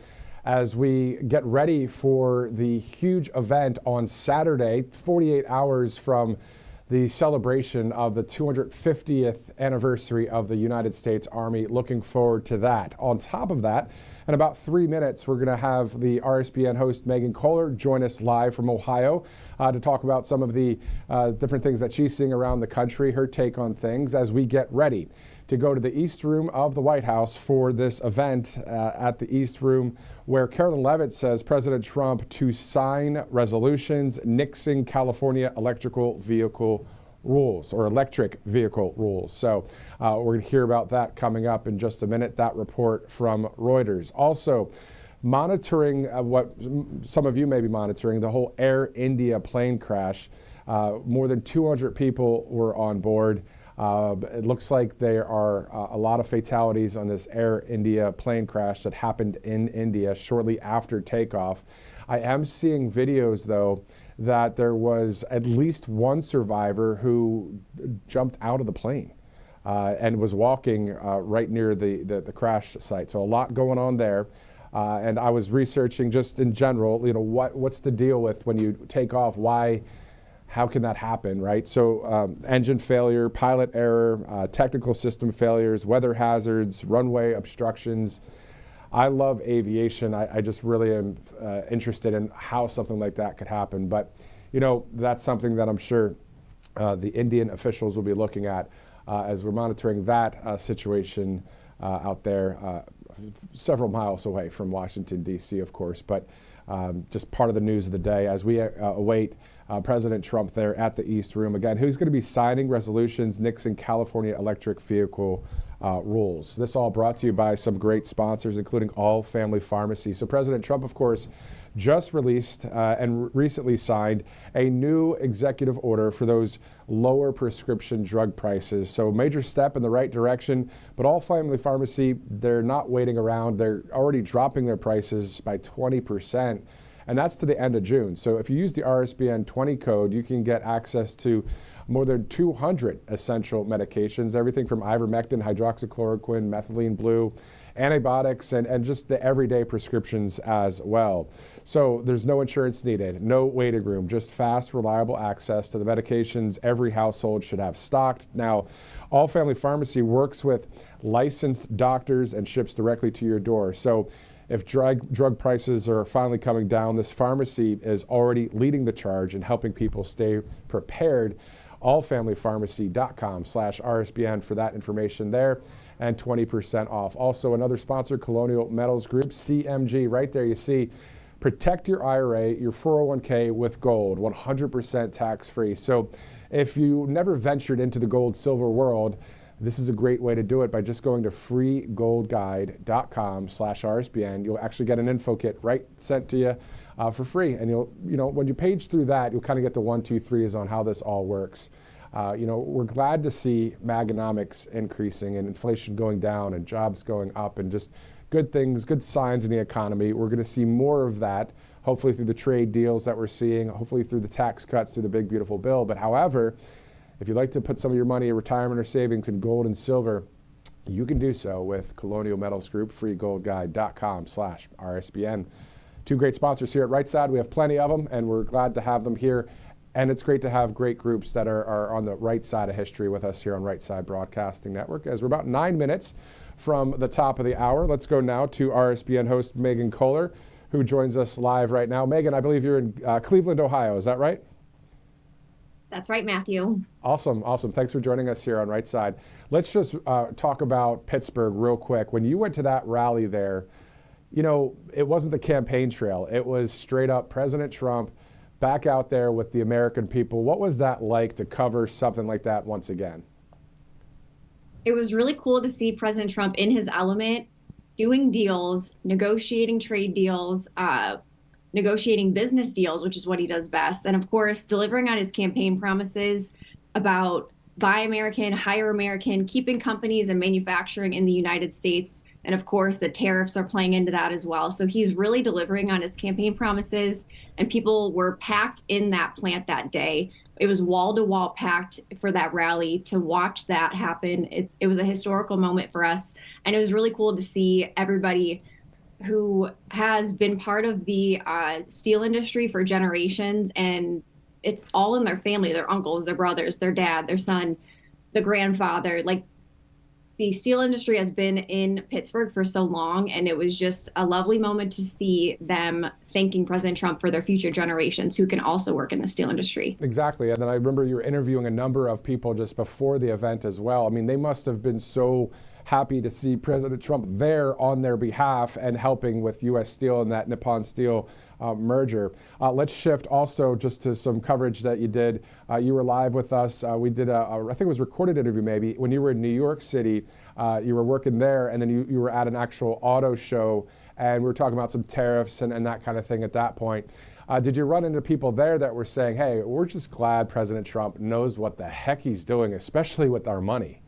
as we get ready for the huge event on Saturday, 48 hours from the celebration of the 250th anniversary of the United States Army. Looking forward to that. On top of that, in about 3 minutes, we're going to have the RSBN host Megan Kohler join us live from Ohio to talk about some of the different things that she's seeing around the country, her take on things as we get ready to go to the East Room of the White House for this event at the East Room, where Carolyn Levitt says President Trump to sign resolutions nixing California electric vehicle rules. So we're going to hear about that coming up in just a minute, that report from Reuters. Also, monitoring what some of you may be monitoring, the whole Air India plane crash. More than 200 people were on board. It looks like there are a lot of fatalities on this Air India plane crash that happened in India shortly after takeoff. I am seeing videos, though, that there was at least one survivor who jumped out of the plane and was walking right near the crash site. So a lot going on there. And I was researching just in general, what's the deal with when you take off? How can that happen, right? So engine failure, pilot error, technical system failures, weather hazards, runway obstructions. I love aviation. I just really am interested in how something like that could happen. But, that's something that I'm sure the Indian officials will be looking at as we're monitoring that situation out there several miles away from Washington, D.C., of course, but just part of the news of the day as we await President Trump there at the East Room. Again, who's going to be signing resolutions nixing California electric vehicle rules. This all brought to you by some great sponsors, including All Family Pharmacy. So President Trump, of course, just released and recently signed a new executive order for those lower prescription drug prices. So a major step in the right direction, but All Family Pharmacy, they're not waiting around. They're already dropping their prices by 20%, and that's to the end of June. So if you use the RSBN 20 code, you can get access to more than 200 essential medications, everything from ivermectin, hydroxychloroquine, methylene blue, antibiotics, and just the everyday prescriptions as well. So there's no insurance needed, no waiting room, just fast, reliable access to the medications every household should have stocked. Now, All Family Pharmacy works with licensed doctors and ships directly to your door. So if drug prices are finally coming down, this pharmacy is already leading the charge and helping people stay prepared. allfamilypharmacy.com/RSBN for that information there, and 20% off. Also, another sponsor, Colonial Metals Group, CMG. Right there you see, protect your IRA, your 401k with gold, 100% tax-free. So if you never ventured into the gold silver world, this is a great way to do it by just going to freegoldguide.com/RSBN. You'll actually get an info kit sent to you for free. And when you page through that, you'll kind of get the 1, 2, 3s on how this all works. We're glad to see Maganomics increasing and inflation going down and jobs going up and just good things, good signs in the economy. We're going to see more of that, hopefully through the trade deals that we're seeing, hopefully through the tax cuts, through the big, beautiful bill. But however, if you'd like to put some of your money in retirement or savings in gold and silver, you can do so with Colonial Metals Group, freegoldguide.com/RSBN. Two great sponsors here at Right Side. We have plenty of them, and we're glad to have them here. And it's great to have great groups that are on the right side of history with us here on Right Side Broadcasting Network. As we're about 9 minutes from the top of the hour, let's go now to RSBN host Megan Kohler, who joins us live right now. Megan, I believe you're in Cleveland, Ohio. Is that right? That's right, Matthew. Awesome. Thanks for joining us here on Right Side. Let's just talk about Pittsburgh real quick. When you went to that rally there, it wasn't the campaign trail. It was straight up President Trump back out there with the American people. What was that like to cover something like that once again? It was really cool to see President Trump in his element, doing deals, negotiating trade deals, negotiating business deals, which is what he does best. And of course, delivering on his campaign promises about buy American, hire American, keeping companies and manufacturing in the United States. And of course, the tariffs are playing into that as well. So he's really delivering on his campaign promises, and people were packed in that plant that day. It was wall to wall packed for that rally. To watch that happen, it was a historical moment for us. And it was really cool to see everybody who has been part of the steel industry for generations, and it's all in their family, their uncles, their brothers, their dad, their son, the grandfather. Like, the steel industry has been in Pittsburgh for so long, and it was just a lovely moment to see them thanking President Trump for their future generations who can also work in the steel industry. Exactly. And then I remember you were interviewing a number of people just before the event as well. I mean, they must have been so happy to see President Trump there on their behalf and helping with U.S. Steel and that Nippon Steel merger. Let's shift also just to some coverage that you did. You were live with us. We did I think it was a recorded interview maybe, when you were in New York City. You were working there, and then you were at an actual auto show, and we were talking about some tariffs and that kind of thing at that point. Did you run into people there that were saying, hey, we're just glad President Trump knows what the heck he's doing, especially with our money?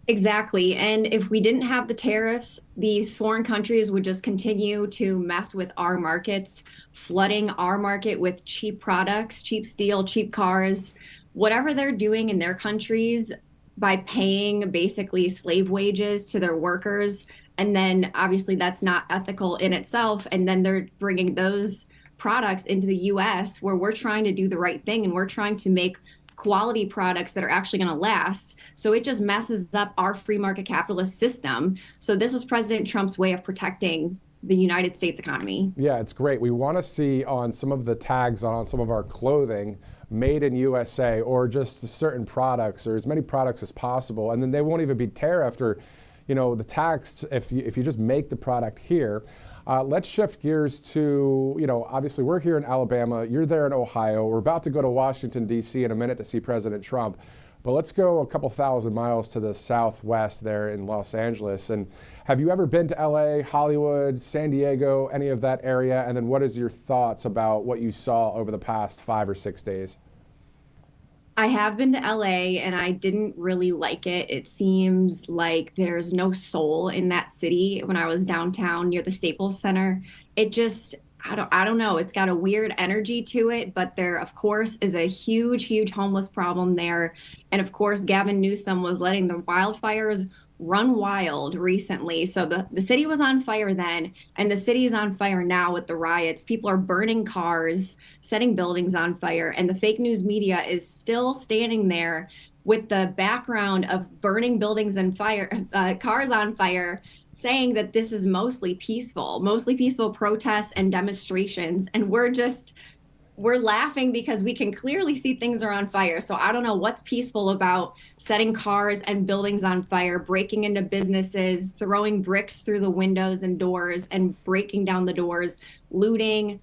Exactly. And if we didn't have the tariffs, these foreign countries would just continue to mess with our markets, flooding our market with cheap products, cheap steel, cheap cars, whatever they're doing in their countries by paying basically slave wages to their workers. And then obviously that's not ethical in itself. And then they're bringing those products into the U.S. where we're trying to do the right thing, and we're trying to make quality products that are actually going to last. So it just messes up our free market capitalist system. So this was President Trump's way of protecting the United States economy. Yeah, it's great. We want to see on some of the tags on some of our clothing, made in USA, or just certain products, or as many products as possible. And then they won't even be tariffed, or the tax, if you just make the product here. Let's shift gears to, obviously we're here in Alabama, you're there in Ohio. We're about to go to Washington, D.C. in a minute to see President Trump. But let's go a couple thousand miles to the southwest there in Los Angeles. And have you ever been to LA, Hollywood, San Diego, any of that area? And then what is your thoughts about what you saw over the past 5 or 6 days? I have been to LA and I didn't really like it. It seems like there's no soul in that city. When I was downtown near the Staples Center, it just, I don't know. It's got a weird energy to it, but there, of course, is a huge, huge homeless problem there. And of course, Gavin Newsom was letting the wildfires run wild recently. So the city was on fire then, and the city is on fire now with the riots. People are burning cars, setting buildings on fire, and the fake news media is still standing there with the background of burning buildings and cars on fire, saying that this is mostly peaceful protests and demonstrations. And we're laughing because we can clearly see things are on fire. So I don't know what's peaceful about setting cars and buildings on fire, breaking into businesses, throwing bricks through the windows and doors and breaking down the doors, looting.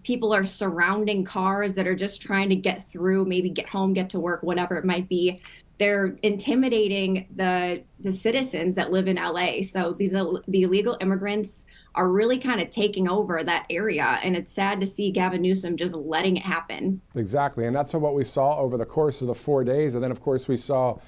People are surrounding cars that are just trying to get through, maybe get home, get to work, whatever it might be. They're intimidating the citizens that live in LA. So the illegal immigrants are really kind of taking over that area. And it's sad to see Gavin Newsom just letting it happen. Exactly. And that's what we saw over the course of the 4 days. And then, of course, we saw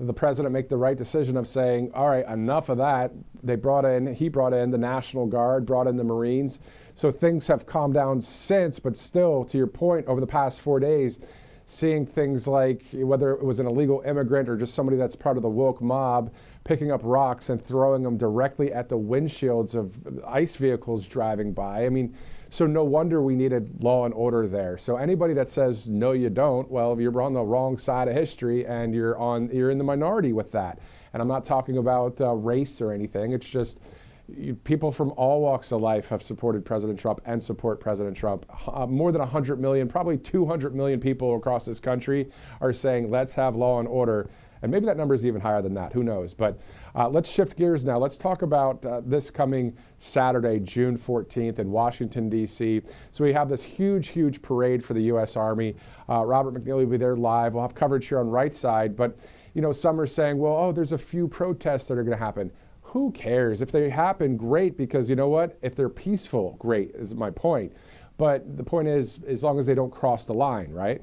the president make the right decision of saying, all right, enough of that. He brought in the National Guard, brought in the Marines. So things have calmed down since. But still, to your point, over the past 4 days, seeing things like whether it was an illegal immigrant or just somebody that's part of the woke mob picking up rocks and throwing them directly at the windshields of ICE vehicles driving by. I mean, so no wonder we needed law and order there. So anybody that says, no, you don't, well, you're on the wrong side of history and you're in the minority with that. And I'm not talking about race or anything. It's just people from all walks of life have supported President Trump and support President Trump. More than 100 million, probably 200 million people across this country are saying, let's have law and order. And maybe that number is even higher than that. Who knows? But let's shift gears now. Let's talk about this coming Saturday, June 14th in Washington, D.C. So we have this huge, huge parade for the U.S. Army. Robert McNeely will be there live. We'll have coverage here on Right Side. But, some are saying, well, there's a few protests that are going to happen. Who cares? If they happen, great, because you know what? If they're peaceful, great, is my point. But the point is, as long as they don't cross the line, right?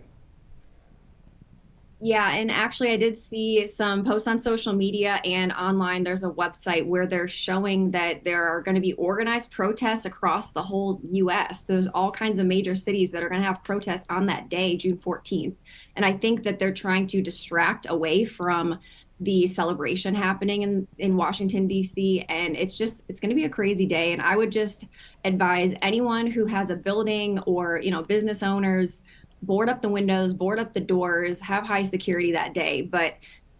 Yeah, and actually I did see some posts on social media and online. There's a website where they're showing that there are going to be organized protests across the whole U.S. There's all kinds of major cities that are going to have protests on that day, June 14th. And I think that they're trying to distract away from the celebration happening in Washington, D.C. And it's going to be a crazy day. And I would just advise anyone who has a building or, business owners, board up the windows, board up the doors, have high security that day. But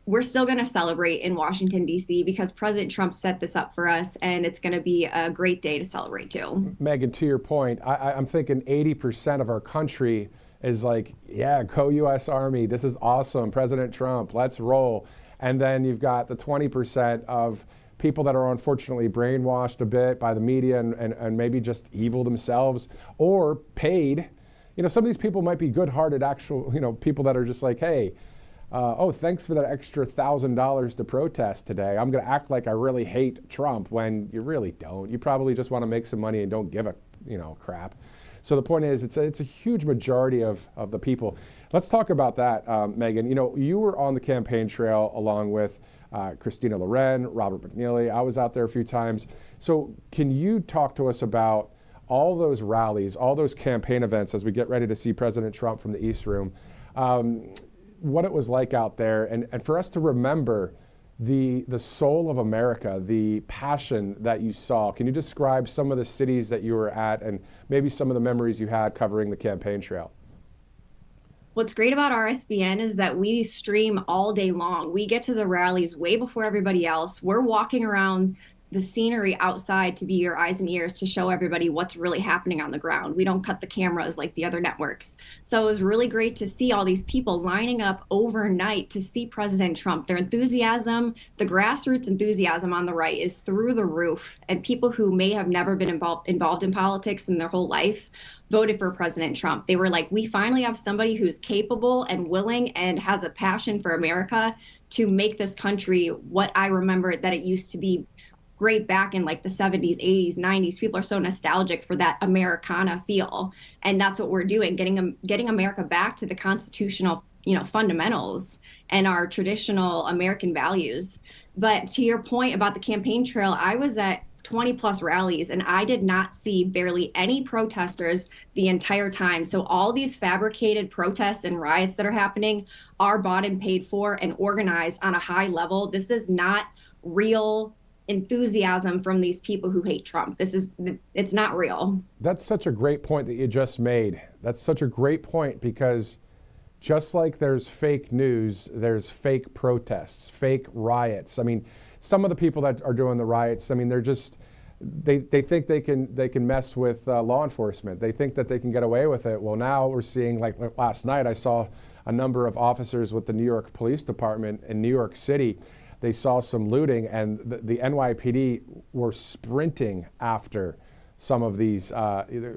we're still going to celebrate in Washington, D.C. because President Trump set this up for us, and it's going to be a great day to celebrate too. Megan, to your point, I'm thinking 80% of our country is like, yeah, go U.S. Army. This is awesome. President Trump, let's roll. And then you've got the 20% of people that are unfortunately brainwashed a bit by the media and maybe just evil themselves or paid. Some of these people might be good-hearted, actual, people that are just like, hey, thanks for that extra $1,000 to protest today. I'm going to act like I really hate Trump when you really don't. You probably just want to make some money and don't give a, crap. So the point is, it's a huge majority of the people. Let's talk about that, Megan. You were on the campaign trail along with Christina Loren, Robert McNeely. I was out there a few times. So can you talk to us about all those rallies, all those campaign events as we get ready to see President Trump from the East Room, what it was like out there, and for us to remember the soul of America, the passion that you saw. Can you describe some of the cities that you were at and maybe some of the memories you had covering the campaign trail? What's great about RSBN is that we stream all day long. We get to the rallies way before everybody else. We're walking around the scenery outside to be your eyes and ears to show everybody what's really happening on the ground. We don't cut the cameras like the other networks. So it was really great to see all these people lining up overnight to see President Trump. Their enthusiasm, the grassroots enthusiasm on the right is through the roof. And people who may have never been involved in politics in their whole life voted for President Trump. They were like, we finally have somebody who's capable and willing and has a passion for America to make this country what I remember that it used to be great back in like the 70s, 80s, 90s. People are so nostalgic for that Americana feel. And that's what we're doing, getting America back to the constitutional, fundamentals and our traditional American values. But to your point about the campaign trail, I was at 20 plus rallies and I did not see barely any protesters the entire time. So all these fabricated protests and riots that are happening are bought and paid for and organized on a high level. This is not real enthusiasm from these people who hate Trump. It's not real. That's such a great point that you just made. That's such a great point, because just like there's fake news, there's fake protests, fake riots. I mean, some of the people that are doing the riots, I mean, they're just, they think they can mess with law enforcement. They think that they can get away with it. Well, now we're seeing, like last night, I saw a number of officers with the New York Police Department in New York City. They saw some looting, and the NYPD were sprinting after some of these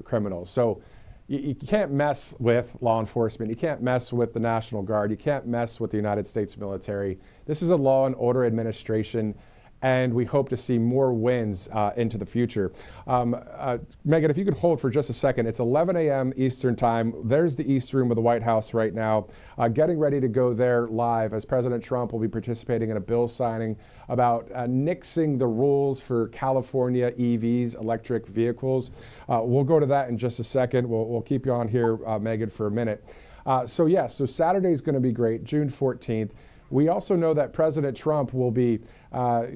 criminals. So you can't mess with law enforcement. You can't mess with the National Guard. You can't mess with the United States military. This is a law and order administration, and we hope to see more wins into the future. Megan, if you could hold for just a second. It's 11 a.m. Eastern time. There's the East Room of the White House right now, getting ready to go there live as President Trump will be participating in a bill signing about nixing the rules for California EVs, electric vehicles. We'll go to that in just a second. We'll keep you on here, Megan, for a minute. So Saturday's going to be great, June 14th. We also know that President Trump will be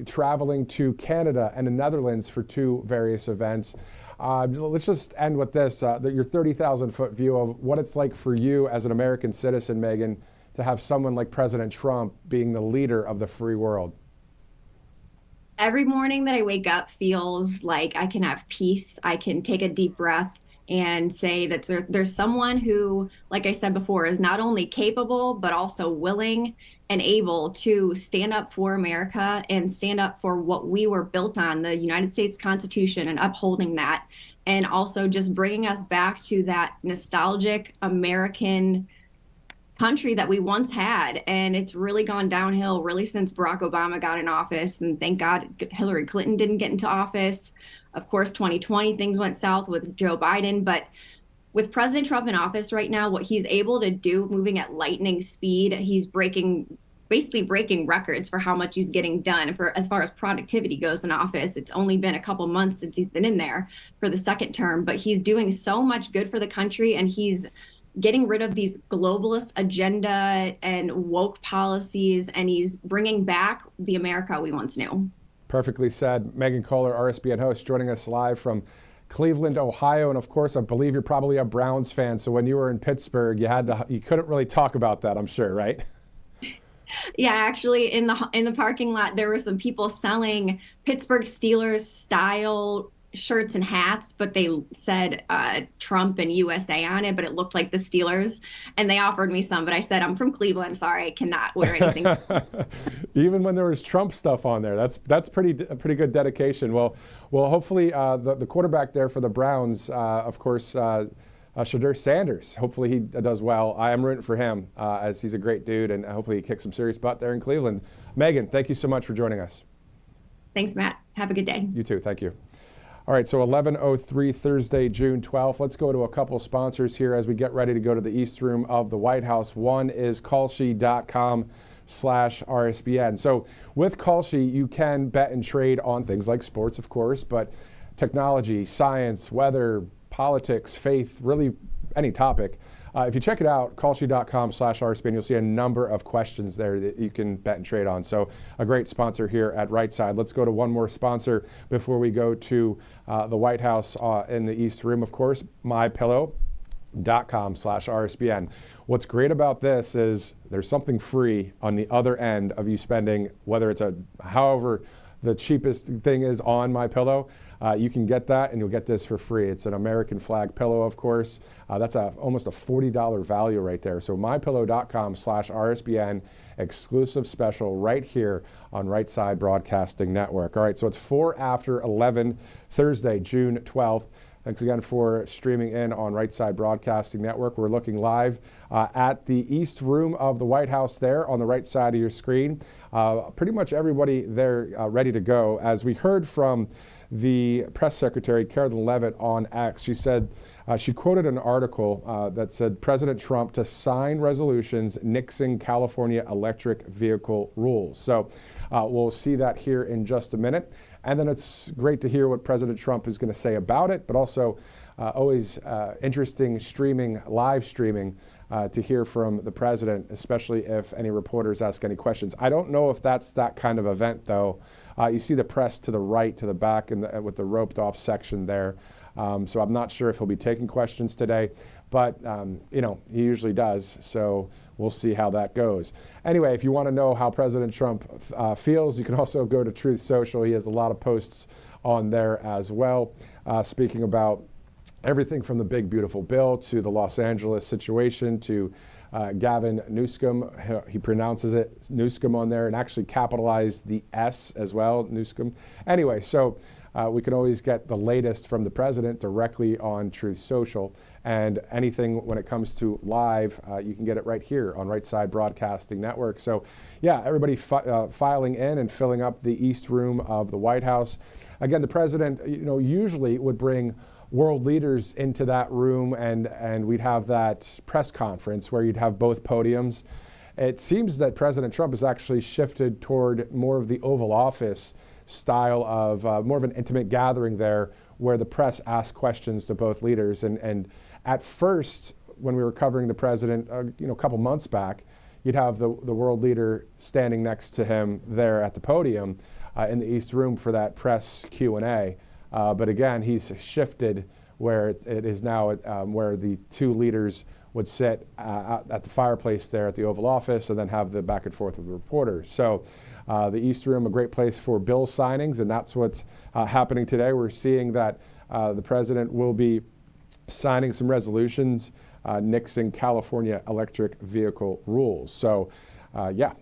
traveling to Canada and the Netherlands for two various events. Let's just end with this, your 30,000-foot view of what it's like for you as an American citizen, Megan, to have someone like President Trump being the leader of the free world. Every morning that I wake up feels like I can have peace. I can take a deep breath and say that there's someone who, like I said before, is not only capable, but also willing and able to stand up for America and stand up for what we were built on, the United States Constitution, and upholding that. And also just bringing us back to that nostalgic American country that we once had. And it's really gone downhill really since Barack Obama got in office. And thank God Hillary Clinton didn't get into office. Of course, 2020, things went south with Joe Biden. But with President Trump in office right now, what he's able to do, moving at lightning speed, he's basically breaking records for how much he's getting done for as far as productivity goes in office. It's only been a couple months since he's been in there for the second term, but he's doing so much good for the country, and he's getting rid of these globalist agenda and woke policies, and he's bringing back the America we once knew. Perfectly said. Megan Kohler, RSBN host, joining us live from Cleveland, Ohio. And of course, I believe you're probably a Browns fan. So when you were in Pittsburgh, you couldn't really talk about that, I'm sure, right? Yeah, actually, in the parking lot, there were some people selling Pittsburgh Steelers style shirts and hats, but they said Trump and USA on it, but it looked like the Steelers. And they offered me some, but I said, I'm from Cleveland. Sorry, I cannot wear anything. Even when there was Trump stuff on there, that's pretty good dedication. Well, hopefully the quarterback there for the Browns, of course, Shadur Sanders. Hopefully he does well. I am rooting for him as he's a great dude, and hopefully he kicks some serious butt there in Cleveland. Megan, thank you so much for joining us. Thanks, Matt. Have a good day. You too. Thank you. All right, so 11:03 Thursday, June 12th. Let's go to a couple sponsors here as we get ready to go to the East Room of the White House. One is Kalshi.com/RSBN. So with Kalshi, you can bet and trade on things like sports, of course, but technology, science, weather, politics, faith, really any topic. If you check it out, Kalshi.com/RSBN, you'll see a number of questions there that you can bet and trade on. So a great sponsor here at Right Side. Let's go to one more sponsor before we go to the White House in the East Room, of course, MyPillow.com/RSBN. What's great about this is there's something free on the other end of you spending, whether it's however the cheapest thing is on MyPillow, you can get that, and you'll get this for free. It's an American flag pillow, of course. That's almost a $40 value right there. So mypillow.com/RSBN, exclusive special right here on Right Side Broadcasting Network. All right, so it's 4 after 11, Thursday, June 12th. Thanks again for streaming in on Right Side Broadcasting Network. We're looking live at the East Room of the White House there on the right side of your screen. Pretty much everybody there ready to go. As we heard from the press secretary, Carolyn Levitt, on X, she said, she quoted an article that said President Trump to sign resolutions nixing California electric vehicle rules. So we'll see that here in just a minute. And then it's great to hear what President Trump is going to say about it, but also always interesting live streaming to hear from the president, especially if any reporters ask any questions. I don't know if that's that kind of event, though. You see the press to the right, to the back, with the roped off section there. So I'm not sure if he'll be taking questions today, but he usually does. So we'll see how that goes. Anyway, if you want to know how President Trump feels, you can also go to Truth Social. He has a lot of posts on there as well, speaking about everything from the big, beautiful bill to the Los Angeles situation to Gavin Newsom. He pronounces it Newsom on there and actually capitalized the S as well, Newsom. Anyway, so we can always get the latest from the president directly on Truth Social. And anything when it comes to live, you can get it right here on Right Side Broadcasting Network. So, yeah, everybody filing in and filling up the East Room of the White House. Again, the president, usually would bring world leaders into that room, and we'd have that press conference where you'd have both podiums. It seems that President Trump has actually shifted toward more of the Oval Office style of more of an intimate gathering there where the press asks questions to both leaders. And at first, when we were covering the president, a couple months back, you'd have the world leader standing next to him there at the podium in the East Room for that press Q&A. But again, he's shifted where it is now where the two leaders would sit at the fireplace there at the Oval Office and then have the back and forth with the reporters. So the East Room, a great place for bill signings, and that's what's happening today. We're seeing that the president will be signing some resolutions nixing California electric vehicle rules. So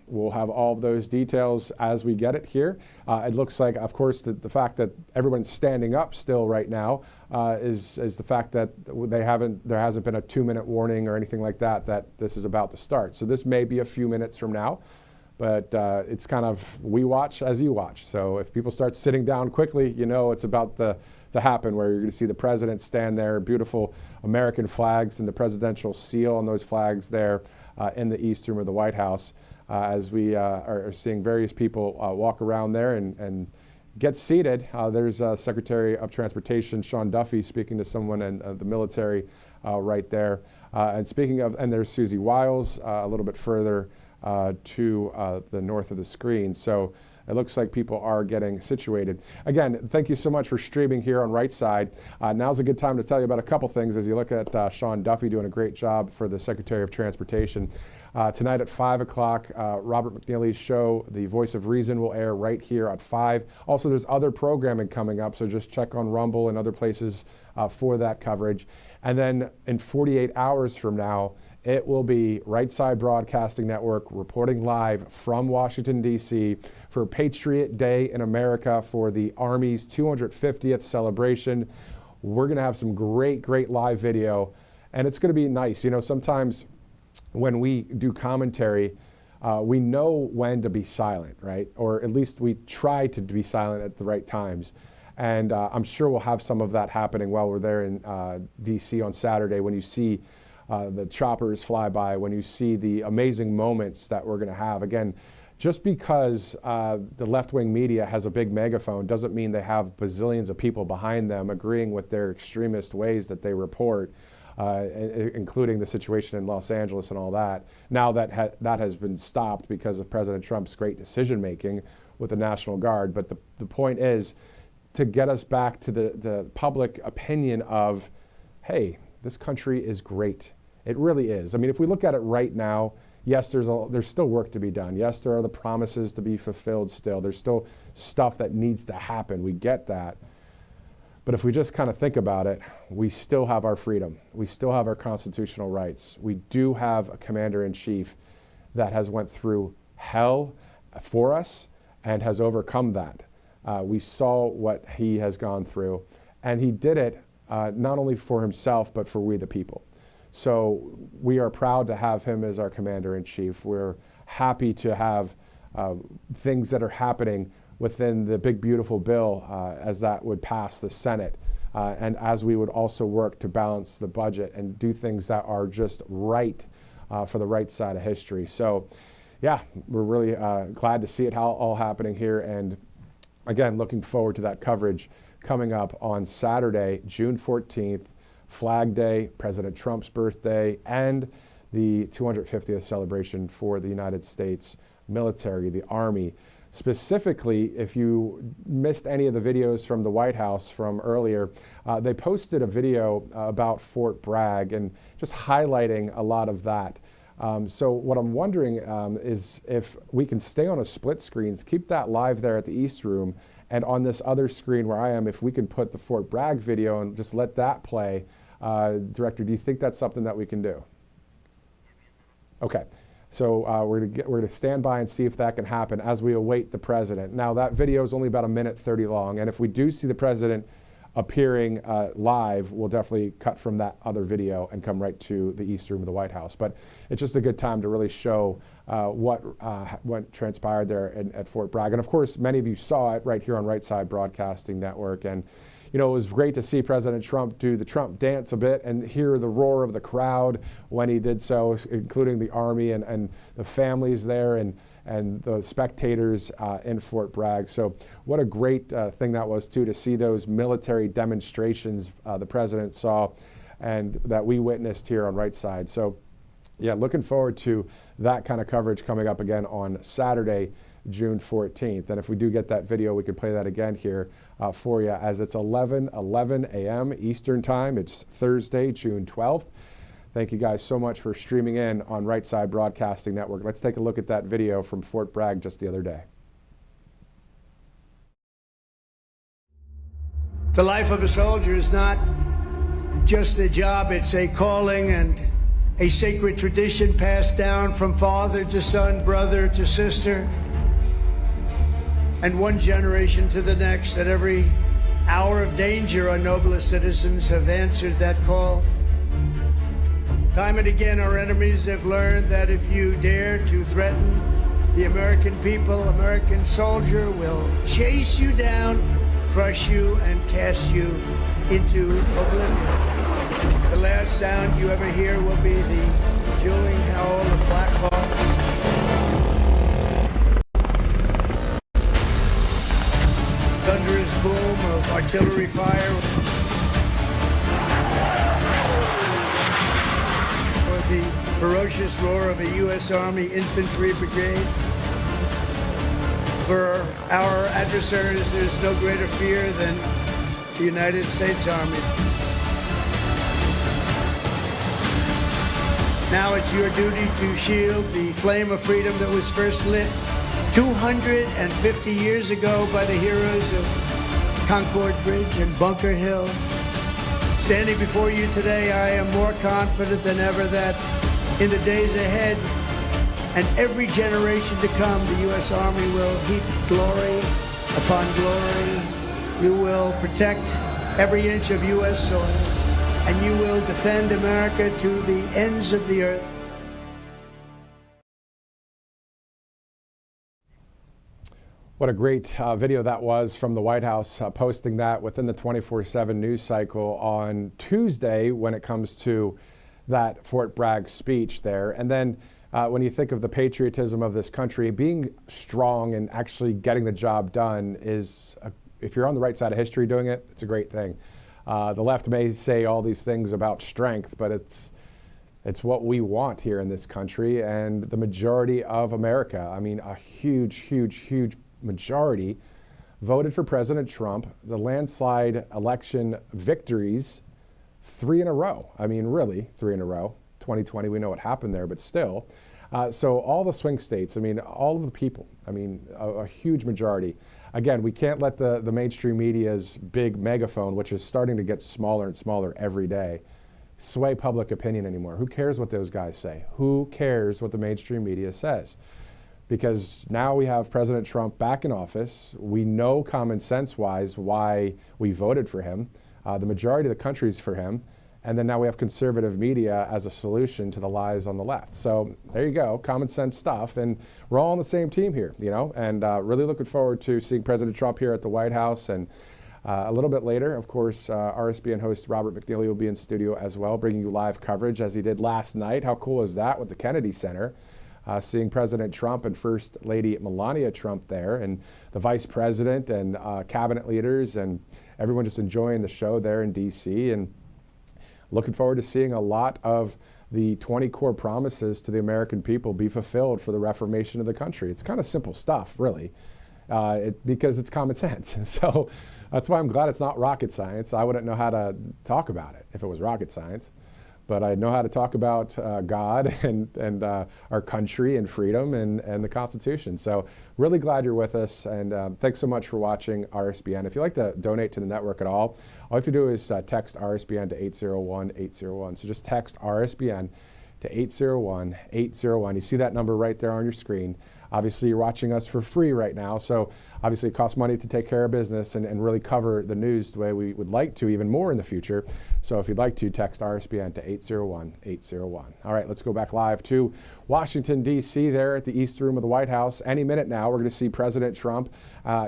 we'll have all of those details as we get it here. It looks like, of course, the fact that everyone's standing up still right now is the fact that there hasn't been a 2-minute warning or anything like that this is about to start. So this may be a few minutes from now, but it's kind of we watch as you watch. So if people start sitting down quickly, it's about to happen, where you're going to see the president stand there, beautiful American flags and the presidential seal on those flags there in the East Room of the White House, as we are seeing various people walk around there and get seated. There's Secretary of Transportation Sean Duffy speaking to someone in the military right there. And speaking of, and there's Susie Wiles a little bit further to the north of the screen. So it looks like people are getting situated. Again, thank you so much for streaming here on Right Side. Now's a good time to tell you about a couple things as you look at Sean Duffy doing a great job for the Secretary of Transportation. Tonight at 5 o'clock, Robert McNeely's show, The Voice of Reason, will air right here at 5. Also, there's other programming coming up, so just check on Rumble and other places for that coverage. And then in 48 hours from now, it will be Right Side Broadcasting Network reporting live from Washington, D.C. for Patriot Day in America for the Army's 250th celebration. We're going to have some great live video, and it's going to be nice. Sometimes when we do commentary, we know when to be silent, right? Or at least we try to be silent at the right times. And I'm sure we'll have some of that happening while we're there in D.C. on Saturday when you see the choppers fly by, when you see the amazing moments that we're going to have. Again, just because the left-wing media has a big megaphone doesn't mean they have bazillions of people behind them agreeing with their extremist ways that they report, including the situation in Los Angeles and all that. Now that has been stopped because of President Trump's great decision-making with the National Guard. But the point is to get us back to the public opinion of, hey, this country is great. It really is. I mean, if we look at it right now, Yes, there's still work to be done. Yes, there are the promises to be fulfilled still. There's still stuff that needs to happen. We get that. But if we just kind of think about it, we still have our freedom. We still have our constitutional rights. We do have a commander-in-chief that has went through hell for us and has overcome that. We saw what he has gone through, and he did it not only for himself, but for we the people. So we are proud to have him as our commander-in-chief. We're happy to have things that are happening within the big, beautiful bill as that would pass the Senate. And as we would also work to balance the budget and do things that are just right for the right side of history. So yeah, we're really glad to see it all happening here. And again, looking forward to that coverage coming up on Saturday, June 14th, Flag Day, President Trump's birthday, and the 250th celebration for the United States military, the Army. Specifically, if you missed any of the videos from the White House from earlier, they posted a video about Fort Bragg and just highlighting a lot of that. So what I'm wondering is if we can stay on a split screens, keep that live there at the East Room, and on this other screen where I am, if we can put the Fort Bragg video and just let that play. Director, do you think that's something that we can do? Okay. So we're going to stand by and see if that can happen as we await the president. Now, that video is only about 1:30 long, and if we do see the president appearing live, we'll definitely cut from that other video and come right to the East Room of the White House. But it's just a good time to really show what transpired there at Fort Bragg. And of course, many of you saw it right here on Right Side Broadcasting Network. And you know, it was great to see President Trump do the Trump dance a bit and hear the roar of the crowd when he did so, including the Army and the families there and the spectators in Fort Bragg. So what a great thing that was, too, to see those military demonstrations the president saw and that we witnessed here on Right Side. So, yeah, looking forward to that kind of coverage coming up again on Saturday, June 14th. And if we do get that video, we can play that again here for you as it's 11:11 a.m. Eastern Time. It's Thursday, June 12th. Thank you guys so much for streaming in on Right Side Broadcasting Network. Let's take a look at that video from Fort Bragg just the other day. The life of a soldier is not just a job, it's a calling and a sacred tradition passed down from father to son, brother to sister, and one generation to the next. At every hour of danger, our noblest citizens have answered that call. Time and again, our enemies have learned that if you dare to threaten the American people, American soldier will chase you down, crush you, and cast you into oblivion. The last sound you ever hear will be the dueling howl of Black Hawks. Thunderous boom of artillery fire, or the ferocious roar of a U.S. Army infantry brigade. For our adversaries, there's no greater fear than the United States Army. Now it's your duty to shield the flame of freedom that was first lit 250 years ago by the heroes of Concord Bridge and Bunker Hill. Standing before you today, I am more confident than ever that in the days ahead and every generation to come, the U.S. Army will heap glory upon glory. You will protect every inch of U.S. soil, and you will defend America to the ends of the earth. What a great video that was from the White House, posting that within the 24/7 news cycle on Tuesday when it comes to that Fort Bragg speech there. And then when you think of the patriotism of this country, being strong and actually getting the job done is, if you're on the right side of history doing it, it's a great thing. The left may say all these things about strength, but it's what we want here in this country and the majority of America. I mean, a huge, huge, huge majority voted for President Trump. The landslide election victories, 3 in a row. I mean, really, 3 in a row. 2020, we know what happened there, but still. So all the swing states, I mean, all of the people, I mean, a huge majority. Again, we can't let the mainstream media's big megaphone, which is starting to get smaller and smaller every day, sway public opinion anymore. Who cares what those guys say? Who cares what the mainstream media says? Because now we have President Trump back in office. We know common sense-wise why we voted for him. The majority of the country's for him. And then now we have conservative media as a solution to the lies on the left. So there you go, common sense stuff. And we're all on the same team here, you know, and really looking forward to seeing President Trump here at the White House. And a little bit later, of course, RSBN host Robert McNeely will be in studio as well, bringing you live coverage as he did last night. How cool is that with the Kennedy Center? Seeing President Trump and First Lady Melania Trump there, and the Vice President and cabinet leaders, and everyone just enjoying the show there in D.C. And looking forward to seeing a lot of the 20 core promises to the American people be fulfilled for the reformation of the country. It's kind of simple stuff, really, because it's common sense. So that's why I'm glad it's not rocket science. I wouldn't know how to talk about it if it was rocket science. But I know how to talk about God and our country and freedom and the Constitution. So really glad you're with us, and thanks so much for watching RSBN. If you'd like to donate to the network at all you have to do is text RSBN to 801-801. So just text RSBN to 801-801. You see that number right there on your screen. Obviously, you're watching us for free right now, so obviously it costs money to take care of business and really cover the news the way we would like to, even more in the future. So if you'd like to, text RSBN to 801-801. All right, let's go back live to Washington, D.C., there at the East Room of the White House. Any minute now, we're going to see President Trump.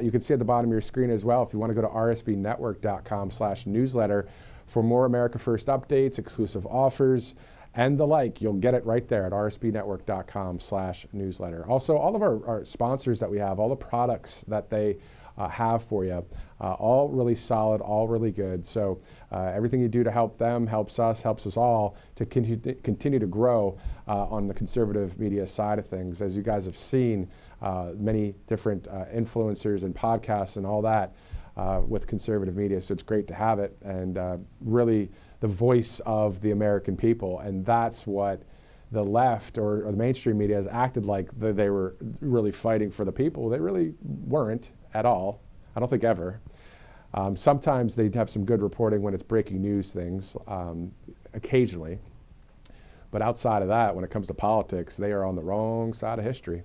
You can see at the bottom of your screen as well, if you want to go to rsbnetwork.com/newsletter for more America First updates, exclusive offers, and the like. You'll get it right there at rsbnetwork.com/newsletter. Also, all of our sponsors that we have, all the products that they have for you, all really solid, all really good. So everything you do to help them helps us all to continue to grow on the conservative media side of things. As you guys have seen, many different influencers and podcasts and all that with conservative media. So it's great to have it, and really the voice of the American people. And that's what the left or the mainstream media has acted like they were really fighting for the people. They really weren't at all. I don't think ever. Sometimes they'd have some good reporting when it's breaking news things, occasionally. But outside of that, when it comes to politics, they are on the wrong side of history.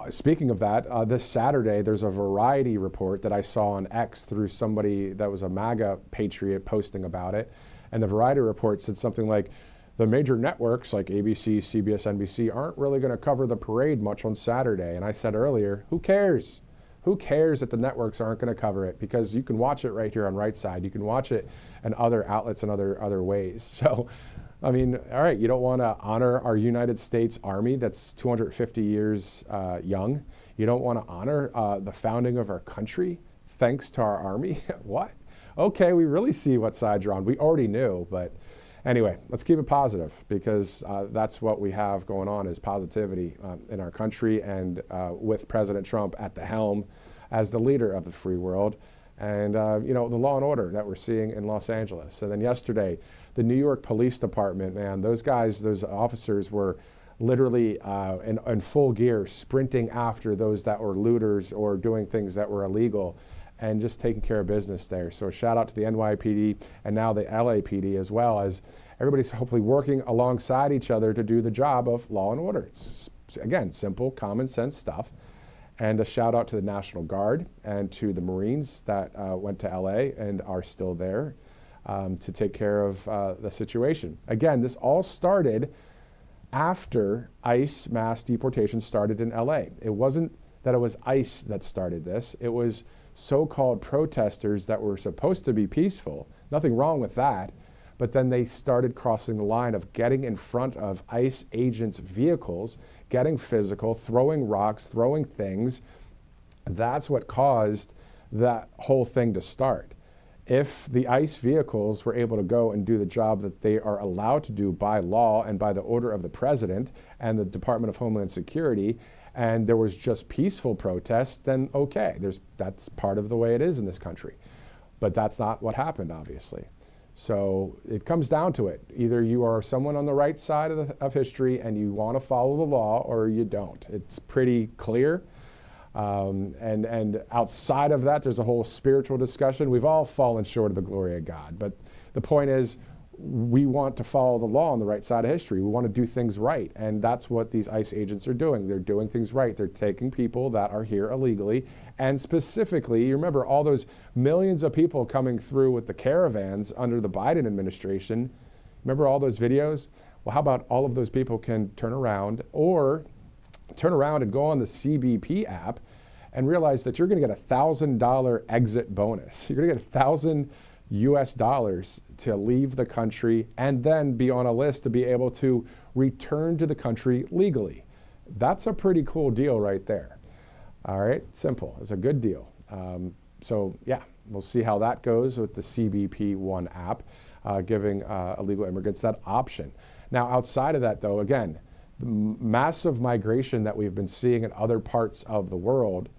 Speaking of that, this Saturday, there's a Variety report that I saw on X through somebody that was a MAGA patriot posting about it. And the Variety report said something like, the major networks like ABC, CBS, NBC aren't really going to cover the parade much on Saturday. And I said earlier, who cares? Who cares that the networks aren't going to cover it? Because you can watch it right here on Right Side. You can watch it in other outlets and other ways. So, I mean, all right, you don't want to honor our United States Army that's 250 years young. You don't want to honor the founding of our country thanks to our Army? What? Okay, we really see what side you're on. We already knew, but anyway, let's keep it positive, because that's what we have going on, is positivity in our country, and with President Trump at the helm as the leader of the free world. And, you know, the law and order that we're seeing in Los Angeles. And then yesterday, the New York Police Department, man, those guys, those officers were literally in full gear, sprinting after those that were looters or doing things that were illegal, and just taking care of business there. So a shout out to the NYPD and now the LAPD, as well, as everybody's hopefully working alongside each other to do the job of law and order. It's, again, simple, common sense stuff. And a shout out to the National Guard and to the Marines that went to LA and are still there to take care of the situation. Again, this all started after ICE mass deportation started in LA. It wasn't that it was ICE that started this. It was so-called protesters that were supposed to be peaceful. Nothing wrong with that. But then they started crossing the line of getting in front of ICE agents' vehicles, getting physical, throwing rocks, throwing things. That's what caused that whole thing to start. If the ICE vehicles were able to go and do the job that they are allowed to do by law and by the order of the president and the Department of Homeland Security, and there was just peaceful protests, then okay, that's part of the way it is in this country. But that's not what happened, obviously. So it comes down to it. Either you are someone on the right side of history and you want to follow the law, or you don't. It's pretty clear. And outside of that, there's a whole spiritual discussion. We've all fallen short of the glory of God. But the point is, we want to follow the law on the right side of history. We want to do things right. And that's what these ICE agents are doing. They're doing things right. They're taking people that are here illegally. And specifically, you remember all those millions of people coming through with the caravans under the Biden administration. Remember all those videos? Well, how about all of those people can turn around and go on the CBP app and realize that you're going to get $1,000 exit bonus. You're going to get $1,000 US dollars to leave the country and then be on a list to be able to return to the country legally. That's a pretty cool deal right there. All right, simple. It's a good deal. So yeah, we'll see how that goes with the CBP One app, giving illegal immigrants that option. Now, outside of that, though, again, the massive migration that we've been seeing in other parts of the world,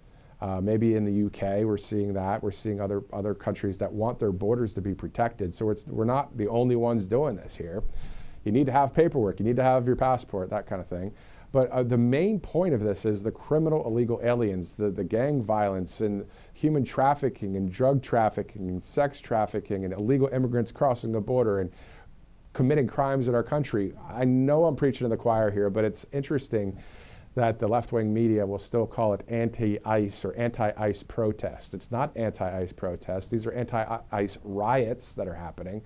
maybe in the UK, we're seeing that. We're seeing other countries that want their borders to be protected. So we're not the only ones doing this here. You need to have paperwork. You need to have your passport, that kind of thing. But the main point of this is the criminal illegal aliens, the gang violence and human trafficking and drug trafficking and sex trafficking and illegal immigrants crossing the border and committing crimes in our country. I know I'm preaching to the choir here, but it's interesting that the left-wing media will still call it anti-ICE or anti-ICE protest. It's not anti-ICE protest. These are anti-ICE riots that are happening.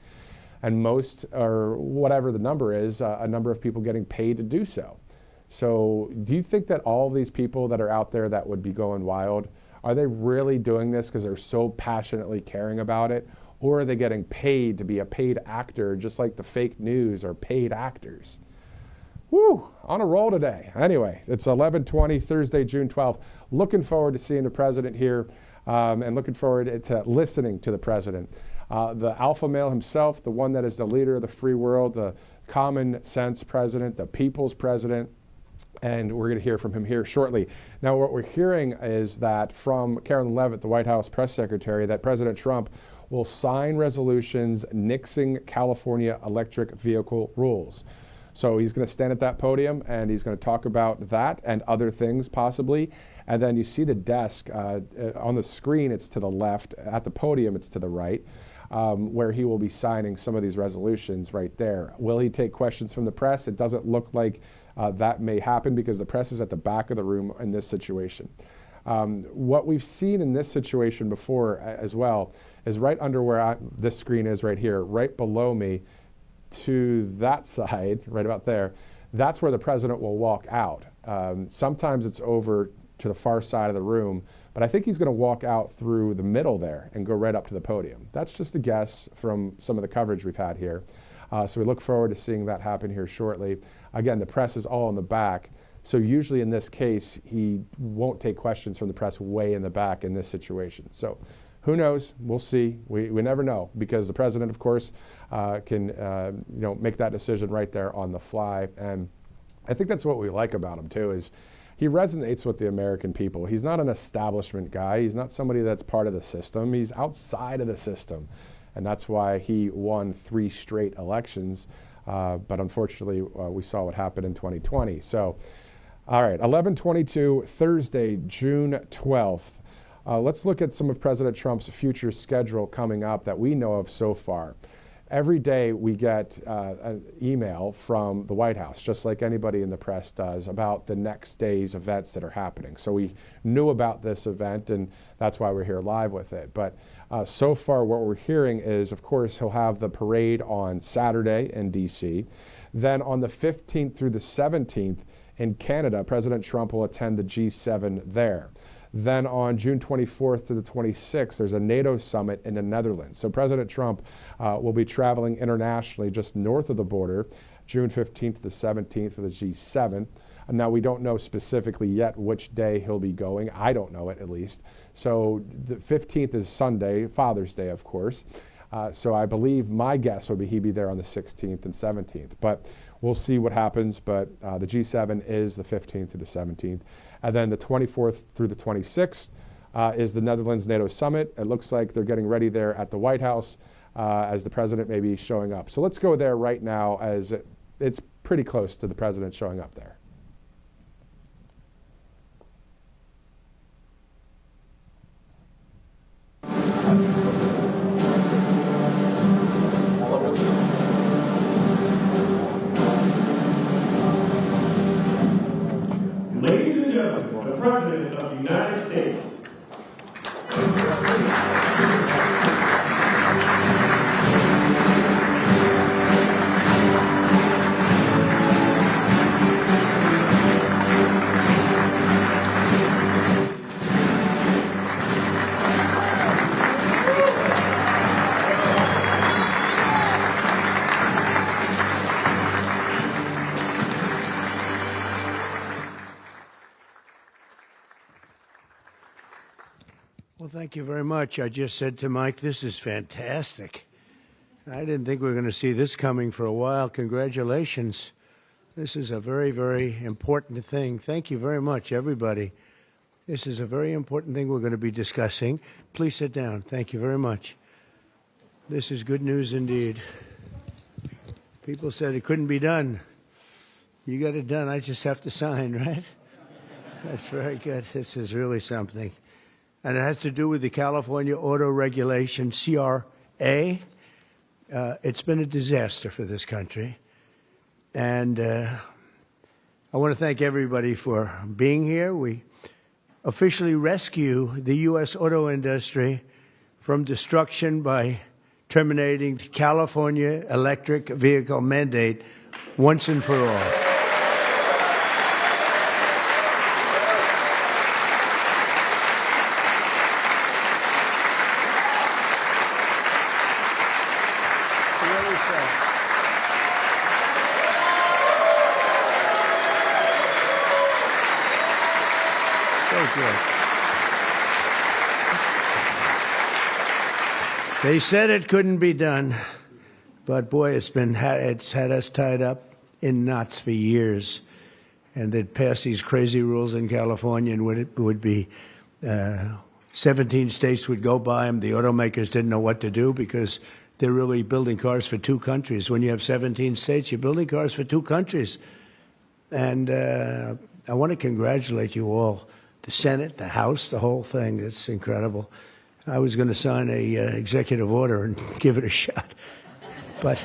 And most, or whatever the number is, a number of people getting paid to do so. So do you think that all of these people that are out there that would be going wild, are they really doing this because they're so passionately caring about it? Or are they getting paid to be a paid actor, just like the fake news are paid actors? Woo, on a roll today. Anyway, it's 11:20, Thursday, June 12th. Looking forward to seeing the president here and looking forward to listening to the president. The alpha male himself, the one that is the leader of the free world, the common sense president, the people's president. And we're going to hear from him here shortly. Now, what we're hearing is that from Carolyn Leavitt, the White House press secretary, that President Trump will sign resolutions nixing California electric vehicle rules. So he's going to stand at that podium and he's going to talk about that and other things possibly. And then you see the desk on the screen, it's to the left. At the podium, it's to the right, where he will be signing some of these resolutions right there. Will he take questions from the press? It doesn't look like that may happen because the press is at the back of the room in this situation. What we've seen in this situation before as well is right under where this screen is right here, right below me, to that side, right about there, that's where the president will walk out. Sometimes it's over to the far side of the room, but I think he's going to walk out through the middle there and go right up to the podium. That's just a guess from some of the coverage we've had here. So we look forward to seeing that happen here shortly. Again, the press is all in the back. So usually in this case, he won't take questions from the press way in the back in this situation. So who knows? We'll see. We never know because the president, of course, can make that decision right there on the fly. And I think that's what we like about him too, is he resonates with the American people. He's not an establishment guy. He's not somebody that's part of the system. He's outside of the system. And that's why he won 3 straight elections. But unfortunately, we saw what happened in 2020. So, all right, 11:22, Thursday, June 12th. Let's look at some of President Trump's future schedule coming up that we know of so far. Every day we get an email from the White House, just like anybody in the press does, about the next day's events that are happening. So we knew about this event, and that's why we're here live with it. But so far what we're hearing is, of course, he'll have the parade on Saturday in D.C. Then on the 15th through the 17th in Canada, President Trump will attend the G7 there. Then on June 24th to the 26th, there's a NATO summit in the Netherlands. So President Trump will be traveling internationally just north of the border, June 15th to the 17th for the G7. And now we don't know specifically yet which day he'll be going. I don't know it, at least. So the 15th is Sunday, Father's Day, of course. So I believe my guess would be he'd be there on the 16th and 17th. But we'll see what happens. But the G7 is the 15th through the 17th. And then the 24th through the 26th is the Netherlands NATO Summit. It looks like they're getting ready there at the White House as the president may be showing up. So let's go there right now, as it's pretty close to the president showing up there. Ladies and gentlemen, the President of the United States. Well, thank you very much. I just said to Mike, this is fantastic. I didn't think we were going to see this coming for a while. Congratulations. This is a very, very important thing. Thank you very much, everybody. This is a very important thing we're going to be discussing. Please sit down. Thank you very much. This is good news indeed. People said it couldn't be done. You got it done. I just have to sign, right? That's very good. This is really something. And it has to do with the California Auto Regulation, CRA. It's been a disaster for this country. And I want to thank everybody for being here. We officially rescue the U.S. auto industry from destruction by terminating the California electric vehicle mandate once and for all. They said it couldn't be done, but boy, it's had us tied up in knots for years. And they'd pass these crazy rules in California, and it would be 17 states would go by them. The automakers didn't know what to do because they're really building cars for two countries. When you have 17 states, you're building cars for two countries. And I want to congratulate you all, the Senate, the House, the whole thing. It's incredible. I was going to sign a executive order and give it a shot. But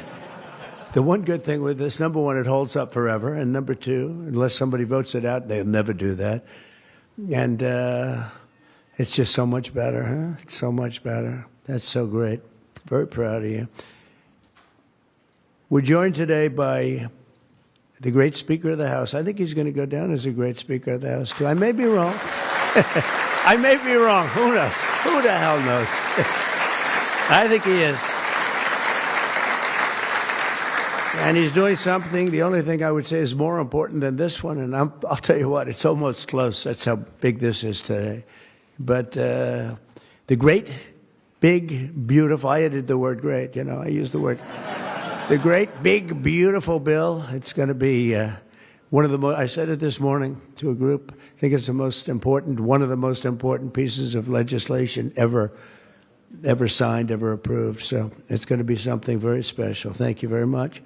the one good thing with this, number one, it holds up forever. And number two, unless somebody votes it out, they'll never do that. And it's just so much better, huh? It's so much better. That's so great. Very proud of you. We're joined today by the great Speaker of the House. I think he's going to go down as a great Speaker of the House, too. I may be wrong. I may be wrong. Who knows? Who the hell knows? I think he is. And he's doing something, the only thing I would say is more important than this one, and I'll tell you what, it's almost close. That's how big this is today. But the great, big, beautiful, I added the word great, I used the word. The great, big, beautiful bill, it's going to be one of the most, I said it this morning to a group, I think it's one of the most important pieces of legislation ever signed, ever approved. So it's going to be something very special. Thank you very much.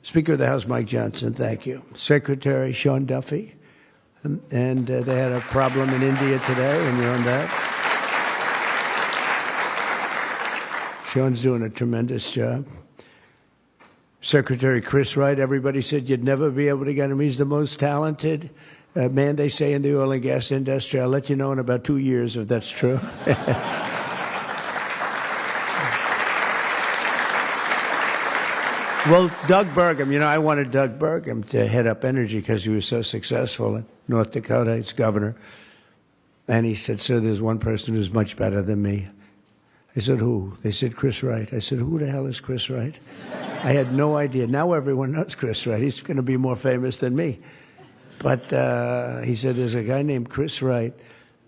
Speaker of the House, Mike Johnson, thank you. Secretary Sean Duffy, and they had a problem in India today, and you're on that. Sean's doing a tremendous job. Secretary Chris Wright, everybody said you'd never be able to get him. He's the most talented man, they say, in the oil and gas industry. I'll let you know in about 2 years if that's true. Well, Doug Burgum, I wanted Doug Burgum to head up energy because he was so successful in North Dakota. He's governor. And he said, sir, there's one person who's much better than me. I said, who? They said, Chris Wright. I said, who the hell is Chris Wright? I had no idea. Now everyone knows Chris Wright. He's going to be more famous than me. But he said, there's a guy named Chris Wright,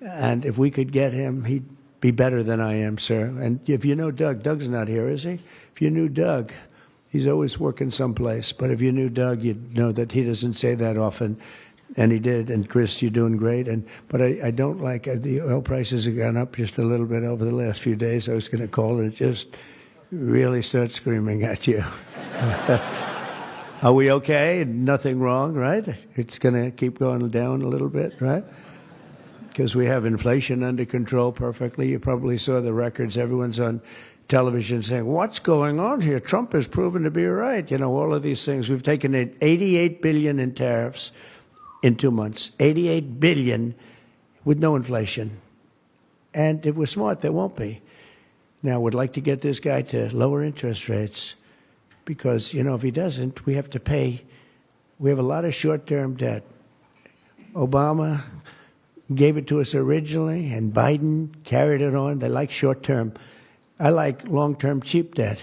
and if we could get him, he'd be better than I am, sir. And if you know Doug, Doug's not here, is he? If you knew Doug, he's always working someplace. But if you knew Doug, you'd know that he doesn't say that often. And he did. And Chris, you're doing great. But I don't like the oil prices have gone up just a little bit over the last few days. I was going to call and just really start screaming at you. Are we okay? Nothing wrong, right? It's going to keep going down a little bit, right? Because we have inflation under control perfectly. You probably saw the records. Everyone's on television saying, what's going on here? Trump has proven to be right. You know, all of these things. We've taken in $88 billion in tariffs in 2 months. $88 billion with no inflation. And if we're smart, there won't be. Now, we'd like to get this guy to lower interest rates because, you know, if he doesn't, we have to pay. We have a lot of short-term debt. Obama gave it to us originally, and Biden carried it on. They like short-term. I like long-term cheap debt.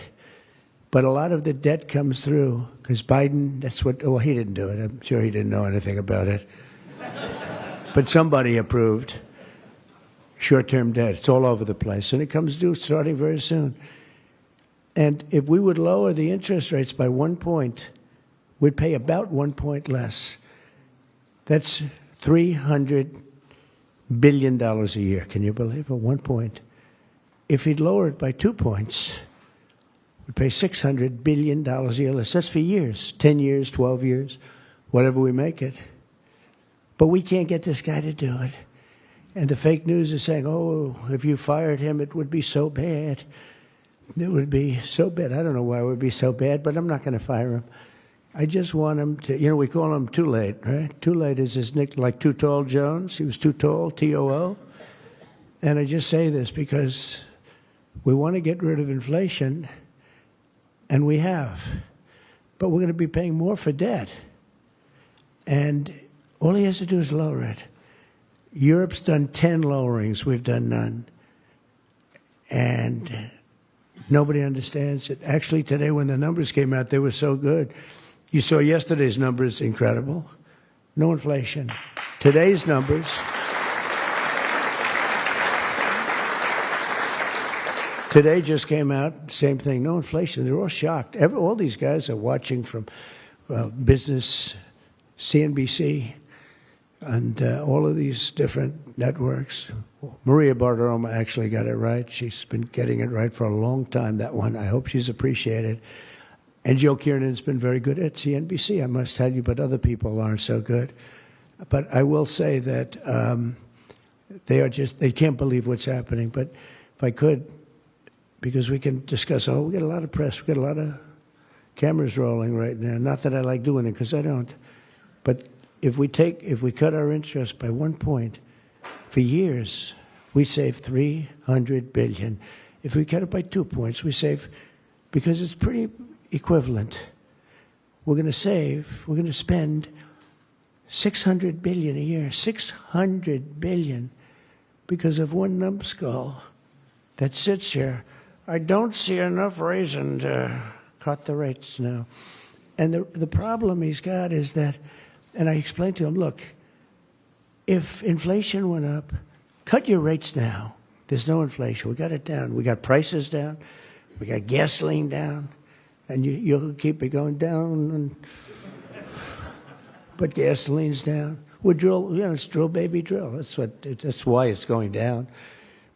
But a lot of the debt comes through because Biden, he didn't do it. I'm sure he didn't know anything about it. But somebody approved short-term debt. It's all over the place. And it comes due starting very soon. And if we would lower the interest rates by 1 point, we'd pay about 1 point less. That's $300 billion a year. Can you believe it? 1 point. If he'd lower it by 2 points, we pay $600 billion a year less. That's for years, 10 years, 12 years, whatever we make it. But we can't get this guy to do it. And the fake news is saying, oh, if you fired him, it would be so bad. It would be so bad. I don't know why it would be so bad, but I'm not going to fire him. I just want him to, you know, we call him Too Late, right? Too Late is his nickname, like Too Tall Jones. He was too tall, T-O-O. And I just say this because we want to get rid of inflation, and we have. But we're going to be paying more for debt. And all he has to do is lower it. Europe's done 10 lowerings. We've done none. And nobody understands it. Actually, today when the numbers came out, they were so good. You saw yesterday's numbers, incredible. No inflation. Today's numbers. Today just came out, same thing, no inflation. They're all shocked. All these guys are watching from business, CNBC, and all of these different networks. Maria Bartiromo actually got it right. She's been getting it right for a long time, that one. I hope she's appreciated. And Joe Kiernan's been very good at CNBC, I must tell you, but other people aren't so good. But I will say that they can't believe what's happening. But if I could, because we can discuss, we get a lot of press, we get a lot of cameras rolling right now. Not that I like doing it, because I don't. But if we cut our interest by 1 point, for years, we save $300 billion. If we cut it by 2 points, we save, because it's pretty equivalent. We're going to spend $600 billion a year, $600 billion, because of one numbskull that sits here. I don't see enough reason to cut the rates now. And the problem he's got is that, and I explained to him, look, if inflation went up, cut your rates now. There's no inflation. We got it down. We got prices down. We got gasoline down. And you'll keep it going down. But gasoline's down. We drill, it's drill, baby, drill. That's why it's going down.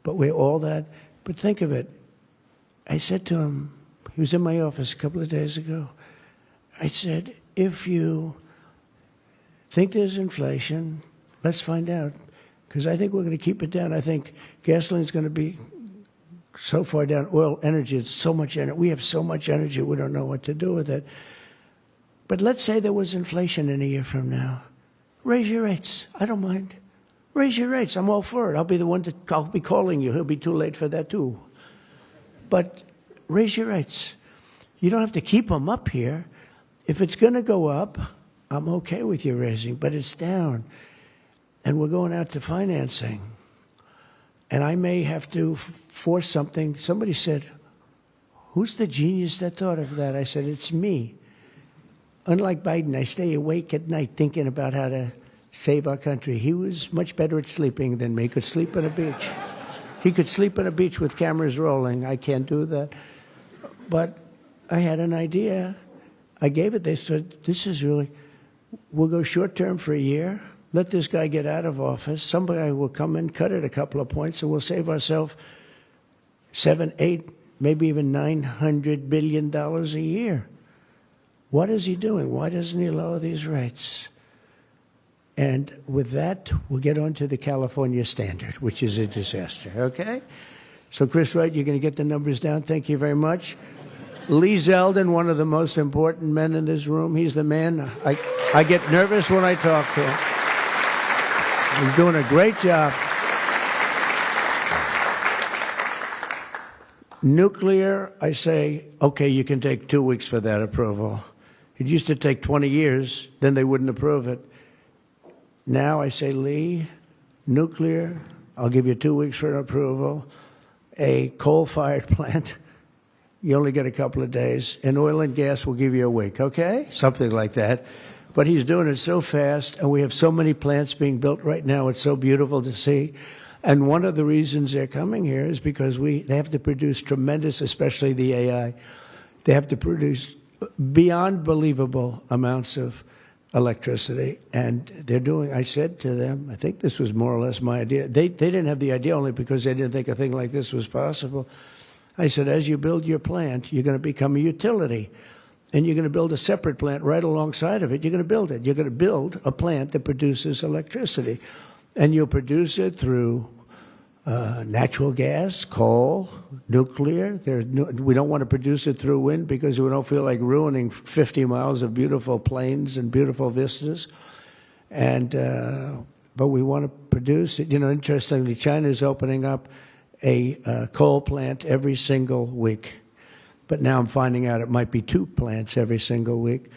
But but think of it. I said to him, he was in my office a couple of days ago. I said, if you think there's inflation, let's find out. Because I think we're going to keep it down. I think gasoline's going to be so far down. Oil, energy, it's so much energy. We have so much energy, we don't know what to do with it. But let's say there was inflation in a year from now. Raise your rates. I don't mind. Raise your rates. I'm all for it. I'll be calling you. He'll be too late for that too. But raise your rates. You don't have to keep them up here. If it's going to go up, I'm okay with you raising, but it's down. And we're going out to financing. And I may have to force something. Somebody said, who's the genius that thought of that? I said, it's me. Unlike Biden, I stay awake at night thinking about how to save our country. He was much better at sleeping than me. He could sleep on a beach. He could sleep on a beach with cameras rolling. I can't do that. But I had an idea. I gave it. They said, this is really... We'll go short term for a year. Let this guy get out of office. Somebody will come in, cut it a couple of points, and we'll save ourselves $7, $8, maybe even $900 billion a year. What is he doing? Why doesn't he lower these rates? And with that, we'll get on to the California standard, which is a disaster, okay? So, Chris Wright, you're going to get the numbers down. Thank you very much. Lee Zeldin, one of the most important men in this room. He's the man. I get nervous when I talk to him. He's doing a great job. Nuclear, I say, okay, you can take 2 weeks for that approval. It used to take 20 years, then they wouldn't approve it. Now I say, Lee, nuclear, I'll give you 2 weeks for an approval. A coal-fired plant, you only get a couple of days. And oil and gas will give you a week, okay? Something like that. But he's doing it so fast, and we have so many plants being built right now. It's so beautiful to see. And one of the reasons they're coming here is because they have to produce tremendous, especially the AI, they have to produce beyond believable amounts of electricity. And they're doing, I said to them, I think this was more or less my idea. They didn't have the idea only because they didn't think a thing like this was possible. I said, as you build your plant, you're going to become a utility. And you're going to build a separate plant right alongside of it. You're going to build it. You're going to build a plant that produces electricity. And you'll produce it through natural gas, coal, nuclear. We don't want to produce it through wind because we don't feel like ruining 50 miles of beautiful plains and beautiful vistas. And but we want to produce it. You know, interestingly, China is opening up a coal plant every single week. But now I'm finding out it might be 2 plants every single week.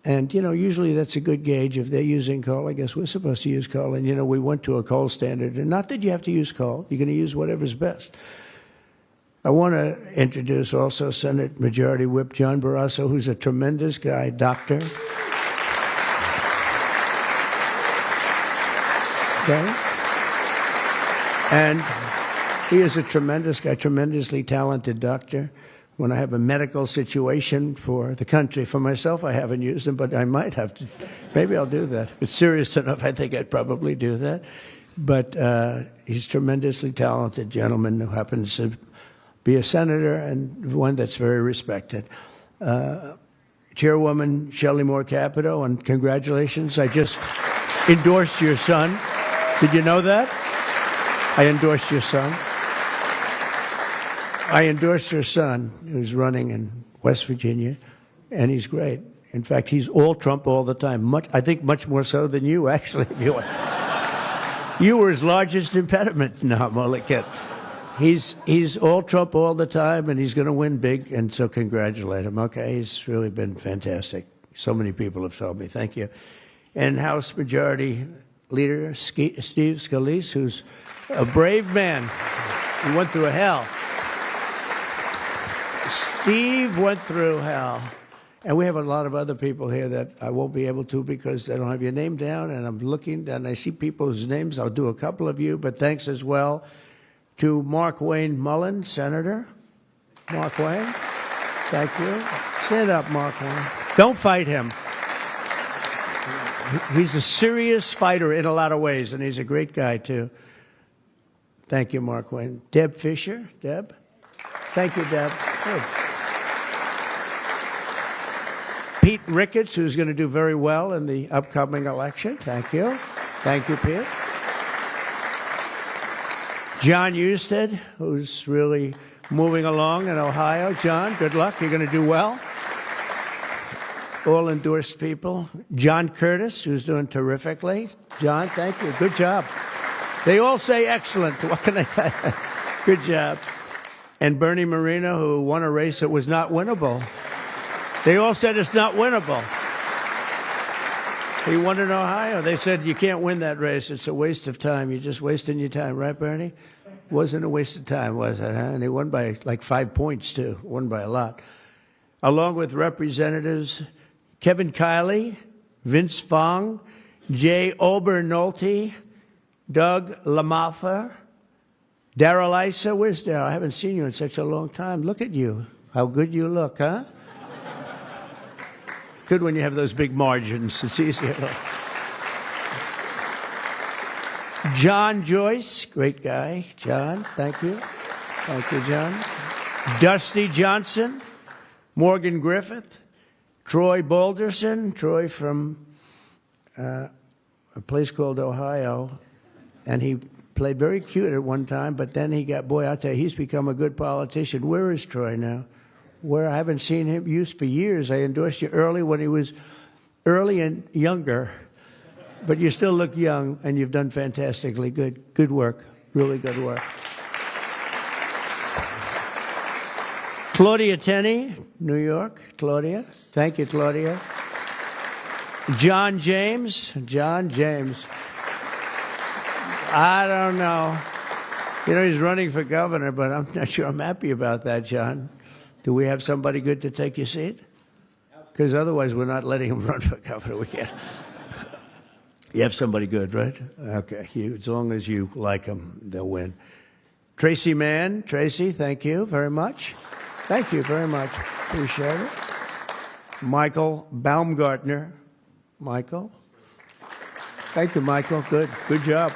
And, you know, usually that's a good gauge. If they're using coal, I guess we're supposed to use coal. And, you know, we went to a coal standard. And not that you have to use coal. You're going to use whatever's best. I want to introduce also Senate Majority Whip John Barrasso, who's a tremendous guy, doctor. Okay? And he is a tremendous guy, tremendously talented doctor. When I have a medical situation for the country, for myself, I haven't used him, but I might have to. Maybe I'll do that. If it's serious enough, I think I'd probably do that. But he's a tremendously talented gentleman who happens to be a senator and one that's very respected. Chairwoman Shelley Moore Capito, and congratulations. I just endorsed your son. Did you know that? I endorsed your son. I endorsed your son, who's running in West Virginia, and he's great. In fact, he's all Trump all the time. I think much more so than you, actually. If you want. You were his largest impediment. No, I'm only kidding. He's all Trump all the time, and he's going to win big, and so congratulate him. Okay, he's really been fantastic. So many people have told me. Thank you. And House Majority Leader Steve Scalise, who's a brave man. He went through hell. Steve went through hell. And we have a lot of other people here that I won't be able to because I don't have your name down, and I'm looking and I see people's names. I'll do a couple of you, but thanks as well to Mark Wayne Mullen, Senator. Mark Wayne, thank you. Stand up, Mark Wayne. Don't fight him. He's a serious fighter in a lot of ways, and he's a great guy, too. Thank you, Mark Wayne. Deb Fisher. Deb? Thank you, Deb. Good. Pete Ricketts, who's going to do very well in the upcoming election. Thank you. Thank you, Pete. John Husted, who's really moving along in Ohio. John, good luck. You're going to do well. All endorsed people. John Curtis, who's doing terrifically. John, thank you. Good job. They all say excellent. What can I say? Good job. And Bernie Moreno, who won a race that was not winnable. They all said it's not winnable. He won in Ohio. They said, you can't win that race. It's a waste of time. You're just wasting your time. Right, Bernie? Wasn't a waste of time, was it? Huh? And he won by like 5 points, too. Won by a lot. Along with Representatives Kevin Kiley, Vince Fong, Jay Obernolte, Doug Lamaffa, Darrell Issa. Where's Darrell? I haven't seen you in such a long time. Look at you. How good you look, huh? Good when you have those big margins. It's easier. John Joyce, great guy. John, thank you. Thank you, John. Dusty Johnson, Morgan Griffith, Troy Balderson, Troy from a place called Ohio, and he played very cute at one time, but then he got, boy, I'll tell you, he's become a good politician. Where is Troy now? Where I haven't seen him used for years. I endorsed you early when he was early and younger, but you still look young, and you've done fantastically good. Good work, really good work. Claudia Tenney, New York. Claudia, thank you, Claudia. John James, I don't know. You know, he's running for governor, but I'm not sure I'm happy about that, John. Do we have somebody good to take your seat? Because otherwise we're not letting him run for governor. We can't. You have somebody good, right? Okay. As long as you like him, they'll win. Tracy Mann. Tracy, thank you very much. Thank you very much. Appreciate it. Michael Baumgartner. Michael. Thank you, Michael. Good job.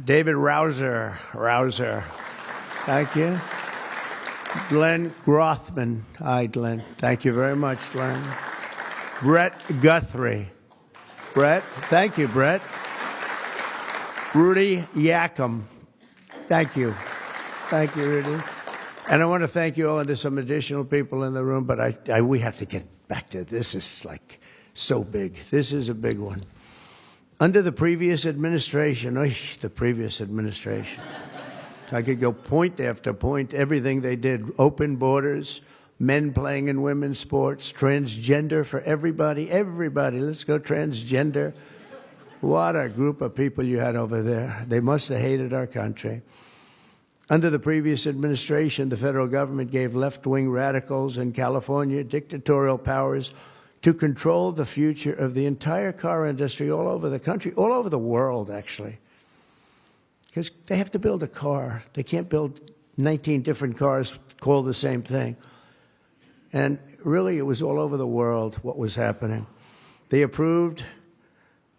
David Rouser. Thank you. Glenn Grothman. Hi, Glenn. Thank you very much, Glenn. Brett Guthrie. Brett. Thank you, Brett. Rudy Yackham. Thank you. Thank you, Rudy. And I want to thank you all, and there's some additional people in the room, but we have to get back to this. Is like so big. This is a big one. Under the previous administration, I could go point after point, everything they did, open borders, men playing in women's sports, transgender for everybody, let's go transgender. What a group of people you had over there. They must have hated our country. Under the previous administration, the federal government gave left-wing radicals in California dictatorial powers to control the future of the entire car industry all over the country, all over the world, actually. Because they have to build a car. They can't build 19 different cars called the same thing. And really, it was all over the world what was happening. They approved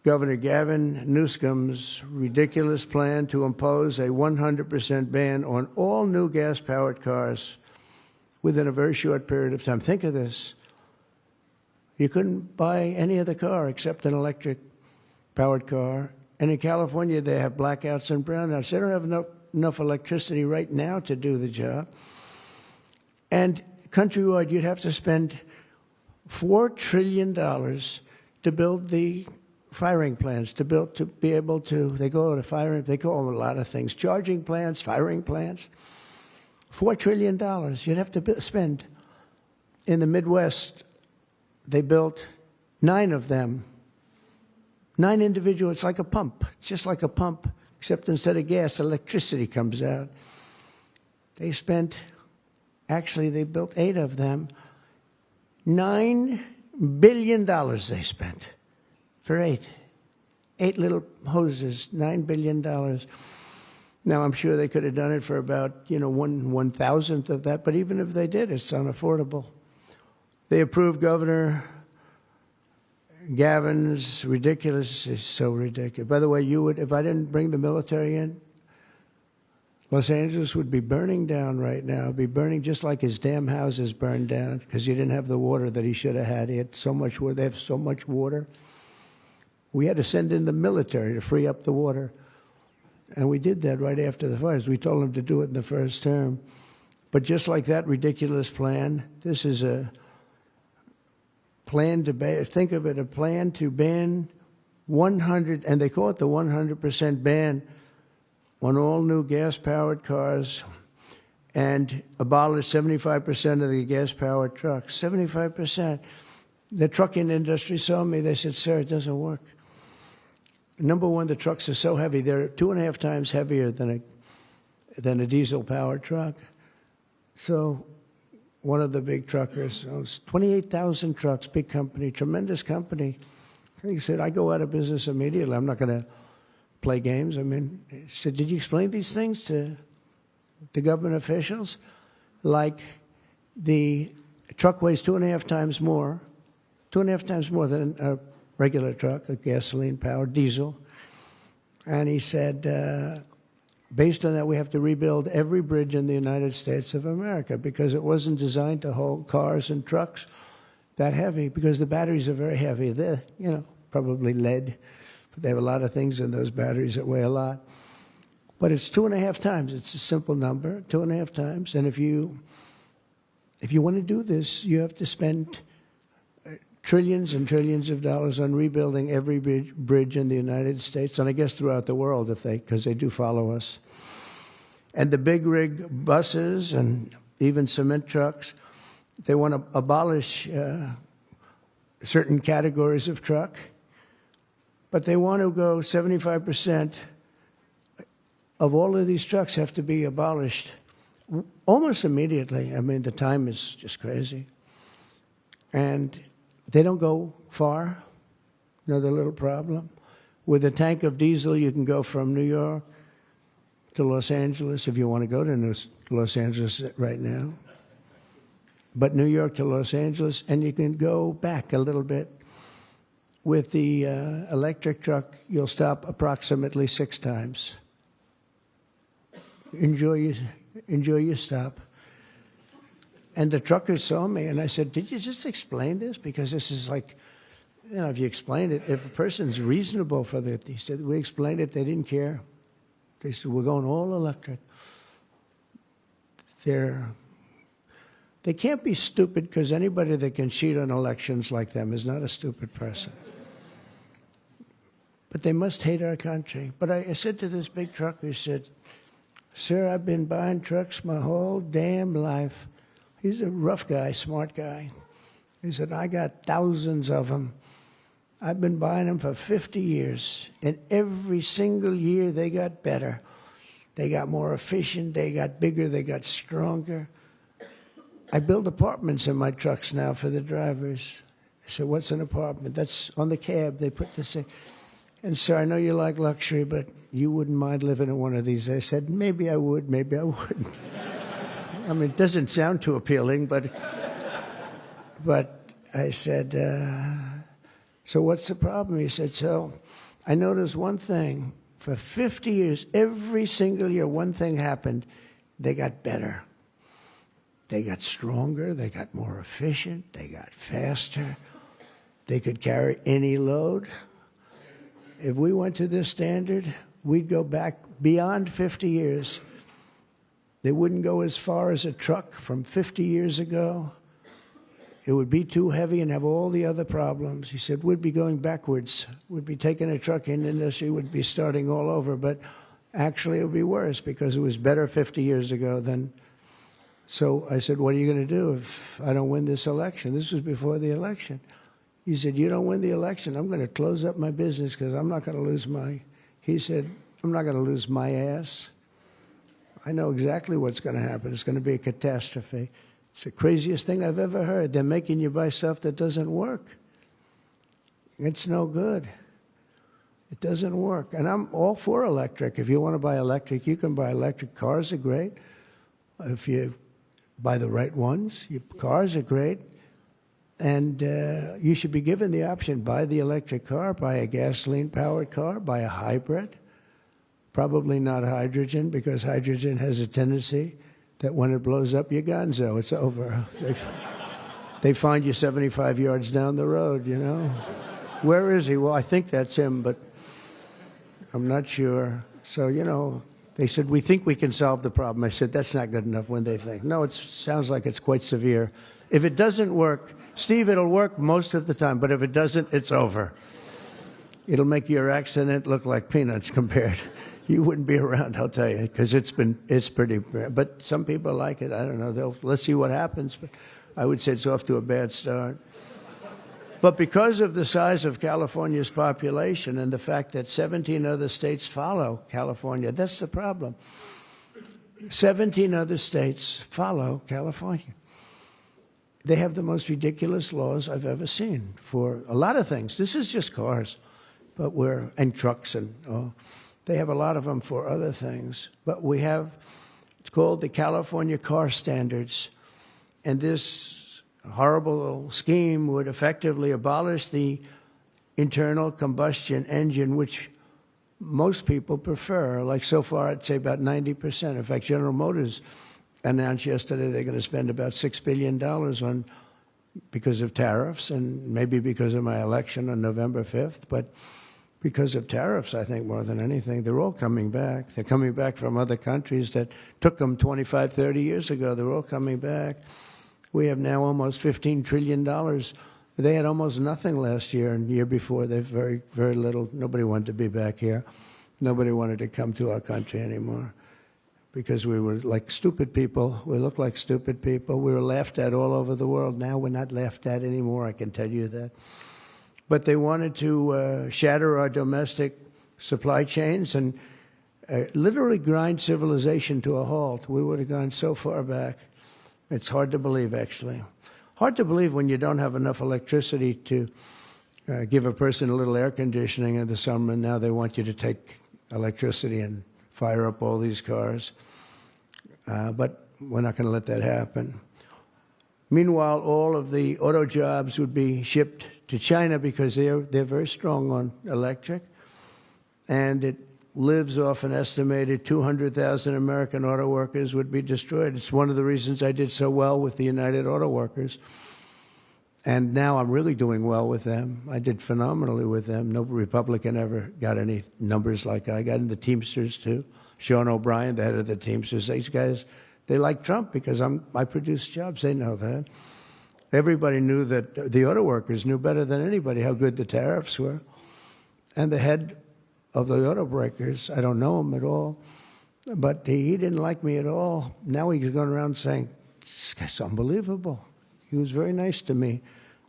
Governor Gavin Newsom's ridiculous plan to impose a 100% ban on all new gas-powered cars within a very short period of time. Think of this. You couldn't buy any other car except an electric-powered car. And in California, they have blackouts and brownouts. They don't have enough electricity right now to do the job. And countrywide, you'd have to spend $4 trillion to build the firing plants, to be able to, they call them a lot of things, charging plants, firing plants. $4 trillion you'd have to spend. In the Midwest, they built 9 of them. 9 individual, it's like a pump, just like a pump, except instead of gas, electricity comes out. They built 8 of them. $9 billion they spent for 8 little hoses, $9 billion. Now, I'm sure they could have done it for about, 1/1000th of that, but even if they did, it's unaffordable. They approved Governor Gavin's ridiculous, is so ridiculous. By the way, if I didn't bring the military in, Los Angeles would be burning down right now. It'd be burning just like his damn houses burned down because he didn't have the water that he should have had. He had so much water. They have so much water. We had to send in the military to free up the water. And we did that right after the fires. We told them to do it in the first term. But just like that ridiculous plan, this is a plan to ban, think of it, a plan to ban 100, and they call it the 100% ban on all new gas-powered cars and abolish 75% of the gas-powered trucks. 75%. The trucking industry saw me. They said, sir, it doesn't work. Number one, the trucks are so heavy. They're 2.5 times heavier than a diesel-powered truck. So one of the big truckers owns 28,000 trucks, big company, tremendous company. He said, I go out of business immediately. I'm not going to play games. He said, did you explain these things to the government officials? Like the truck weighs 2.5 times more 2.5 times more than a regular truck, a gasoline-powered diesel. And he said, based on that, we have to rebuild every bridge in the United States of America because it wasn't designed to hold cars and trucks that heavy because the batteries are very heavy. They're, probably lead. But they have a lot of things in those batteries that weigh a lot. But it's 2.5 times. It's a simple number, 2.5 times. And if you want to do this, you have to spend trillions and trillions of dollars on rebuilding every bridge in the United States, and I guess throughout the world, because they do follow us. And the big rig buses and even cement trucks, they want to abolish certain categories of truck, but they want to go 75% of all of these trucks have to be abolished almost immediately. I mean, the time is just crazy. And they don't go far. Another little problem. With a tank of diesel, you can go from New York to Los Angeles if you want to go to Los Angeles right now. But New York to Los Angeles, and you can go back a little bit. With the electric truck, you'll stop approximately 6 times. Enjoy your stop. And the truckers saw me, and I said, did you just explain this? Because this is like, if you explain it, if a person's reasonable for that, he said, we explained it, they didn't care. They said, we're going all electric. They can't be stupid because anybody that can cheat on elections like them is not a stupid person. But they must hate our country. But I said to this big trucker, he said, sir, I've been buying trucks my whole damn life. He's a rough guy, smart guy. He said, I got thousands of them. I've been buying them for 50 years. And every single year they got better. They got more efficient. They got bigger. They got stronger. I build apartments in my trucks now for the drivers. I said, what's an apartment? That's on the cab. They put this in. And sir, I know you like luxury, but you wouldn't mind living in one of these. I said, maybe I would, maybe I wouldn't. I mean, it doesn't sound too appealing, but I said, so what's the problem? He said, so I noticed one thing. For 50 years, every single year, one thing happened. They got better. They got stronger. They got more efficient. They got faster. They could carry any load. If we went to this standard, we'd go back beyond 50 years. They wouldn't go as far as a truck from 50 years ago. It would be too heavy and have all the other problems. He said, we'd be going backwards. We'd be taking a trucking industry, would be starting all over. But actually, it would be worse because it was better 50 years ago than. So I said, what are you going to do if I don't win this election? This was before the election. He said, you don't win the election, I'm going to close up my business because I'm not going to lose he said, I'm not going to lose my ass. I know exactly what's going to happen. It's going to be a catastrophe. It's the craziest thing I've ever heard. They're making you buy stuff that doesn't work. It's no good. It doesn't work. And I'm all for electric. If you want to buy electric, you can buy electric. Cars are great. If you buy the right ones, cars are great. And you should be given the option, buy the electric car, buy a gasoline-powered car, buy a hybrid. Probably not hydrogen, because hydrogen has a tendency that when it blows up, you're gonzo. It's over. They find you 75 yards down the road, Where is he? Well, I think that's him, but I'm not sure. So, they said, we think we can solve the problem. I said, that's not good enough when they think. No, it sounds like it's quite severe. If it doesn't work, Steve, it'll work most of the time, but if it doesn't, it's over. It'll make your accident look like peanuts compared. You wouldn't be around, I'll tell you, because it's pretty bad. But some people like it. I don't know. Let's see what happens. But I would say it's off to a bad start. But because of the size of California's population and the fact that 17 other states follow California, that's the problem. 17 other states follow California. They have the most ridiculous laws I've ever seen for a lot of things. This is just cars, and trucks, and they have a lot of them for other things. But it's called the California Car Standards, and this horrible scheme would effectively abolish the internal combustion engine, which most people prefer. Like so far, I'd say about 90%. In fact, General Motors announced yesterday they're going to spend about $6 billion on because of tariffs, and maybe because of my election on November 5th, but because of tariffs, I think, more than anything. They're all coming back. They're coming back from other countries that took them 25, 30 years ago. They're all coming back. We have now almost $15 trillion. They had almost nothing last year, and the year before, they very, very little. Nobody wanted to be back here. Nobody wanted to come to our country anymore because we were like stupid people. We looked like stupid people. We were laughed at all over the world. Now we're not laughed at anymore, I can tell you that. But they wanted to shatter our domestic supply chains and literally grind civilization to a halt. We would have gone so far back. It's hard to believe, actually. Hard to believe when you don't have enough electricity to give a person a little air conditioning in the summer, and now they want you to take electricity and fire up all these cars. But we're not going to let that happen. Meanwhile, all of the auto jobs would be shipped to China because they're very strong on electric, and it lives off an estimated 200,000 American auto workers would be destroyed. It's one of the reasons I did so well with the United Auto Workers, and now I'm really doing well with them. I did phenomenally with them. No Republican ever got any numbers like I got. In the Teamsters too. Sean O'Brien, the head of the Teamsters, these guys, they like Trump because I produce jobs. They know that. Everybody knew that. The auto workers knew better than anybody how good the tariffs were. And the head of the auto breakers, I don't know him at all, but he didn't like me at all. Now he's going around saying, this guy's unbelievable. He was very nice to me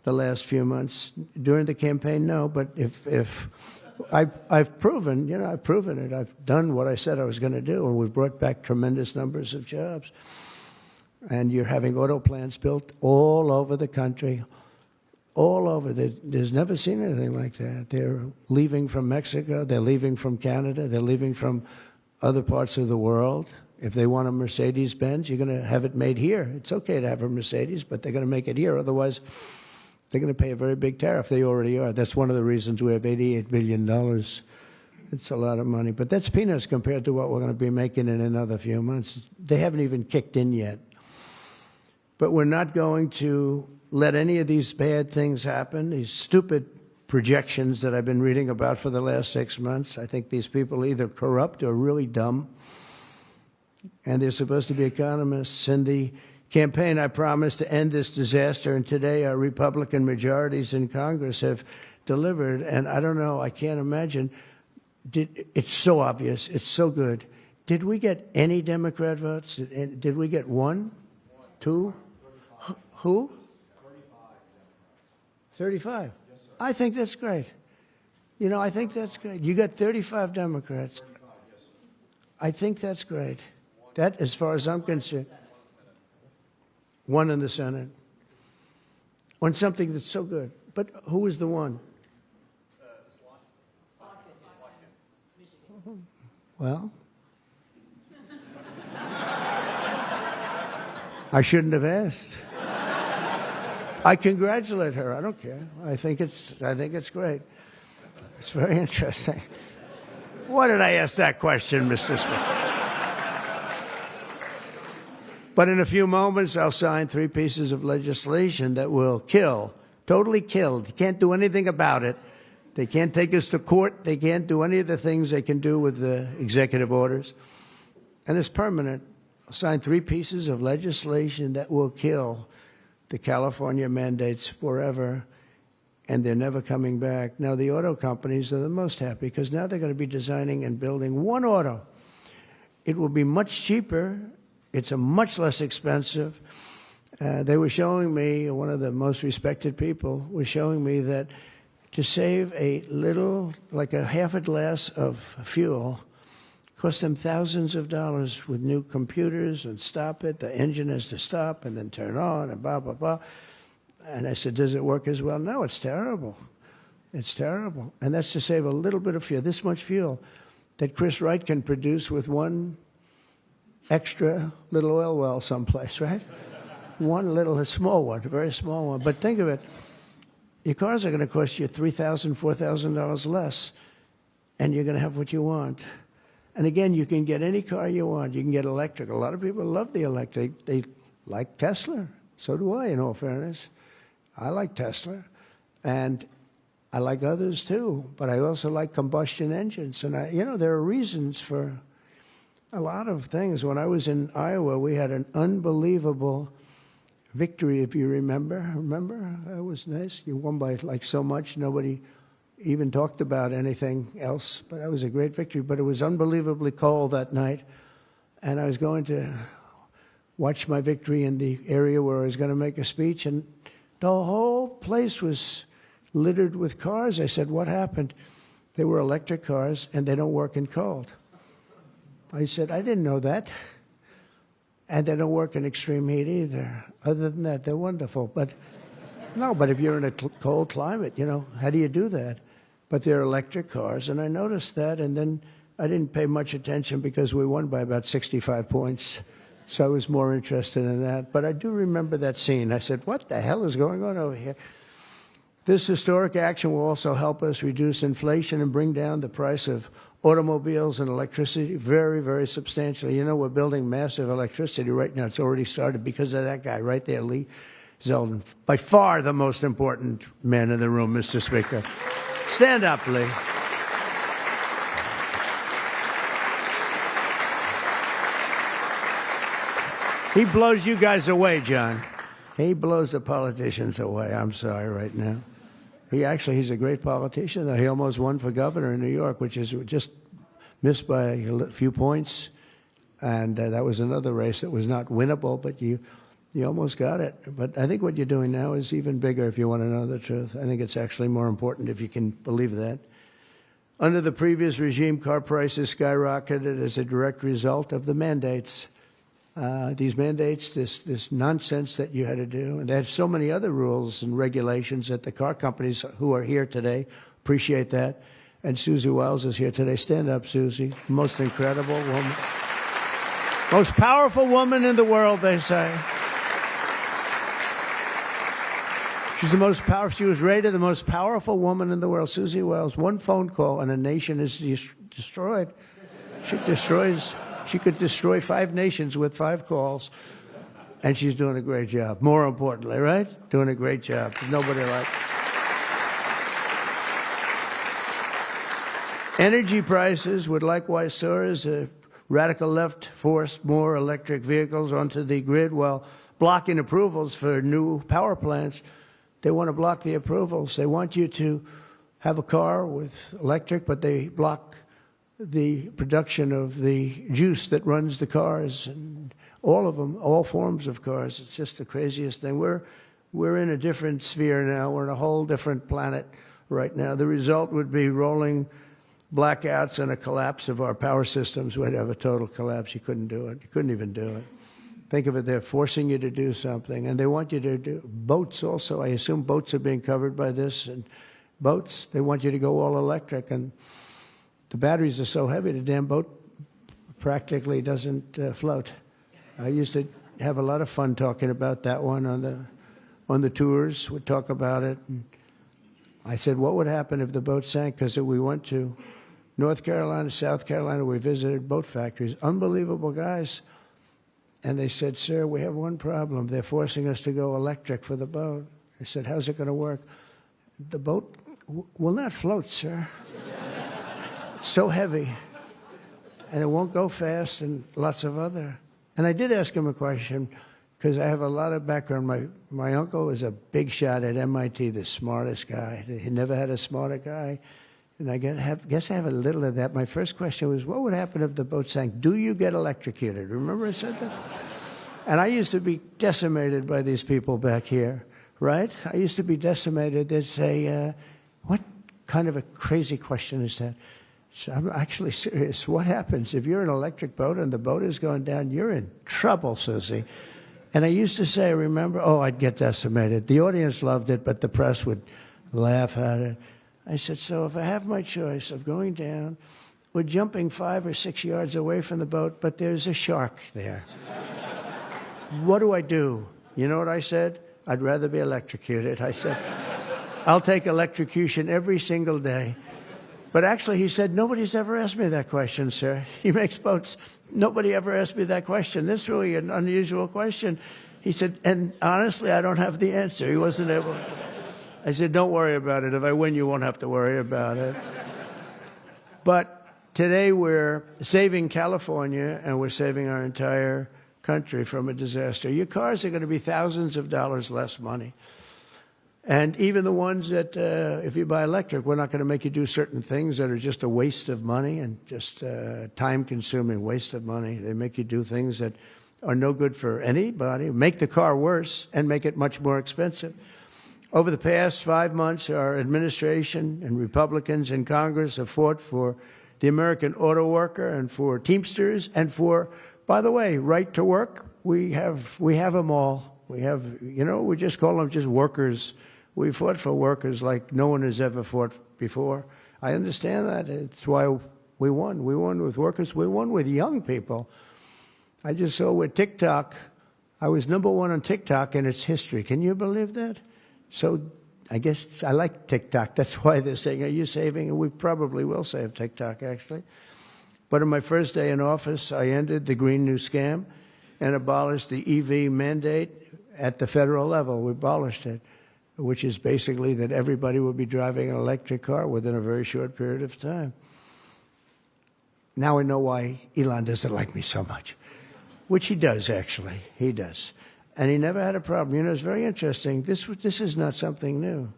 the last few months. During the campaign, no, but if I've proven, I've proven it. I've done what I said I was going to do, and we've brought back tremendous numbers of jobs. And you're having auto plants built all over the country, all over. There's never seen anything like that. They're leaving from Mexico. They're leaving from Canada. They're leaving from other parts of the world. If they want a Mercedes-Benz, you're going to have it made here. It's okay to have a Mercedes, but they're going to make it here. Otherwise, they're going to pay a very big tariff. They already are. That's one of the reasons we have $88 billion. It's a lot of money. But that's peanuts compared to what we're going to be making in another few months. They haven't even kicked in yet. But we're not going to let any of these bad things happen, these stupid projections that I've been reading about for the last 6 months. I think these people are either corrupt or really dumb. And they're supposed to be economists. In the campaign, I promised to end this disaster, and today our Republican majorities in Congress have delivered. And I don't know, I can't imagine. It's so obvious. It's so good. Did we get any Democrat votes? Did we get one? Two? Who? 35. I think that's great. I think that's great. You got 35 Democrats. I think that's great. That, as far as I'm concerned, one in the Senate. On something that's so good. But who is the one? Well, I shouldn't have asked. I congratulate her. I don't care. I think it's great. It's very interesting. Why did I ask that question, Mr. Speaker? But in a few moments, I'll sign 3 pieces of legislation that will kill, totally kill. You can't do anything about it. They can't take us to court. They can't do any of the things they can do with the executive orders. And it's permanent. I'll sign 3 pieces of legislation that will kill the California mandates forever, and they're never coming back. Now, the auto companies are the most happy because now they're going to be designing and building one auto. It will be much cheaper. It's a much less expensive. They were showing me, one of the most respected people was showing me that to save a little, like a half a glass of fuel, cost them thousands of dollars with new computers and stop it. The engine has to stop and then turn on and blah, blah, blah. And I said, does it work as well? No, it's terrible. It's terrible. And that's to save a little bit of fuel, this much fuel that Chris Wright can produce with one extra little oil well someplace, right? a small one, a very small one. But think of it. Your cars are going to cost you $3,000, $4,000 less, and you're going to have what you want. And again, you can get any car you want. You can get electric. A lot of people love the electric. They like Tesla. So do I, in all fairness. I like Tesla. And I like others too. But I also like combustion engines. And, there are reasons for a lot of things. When I was in Iowa, we had an unbelievable victory, if you remember. Remember? That was nice. You won by like so much. Nobody even talked about anything else. But that was a great victory. But it was unbelievably cold that night. And I was going to watch my victory in the area where I was going to make a speech. And the whole place was littered with cars. I said, what happened? They were electric cars, and they don't work in cold. I said, I didn't know that. And they don't work in extreme heat either. Other than that, they're wonderful. But if you're in a cold climate, how do you do that? But they're electric cars, and I noticed that, and then I didn't pay much attention because we won by about 65 points. So I was more interested in that. But I do remember that scene. I said, what the hell is going on over here? This historic action will also help us reduce inflation and bring down the price of automobiles and electricity very, very substantially. We're building massive electricity right now. It's already started because of that guy right there, Lee Zeldin. By far the most important man in the room, Mr. Speaker. Stand up, Lee. He blows you guys away, John. He blows the politicians away. I'm sorry right now. He's a great politician. He almost won for governor in New York, which is just missed by a few points. And that was another race that was not winnable, but you almost got it. But I think what you're doing now is even bigger if you want to know the truth. I think it's actually more important if you can believe that. Under the previous regime, car prices skyrocketed as a direct result of the mandates. These mandates, this nonsense that you had to do. And they had so many other rules and regulations that the car companies who are here today appreciate that. And Susie Wiles is here today. Stand up, Susie. Most incredible woman. Most powerful woman in the world, they say. She's the most powerful. She was rated the most powerful woman in the world. Susie Wiles. One phone call and a nation is destroyed. She could destroy 5 nations with 5 calls, and she's doing a great job. More importantly, right? Doing a great job. There's nobody like. Energy prices would likewise soar as a radical left forced more electric vehicles onto the grid while blocking approvals for new power plants. They want to block the approvals. They want you to have a car with electric, but they block the production of the juice that runs the cars, and all of them, all forms of cars. It's just the craziest thing. We're in a different sphere now. We're in a whole different planet right now. The result would be rolling blackouts and a collapse of our power systems. We'd have a total collapse. You couldn't do it. You couldn't even do it. Think of it, they're forcing you to do something, and they want you to do boats also. I assume boats are being covered by this, and boats, they want you to go all electric, and the batteries are so heavy, the damn boat practically doesn't float. I used to have a lot of fun talking about that one on the tours. We'd talk about it. And I said, what would happen if the boat sank? Because we went to North Carolina, South Carolina. We visited boat factories. Unbelievable guys. And they said, sir, we have one problem. They're forcing us to go electric for the boat. I said, how's it going to work? The boat will not float, sir. It's so heavy, and it won't go fast, and lots of other. And I did ask him a question, because I have a lot of background. My uncle was a big shot at MIT, the smartest guy. He never had a smarter guy. And I guess I have a little of that. My first question was, what would happen if the boat sank? Do you get electrocuted? Remember I said that? And I used to be decimated by these people back here, right? I used to be decimated. They'd say, what kind of a crazy question is that? So I'm actually serious. What happens if you're an electric boat and the boat is going down? You're in trouble, Susie. And I used to say, remember, I'd get decimated. The audience loved it, but the press would laugh at it. I said, so if I have my choice of going down or jumping 5 or 6 yards away from the boat, but there's a shark there, what do I do? You know what I said? I'd rather be electrocuted. I said, I'll take electrocution every single day. But actually, he said, nobody's ever asked me that question, sir. He makes boats. Nobody ever asked me that question. This is really an unusual question. He said, and honestly, I don't have the answer. He wasn't able to. I said, don't worry about it. If I win, you won't have to worry about it. But today we're saving California, and we're saving our entire country from a disaster. Your cars are going to be thousands of dollars less money. And even the ones that, if you buy electric, we're not going to make you do certain things that are just a waste of money and just time-consuming waste of money. They make you do things that are no good for anybody, make the car worse, and make it much more expensive. Over the past 5 months, our administration and Republicans in Congress have fought for the American auto worker and for Teamsters and for, by the way, right to work. We have them all. We have, we just call them just workers. We fought for workers like no one has ever fought before. I understand that. It's why we won. We won with workers. We won with young people. I just saw with TikTok, I was #1 on TikTok in its history. Can you believe that? So I guess I like TikTok. That's why they're saying, are you saving? And we probably will save TikTok, actually. But on my first day in office, I ended the Green New Scam and abolished the EV mandate at the federal level. We abolished it, which is basically that everybody will be driving an electric car within a very short period of time. Now I know why Elon doesn't like me so much, which he does, actually. He does. And he never had a problem. It's very interesting. This is not something new.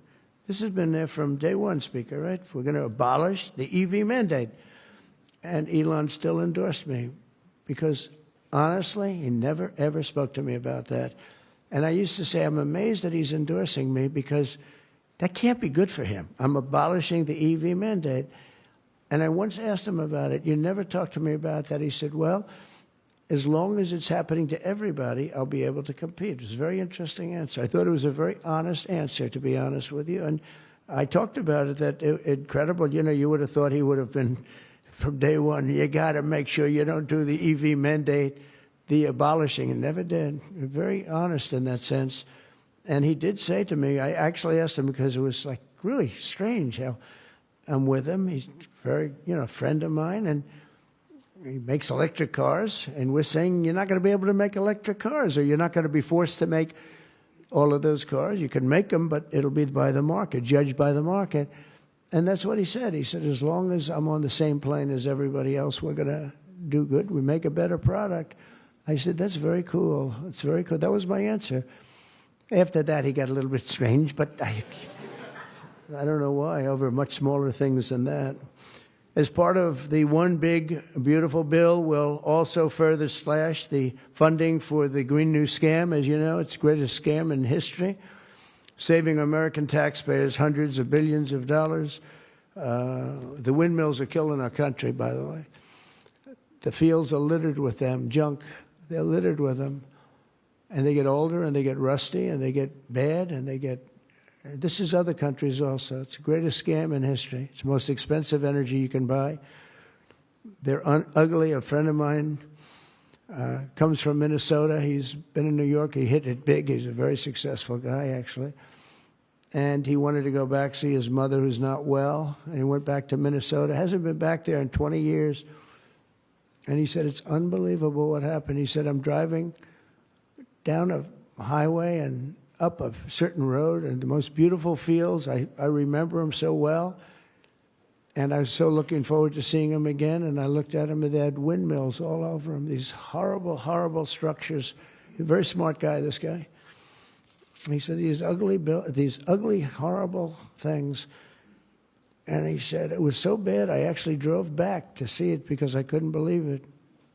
This has been there from day one, Speaker, right? We're going to abolish the EV mandate. And Elon still endorsed me because, honestly, he never, ever spoke to me about that. And I used to say, I'm amazed that he's endorsing me because that can't be good for him. I'm abolishing the EV mandate. And I once asked him about it. You never talked to me about that. He said, well, as long as it's happening to everybody, I'll be able to compete. It was a very interesting answer. I thought it was a very honest answer, to be honest with you. And I talked about it, that incredible. You would have thought he would have been, from day one, you got to make sure you don't do the EV mandate, the abolishing, and never did. Very honest in that sense. And he did say to me, I actually asked him because it was like really strange how I'm with him. He's very, friend of mine, and he makes electric cars, and we're saying you're not going to be able to make electric cars, or you're not going to be forced to make all of those cars. You can make them, but it'll be by the market, judged by the market. And that's what he said. He said, as long as I'm on the same plane as everybody else, we're going to do good. We make a better product. I said, that's very cool. It's very cool. That was my answer. After that, he got a little bit strange, but I don't know why, over much smaller things than that. As part of the One Big Beautiful Bill, we'll also further slash the funding for the Green New Scam. As you know, it's the greatest scam in history, saving American taxpayers hundreds of billions of dollars. The windmills are killing our country, by the way. The fields are littered with them, junk. They're littered with them. And they get older, and they get rusty, and they get bad, and they get... This is other countries also. It's the greatest scam in history. It's the most expensive energy you can buy. They're ugly. A friend of mine comes from Minnesota. He's been in New York. He hit it big. He's a very successful guy, actually. And he wanted to go back, see his mother who's not well. And he went back to Minnesota. Hasn't been back there in 20 years. And he said, it's unbelievable what happened. He said, I'm driving down a highway and up a certain road, and the most beautiful fields. I remember them so well. And I was so looking forward to seeing them again. And I looked at them, and they had windmills all over them, these horrible, horrible structures. A very smart guy, this guy. He said, these ugly, horrible things. And he said, it was so bad, I actually drove back to see it because I couldn't believe it.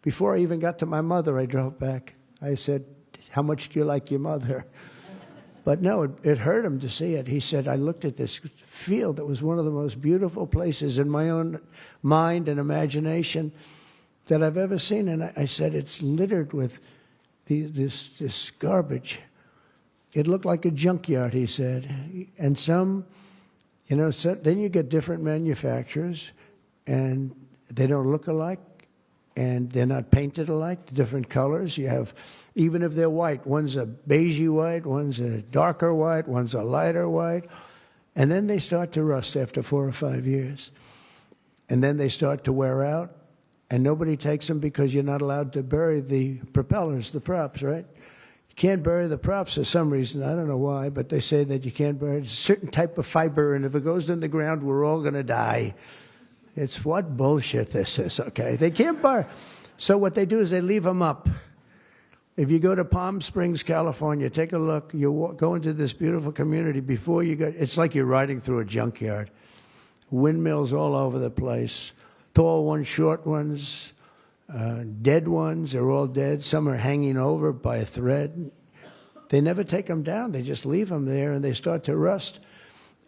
Before I even got to my mother, I drove back. I said, how much do you like your mother? But no, it hurt him to see it. He said, I looked at this field that was one of the most beautiful places in my own mind and imagination that I've ever seen. And I said, it's littered with this garbage. It looked like a junkyard, he said. And some, then you get different manufacturers, and they don't look alike. and they're not painted alike, the different colors. You have, even if they're white, one's a beigey white, one's a darker white, one's a lighter white, and then they start to rust after 4 or 5 years. And then they start to wear out, and nobody takes them because you're not allowed to bury the propellers, the props, right? You can't bury the props for some reason. I don't know why, but they say that you can't bury a certain type of fiber, and if it goes in the ground, we're all going to die. It's what bullshit this is, okay? They can't bury. So what they do is they leave them up. If you go to Palm Springs, California, take a look. You go into this beautiful community. Before you go, it's like you're riding through a junkyard. Windmills all over the place. Tall ones, short ones, dead ones. They're all dead. Some are hanging over by a thread. They never take them down. They just leave them there, and they start to rust.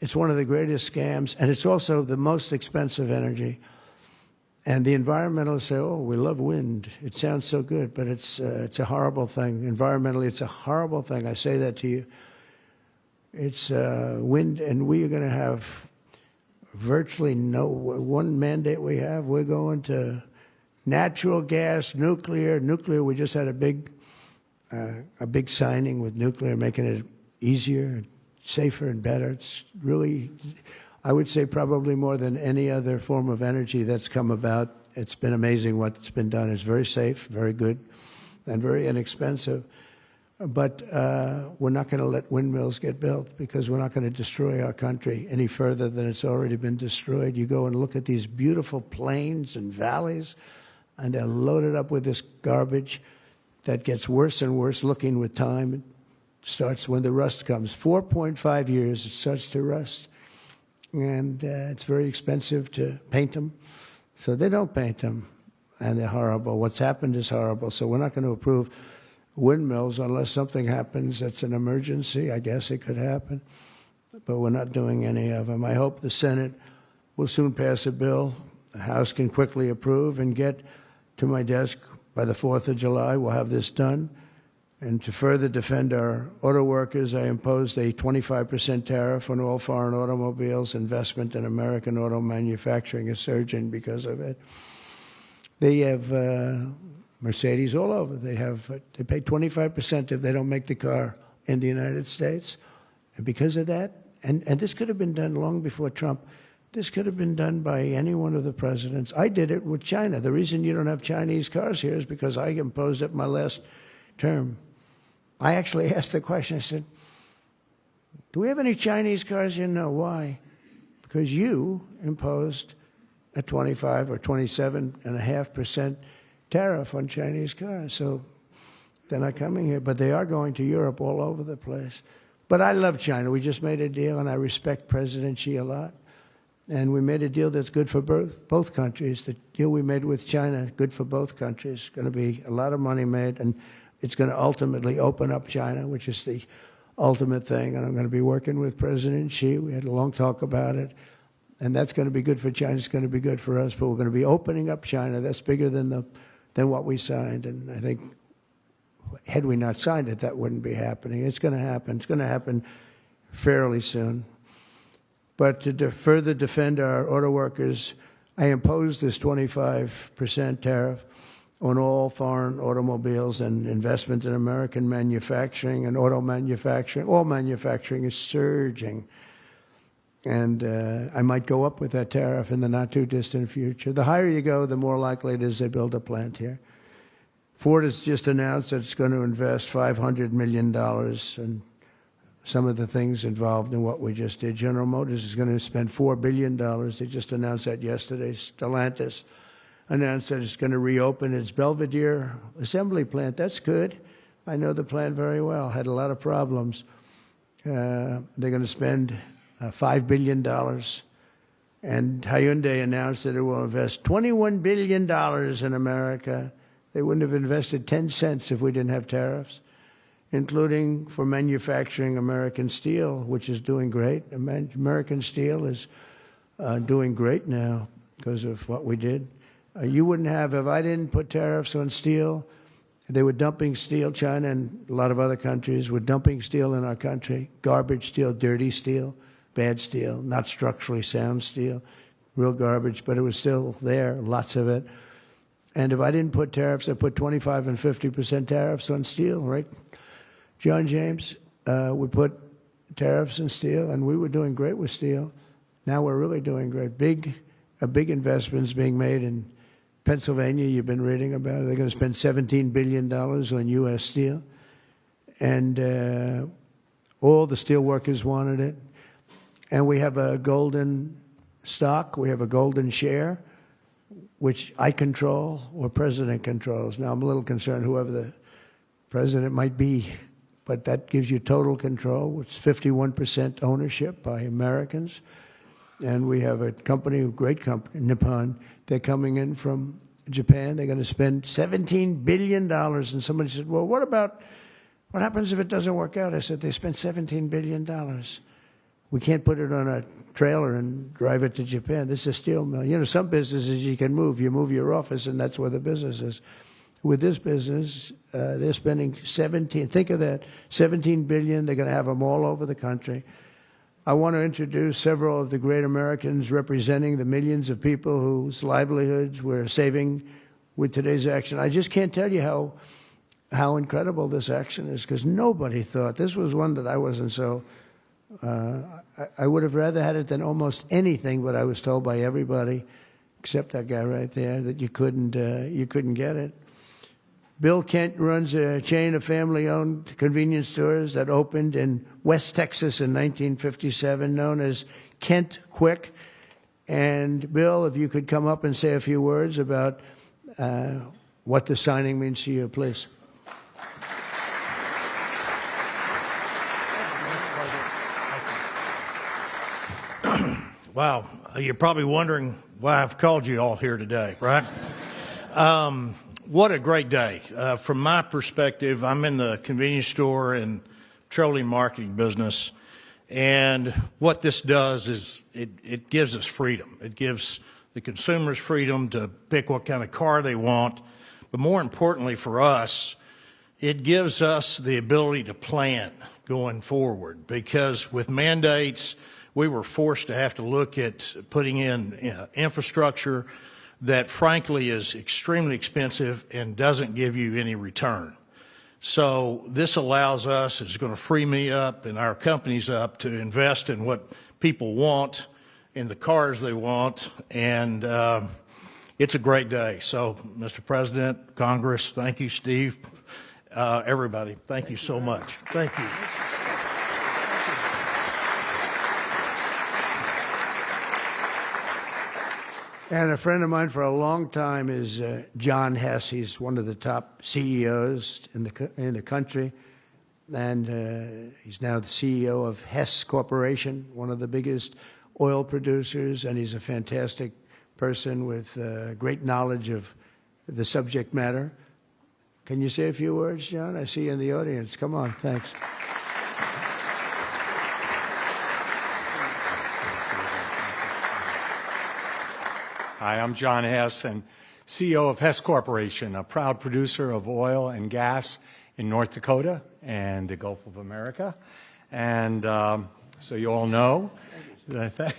It's one of the greatest scams, and it's also the most expensive energy. And the environmentalists say, oh, we love wind. It sounds so good, but it's a horrible thing. Environmentally, it's a horrible thing. I say that to you. It's wind, and we are going to have virtually no, one mandate we have, we're going to natural gas, nuclear. Nuclear, we just had a big signing with nuclear, making it easier, safer, and better. It's really, I would say, probably more than any other form of energy that's come about. It's been amazing what's been done. It's very safe, very good, and very inexpensive. But we're not going to let windmills get built because we're not going to destroy our country any further than it's already been destroyed. You go and look at these beautiful plains and valleys, and they're loaded up with this garbage that gets worse and worse looking with time. It starts when the rust comes. 4.5 years, it starts to rust. And it's very expensive to paint them. So they don't paint them, and they're horrible. What's happened is horrible. So we're not going to approve windmills unless something happens that's an emergency. I guess it could happen, but we're not doing any of them. I hope the Senate will soon pass a bill the House can quickly approve and get to my desk by the 4th of July. We'll have this done. And to further defend our auto workers, I imposed a 25% tariff on all foreign automobiles. Investment in American auto manufacturing is surging because of it. They have Mercedes all over. They pay 25% if they don't make the car in the United States. And because of that, and this could have been done long before Trump, this could have been done by any one of the presidents. I did it with China. The reason you don't have Chinese cars here is because I imposed it my last term. I actually asked the question, I said, do we have any Chinese cars here? No. Why? Because you imposed a 25 or 27.5% tariff on Chinese cars. So they're not coming here, but they are going to Europe all over the place. But I love China. We just made a deal, and I respect President Xi a lot. And we made a deal that's good for both countries. The deal we made with China, good for both countries. Going to be a lot of money made, and it's going to ultimately open up China, which is the ultimate thing. And I'm going to be working with President Xi. We had a long talk about it. And that's going to be good for China. It's going to be good for us. But we're going to be opening up China. That's bigger than what we signed. And I think had we not signed it, that wouldn't be happening. It's going to happen. It's going to happen fairly soon. But to further defend our auto workers, I imposed this 25% tariff on all foreign automobiles and investment in American manufacturing and auto manufacturing. All manufacturing is surging. And I might go up with that tariff in the not-too-distant future. The higher you go, the more likely it is they build a plant here. Ford has just announced that it's going to invest $500 million in some of the things involved in what we just did. General Motors is going to spend $4 billion. They just announced that yesterday. Stellantis announced that it's going to reopen its Belvidere assembly plant. That's good. I know the plant very well. Had a lot of problems. They're going to spend $5 billion. And Hyundai announced that it will invest $21 billion in America. They wouldn't have invested 10 cents if we didn't have tariffs, including for manufacturing American steel, which is doing great. American steel is doing great now because of what we did. You wouldn't have, if I didn't put tariffs on steel, they were dumping steel. China and a lot of other countries were dumping steel in our country. Garbage steel, dirty steel, bad steel, not structurally sound steel, real garbage, but it was still there, lots of it. And if I didn't put tariffs, I put 25 and 50% tariffs on steel, right? John James, we put tariffs on steel, and we were doing great with steel. Now we're really doing great. A big investment is being made in Pennsylvania. You've been reading about it. They're going to spend $17 billion on U.S. steel. And all the steel workers wanted it. And we have a golden stock. We have a golden share, which I control or President controls. Now, I'm a little concerned whoever the president might be, but that gives you total control. It's 51% ownership by Americans. And we have a company, a great company, Nippon. They're coming in from Japan. They're going to spend $17 billion. And somebody said, well, what happens if it doesn't work out? I said, they spent $17 billion. We can't put it on a trailer and drive it to Japan. This is a steel mill. You know, some businesses you can move. You move your office, and that's where the business is. With this business, they're spending 17. Think of that, 17 billion. They're going to have them all over the country. I want to introduce several of the great Americans representing the millions of people whose livelihoods we're saving with today's action. I just can't tell you how incredible this action is, because nobody thought. This was one that I wasn't so. I would have rather had it than almost anything, but I was told by everybody, except that guy right there, that you couldn't get it. Bill Kent runs a chain of family-owned convenience stores that opened in West Texas in 1957, known as Kent Quick. And Bill, if you could come up and say a few words about what the signing means to you, please. Wow, you're probably wondering why I've called you all here today, right? What a great day. From my perspective, I'm in the convenience store and petroleum marketing business, and what this does is it gives us freedom. It gives the consumers freedom to pick what kind of car they want, but more importantly for us, it gives us the ability to plan going forward, because with mandates, we were forced to have to look at putting in infrastructure that frankly is extremely expensive and doesn't give you any return. So this allows us, it's going to free me up and our companies up to invest in what people want, in the cars they want, and it's a great day. So, Mr. President, Congress, thank you, Steve, everybody, thank you so much. Thank you. And a friend of mine for a long time is John Hess. He's one of the top CEOs in the country, and he's now the CEO of Hess Corporation, one of the biggest oil producers, and he's a fantastic person with great knowledge of the subject matter. Can you say a few words, John? I see you in the audience. Come on, thanks. Hi, I'm John Hess, and CEO of Hess Corporation, a proud producer of oil and gas in North Dakota and the Gulf of America. And so you all know that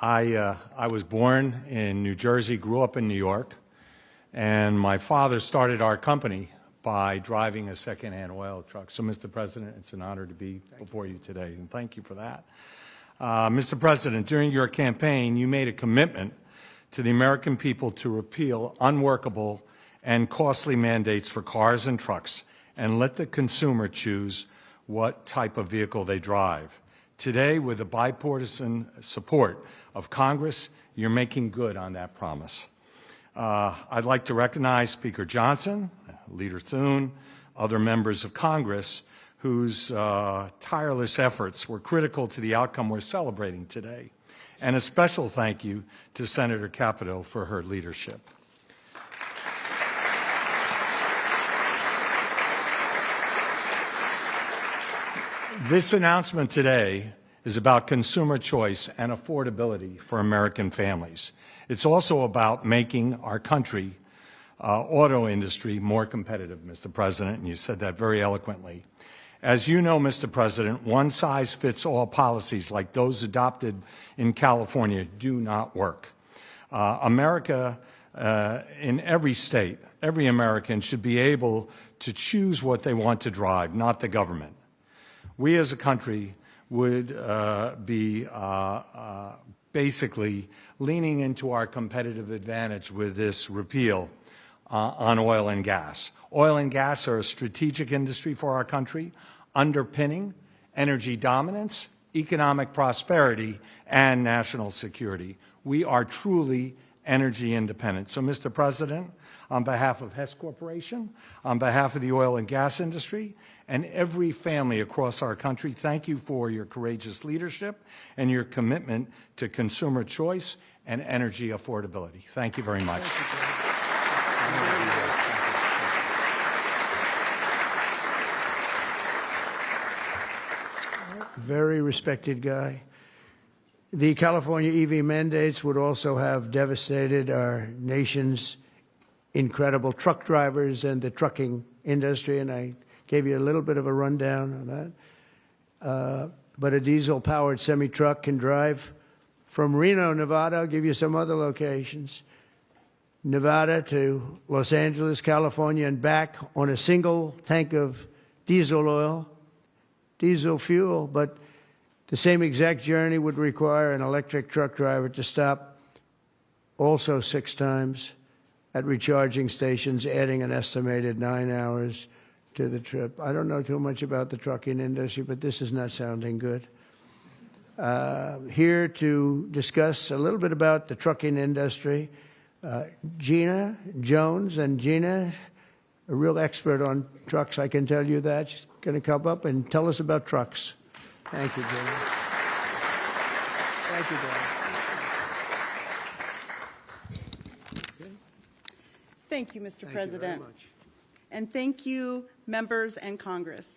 I was born in New Jersey, grew up in New York, and my father started our company by driving a secondhand oil truck. So, Mr. President, it's an honor to be before you today, and thank you for that. Mr. President, during your campaign, you made a commitment to the American people to repeal unworkable and costly mandates for cars and trucks and let the consumer choose what type of vehicle they drive. Today, with the bipartisan support of Congress, you're making good on that promise. I'd like to recognize Speaker Johnson, Leader Thune, other members of Congress whose tireless efforts were critical to the outcome we're celebrating today. And a special thank you to Senator Capito for her leadership. This announcement today is about consumer choice and affordability for American families. It's also about making our country, auto industry, more competitive, Mr. President, and you said that very eloquently. As you know, Mr. President, one-size-fits-all policies like those adopted in California do not work. America, in every state, every American should be able to choose what they want to drive, not the government. We as a country would be basically leaning into our competitive advantage with this repeal on oil and gas. Oil and gas are a strategic industry for our country, underpinning energy dominance, economic prosperity, and national security. We are truly energy independent. So, Mr. President, on behalf of Hess Corporation, on behalf of the oil and gas industry, and every family across our country, thank you for your courageous leadership and your commitment to consumer choice and energy affordability. Thank you very much. Very respected guy. The California EV mandates would also have devastated our nation's incredible truck drivers and the trucking industry, and I gave you a little bit of a rundown on that. But a diesel-powered semi-truck can drive from Reno, Nevada. I'll give you some other locations. Nevada to Los Angeles, California, and back on a single tank of diesel oil, diesel fuel, but the same exact journey would require an electric truck driver to stop also 6 times at recharging stations, adding an estimated 9 hours to the trip. I don't know too much about the trucking industry, but this is not sounding good. Here to discuss a little bit about the trucking industry, Gina Jones. And Gina, a real expert on trucks, I can tell you that. She's going to come up and tell us about trucks. Thank you, Gina. Thank you, Gina. Thank you, Mr. President. Thank you very much. And thank you, members and Congress.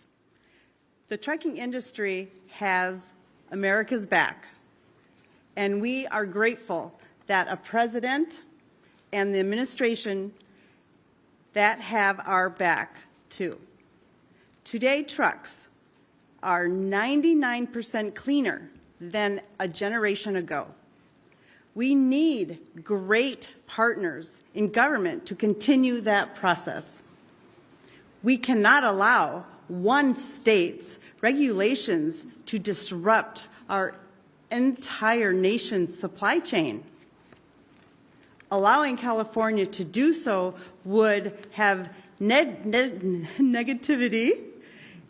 The trucking industry has America's back, and we are grateful that a president and the administration that have our back, too. Today, trucks are 99% cleaner than a generation ago. We need great partners in government to continue that process. We cannot allow one state's regulations to disrupt our entire nation's supply chain. Allowing California to do so would have negativity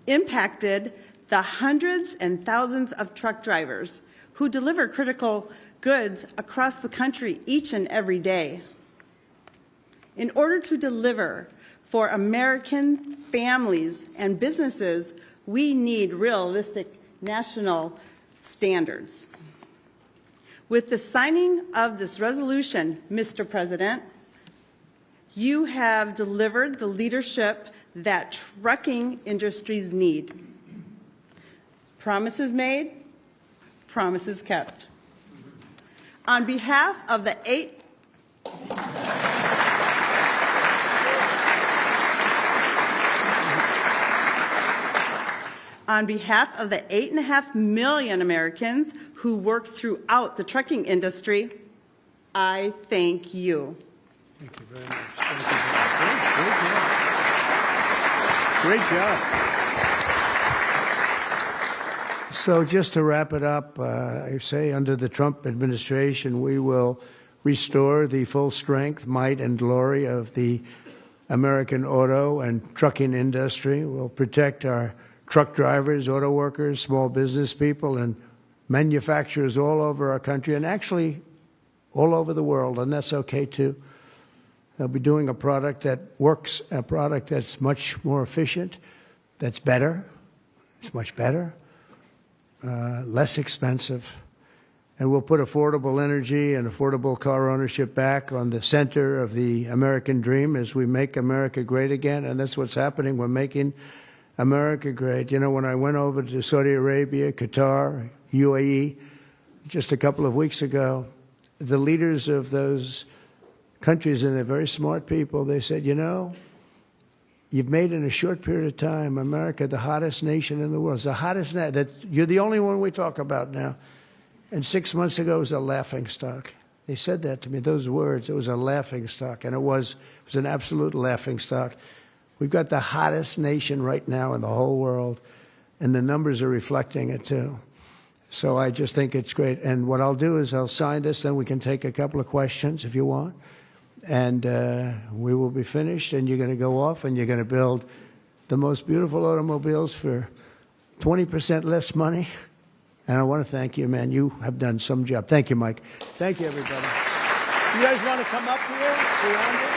impacted the hundreds and thousands of truck drivers who deliver critical goods across the country each and every day. In order to deliver for American families and businesses, we need realistic national standards. With the signing of this resolution, Mr. President, you have delivered the leadership that trucking industries need. Promises made, promises kept. On behalf of the 8.5 million Americans who work throughout the trucking industry, I thank you. Thank you very much. Thank you very much. Great job. So just to wrap it up, I say under the Trump administration, we will restore the full strength, might, and glory of the American auto and trucking industry. We'll protect our truck drivers, auto workers, small business people, and manufacturers all over our country, and actually all over the world, and that's okay too. They'll be doing a product that works, a product that's much more efficient, that's better, it's much better, less expensive, and we'll put affordable energy and affordable car ownership back on the center of the American dream as we make America great again, and that's what's happening. We're making America great. You know, when I went over to Saudi Arabia, Qatar, UAE, just a couple of weeks ago, the leaders of those countries, and they're very smart people, they said, you know, you've made in a short period of time America the hottest nation in the world. It's the hottest you're the only one we talk about now. And 6 months ago it was a laughingstock. They said that to me, those words. It was a laughing stock, and it was an absolute laughing stock. We've got the hottest nation right now in the whole world, and the numbers are reflecting it too. So I just think it's great. And what I'll do is I'll sign this, then we can take a couple of questions if you want. And we will be finished, and you're going to go off, and you're going to build the most beautiful automobiles for 20% less money. And I want to thank you, man. You have done some job. Thank you, Mike. Thank you, everybody. You guys want to come up here? Beyond it?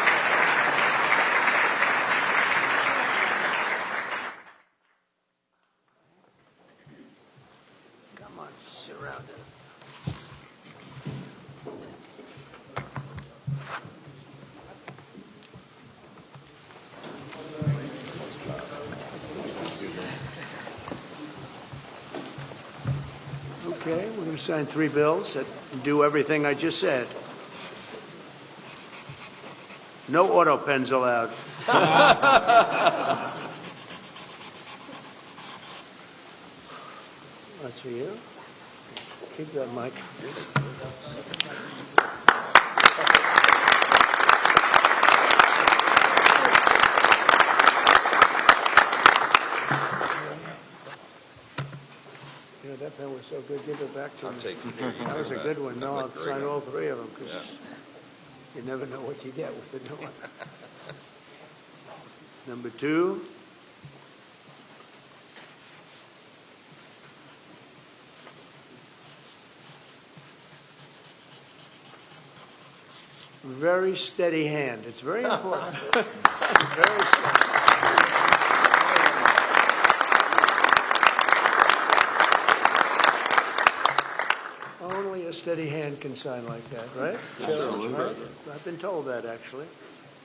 Come on, surround it. Okay, we're going to sign 3 bills that do everything I just said. No auto pens allowed. That's for you. Keep that, Mike. You know, that pen was so good. Give it back to me. That was a good one. No, I'll sign all 3 of them because you never know what you get with the new one. Number 2. Very steady hand. It's very important. Very steady. Only a steady hand can sign like that, right? Absolutely. Right? I've been told that, actually.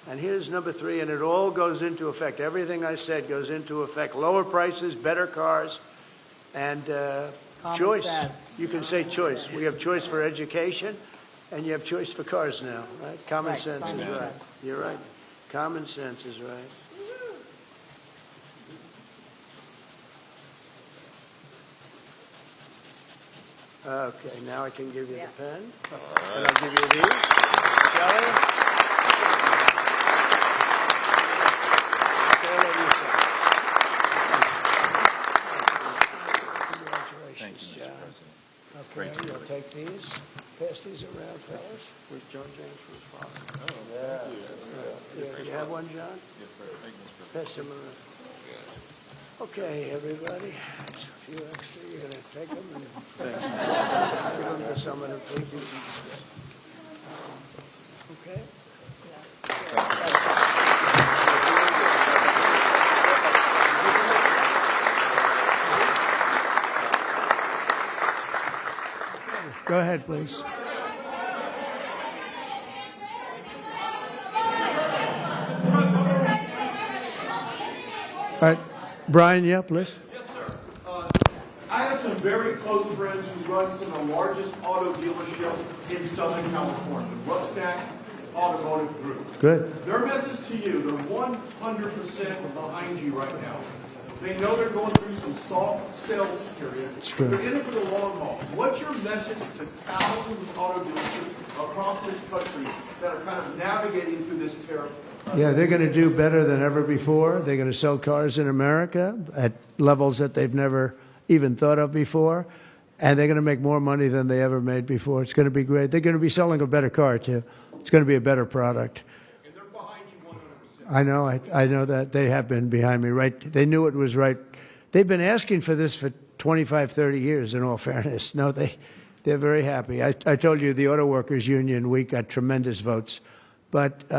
And here's number 3, and it all goes into effect. Everything I said goes into effect. Lower prices, better cars, and choice. Sense. You can say choice. We have choice for education, and you have choice for cars now, right? Common sense is right. You're right. Common sense is right. Okay, now I can give you the pen. And I'll give you these. Shelley? Congratulations, John. Okay, you'll take these. Pass these around, fellas. Where's John James for his father? Oh, yeah. Do you have one, John? Yes, sir. Thank you, Mr. Pass them around. Okay, everybody. There's a few extra. You're going to take them and give them to someone who please. Okay? Go ahead, please. All right. Brian, yeah, please. Yes, sir. I have some very close friends who run some of the largest auto dealerships in Southern California, Rustack Automotive Group. Good. Their message to you, they're 100% behind you right now. They know they're going through some soft sales period. It's true. They're in it for the long haul. What's your message to thousands of auto dealerships across this country that are kind of navigating through this tariff? Yeah, they're going to do better than ever before. They're going to sell cars in America at levels that they've never even thought of before. And they're going to make more money than they ever made before. It's going to be great. They're going to be selling a better car, too. It's going to be a better product. And they're behind you 100%. I know. I know that. They have been behind me, right? They knew it was right. They've been asking for this for 25, 30 years, in all fairness. No, they're very happy. I told you the Auto Workers Union, we got tremendous votes. But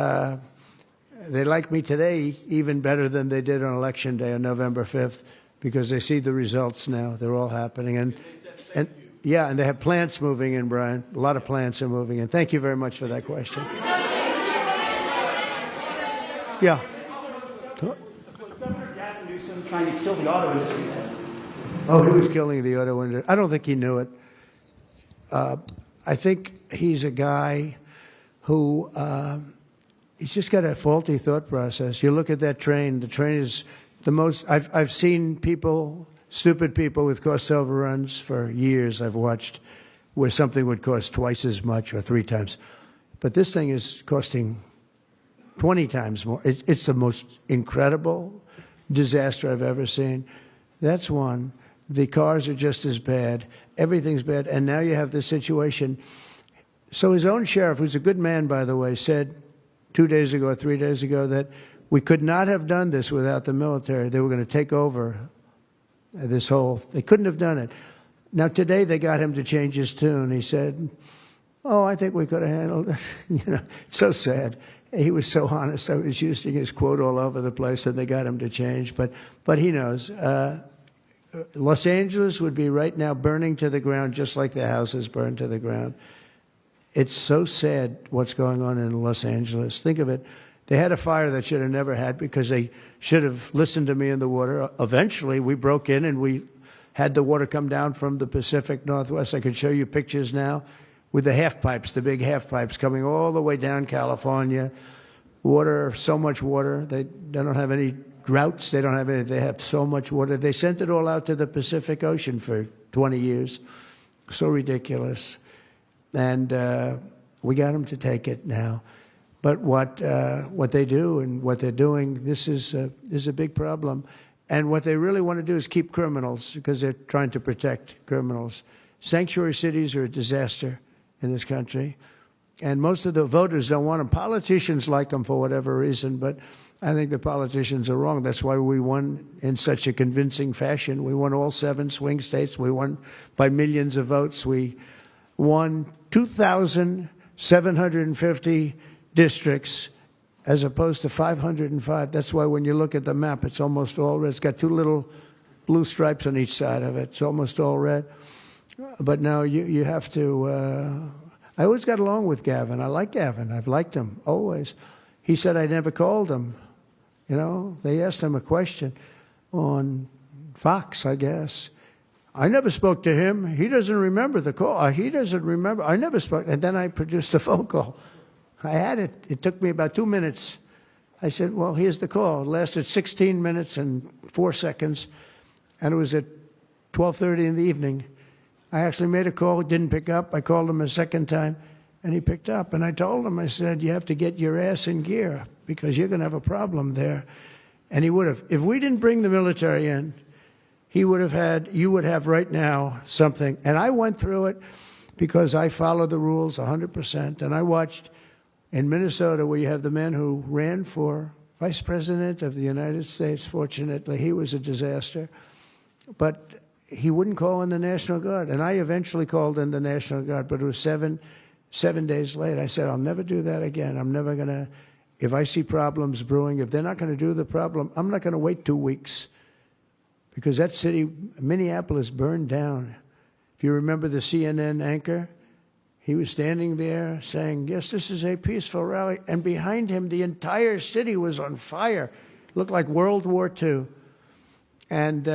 they like me today even better than they did on Election Day on November 5th because they see the results now. They're all happening. And yeah, and they have plants moving in, Brian. A lot of plants are moving in. Thank you very much for that question. Yeah. Was Governor Gavin Newsom trying to kill the auto industry? Oh, he was killing the auto industry. I don't think he knew it. I think he's a guy who he's just got a faulty thought process. You look at that train. The train is the most. I've seen people, stupid people with cost overruns for years. I've watched, where something would cost twice as much or 3 times. But this thing is costing 20 times more. It's the most incredible disaster I've ever seen. That's one. The cars are just as bad. Everything's bad. And now you have this situation. So his own sheriff, who's a good man, by the way, said 2 days ago or 3 days ago that we could not have done this without the military. They were going to take over this whole, they couldn't have done it. Now today they got him to change his tune. He said, oh, I think we could have handled it. You know, it's so sad. He was so honest. I was using his quote all over the place, and they got him to change. But he knows. Los Angeles would be right now burning to the ground, just like the houses burned to the ground. It's so sad what's going on in Los Angeles. Think of it. They had a fire that should have never had because they should have listened to me in the water. Eventually, we broke in and we had the water come down from the Pacific Northwest. I could show you pictures now with the half pipes, the big half pipes coming all the way down California. Water, so much water. They don't have any droughts. They don't have any. They have so much water. They sent it all out to the Pacific Ocean for 20 years. So ridiculous. And we got them to take it now. But what they do and what they're doing, this is a big problem. And what they really want to do is keep criminals because they're trying to protect criminals. Sanctuary cities are a disaster in this country. And most of the voters don't want them. Politicians like them for whatever reason, but I think the politicians are wrong. That's why we won in such a convincing fashion. We won all 7 swing states. We won by millions of votes. We won 2,750 districts as opposed to 505. That's why when you look at the map, it's almost all red. It's got 2 little blue stripes on each side of it. It's almost all red. But now you have to... I always got along with Gavin. I like Gavin. I've liked him, always. He said I never called him. You know, they asked him a question on Fox, I guess. I never spoke to him. He doesn't remember the call. He doesn't remember. I never spoke. And then I produced a phone call. I had it. It took me about 2 minutes. I said, well, here's the call. It lasted 16 minutes and 4 seconds. And it was at 12:30 in the evening. I actually made a call, didn't pick up. I called him a second time, and he picked up. And I told him, I said, you have to get your ass in gear because you're going to have a problem there. And he would have. If we didn't bring the military in, he would have had, you would have right now something. And I went through it because I follow the rules 100%. And I watched in Minnesota where you have the man who ran for vice president of the United States. Fortunately, he was a disaster. But he wouldn't call in the National Guard. And I eventually called in the National Guard, but it was seven days late. I said, I'll never do that again. I'm never going to, if I see problems brewing, if they're not going to do the problem, I'm not going to wait 2 weeks. Because that city, Minneapolis, burned down. If you remember the CNN anchor, he was standing there saying, yes, this is a peaceful rally. And behind him, the entire city was on fire. It looked like World War II. And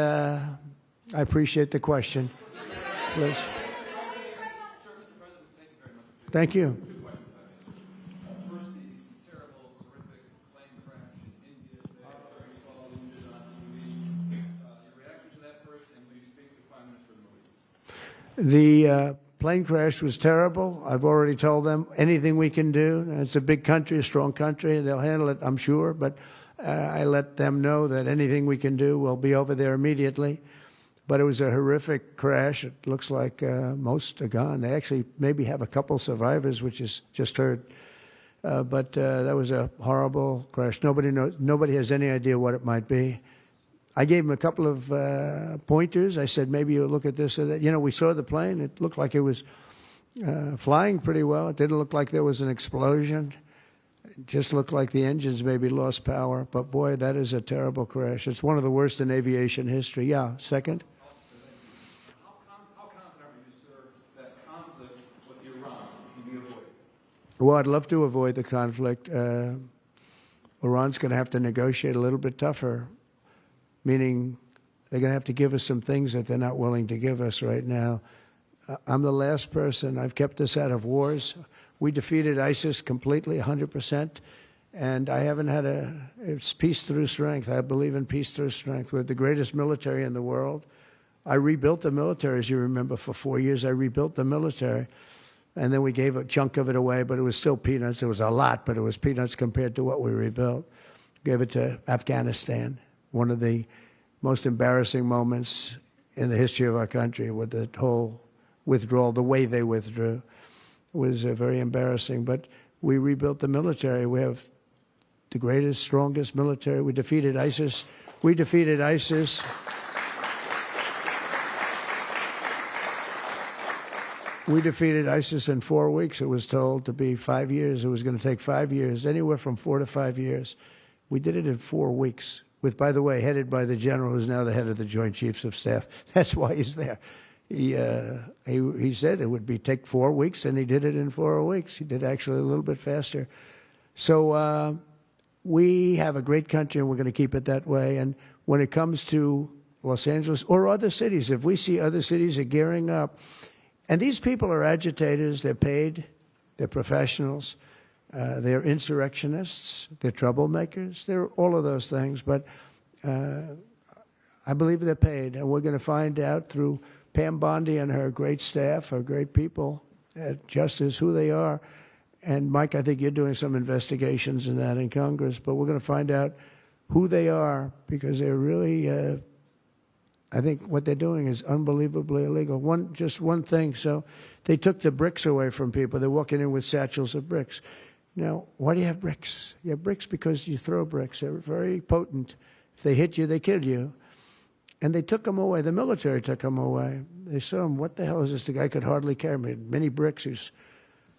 I appreciate the question. Liz. Thank you. The plane crash was terrible. I've already told them anything we can do. It's a big country, a strong country. They'll handle it, I'm sure. But I let them know that anything we can do, we'll be over there immediately. But it was a horrific crash. It looks like most are gone. They actually maybe have a couple survivors, which is just heard. But that was a horrible crash. Nobody knows. Nobody has any idea what it might be. I gave him a couple of pointers. I said, maybe you'll look at this or that. You know, we saw the plane. It looked like it was flying pretty well. It didn't look like there was an explosion. It just looked like the engines maybe lost power. But, boy, that is a terrible crash. It's one of the worst in aviation history. Yeah, second? How confident are you, sir, that conflict with Iran can be avoided? Well, I'd love to avoid the conflict. Iran's going to have to negotiate a little bit tougher, meaning they're going to have to give us some things that they're not willing to give us right now. I'm the last person. I've kept us out of wars. We defeated ISIS completely, 100%, and I haven't had it's peace through strength. I believe in peace through strength. We're the greatest military in the world. I rebuilt the military, as you remember. For 4 years, I rebuilt the military. And then we gave a chunk of it away, but it was still peanuts. It was a lot, but it was peanuts compared to what we rebuilt. Gave it to Afghanistan, one of the most embarrassing moments in the history of our country, with the whole withdrawal, the way they withdrew was very embarrassing. But we rebuilt the military. We have the greatest, strongest military. We defeated ISIS. We defeated ISIS. We defeated ISIS in 4 weeks. It was told to be 5 years. It was going to take 5 years, anywhere from 4 to 5 years. We did it in 4 weeks, with, by the way, headed by the general who's now the head of the Joint Chiefs of Staff. That's why he's there. He said it would take 4 weeks, and he did it in 4 weeks. He did actually a little bit faster. So we have a great country, and we're going to keep it that way. And when it comes to Los Angeles or other cities, if we see other cities are gearing up, and these people are agitators, they're paid, they're professionals, they're insurrectionists, they're troublemakers, they're all of those things. But I believe they're paid, and we're going to find out through Pam Bondi and her great staff, her great people at Justice, who they are. And Mike, I think you're doing some investigations in that in Congress, but we're going to find out who they are, because they're really, I think what they're doing is unbelievably illegal. Just one thing. So they took the bricks away from people. They're walking in with satchels of bricks. Now, why do you have bricks? You have bricks because you throw bricks. They're very potent. If they hit you, they kill you. And they took them away. The military took them away. They saw him. What the hell is this? The guy could hardly carry me. Many bricks. He's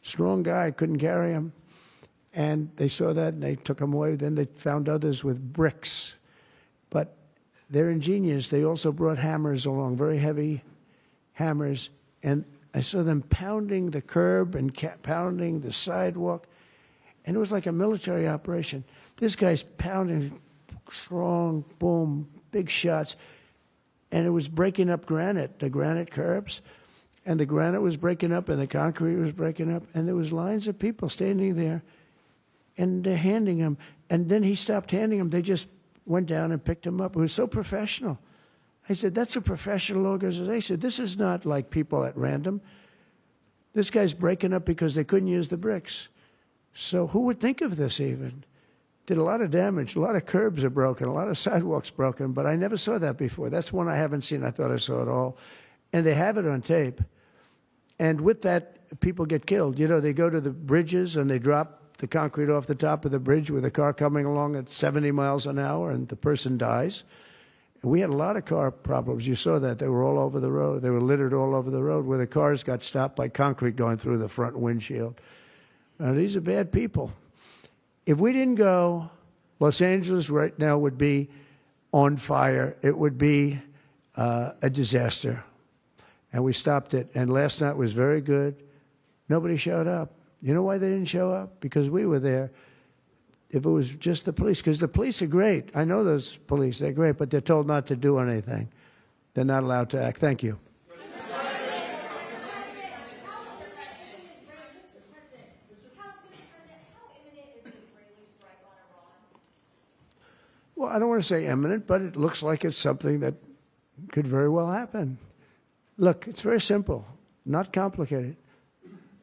a strong guy. Couldn't carry him. And they saw that, and they took him away. Then they found others with bricks. But they're ingenious. They also brought hammers along, very heavy hammers. And I saw them pounding the curb and pounding the sidewalk. And it was like a military operation. This guy's pounding strong, boom, big shots. And it was breaking up granite, the granite curbs. And the granite was breaking up, and the concrete was breaking up. And there was lines of people standing there, and they're handing him. And then he stopped handing them. They just went down and picked him up. It was so professional. I said, that's a professional organization. This is not like people at random. This guy's breaking up because they couldn't use the bricks. So who would think of this even? Did a lot of damage. A lot of curbs are broken. A lot of sidewalks broken. But I never saw that before. That's one I haven't seen. I thought I saw it all. And they have it on tape. And with that, people get killed. You know, they go to the bridges and they drop the concrete off the top of the bridge with a car coming along at 70 miles an hour, and the person dies. And we had a lot of car problems. You saw that. They were all over the road. They were littered all over the road, where the cars got stopped by concrete going through the front windshield. Now, these are bad people. If we didn't go, Los Angeles right now would be on fire. It would be a disaster. And we stopped it. And last night was very good. Nobody showed up. You know why they didn't show up? Because we were there. If it was just the police, because the police are great. I know those police, they're great, but they're told not to do anything. They're not allowed to act. Thank you. Well, I don't want to say imminent, but it looks like it's something that could very well happen. Look, it's very simple, not complicated.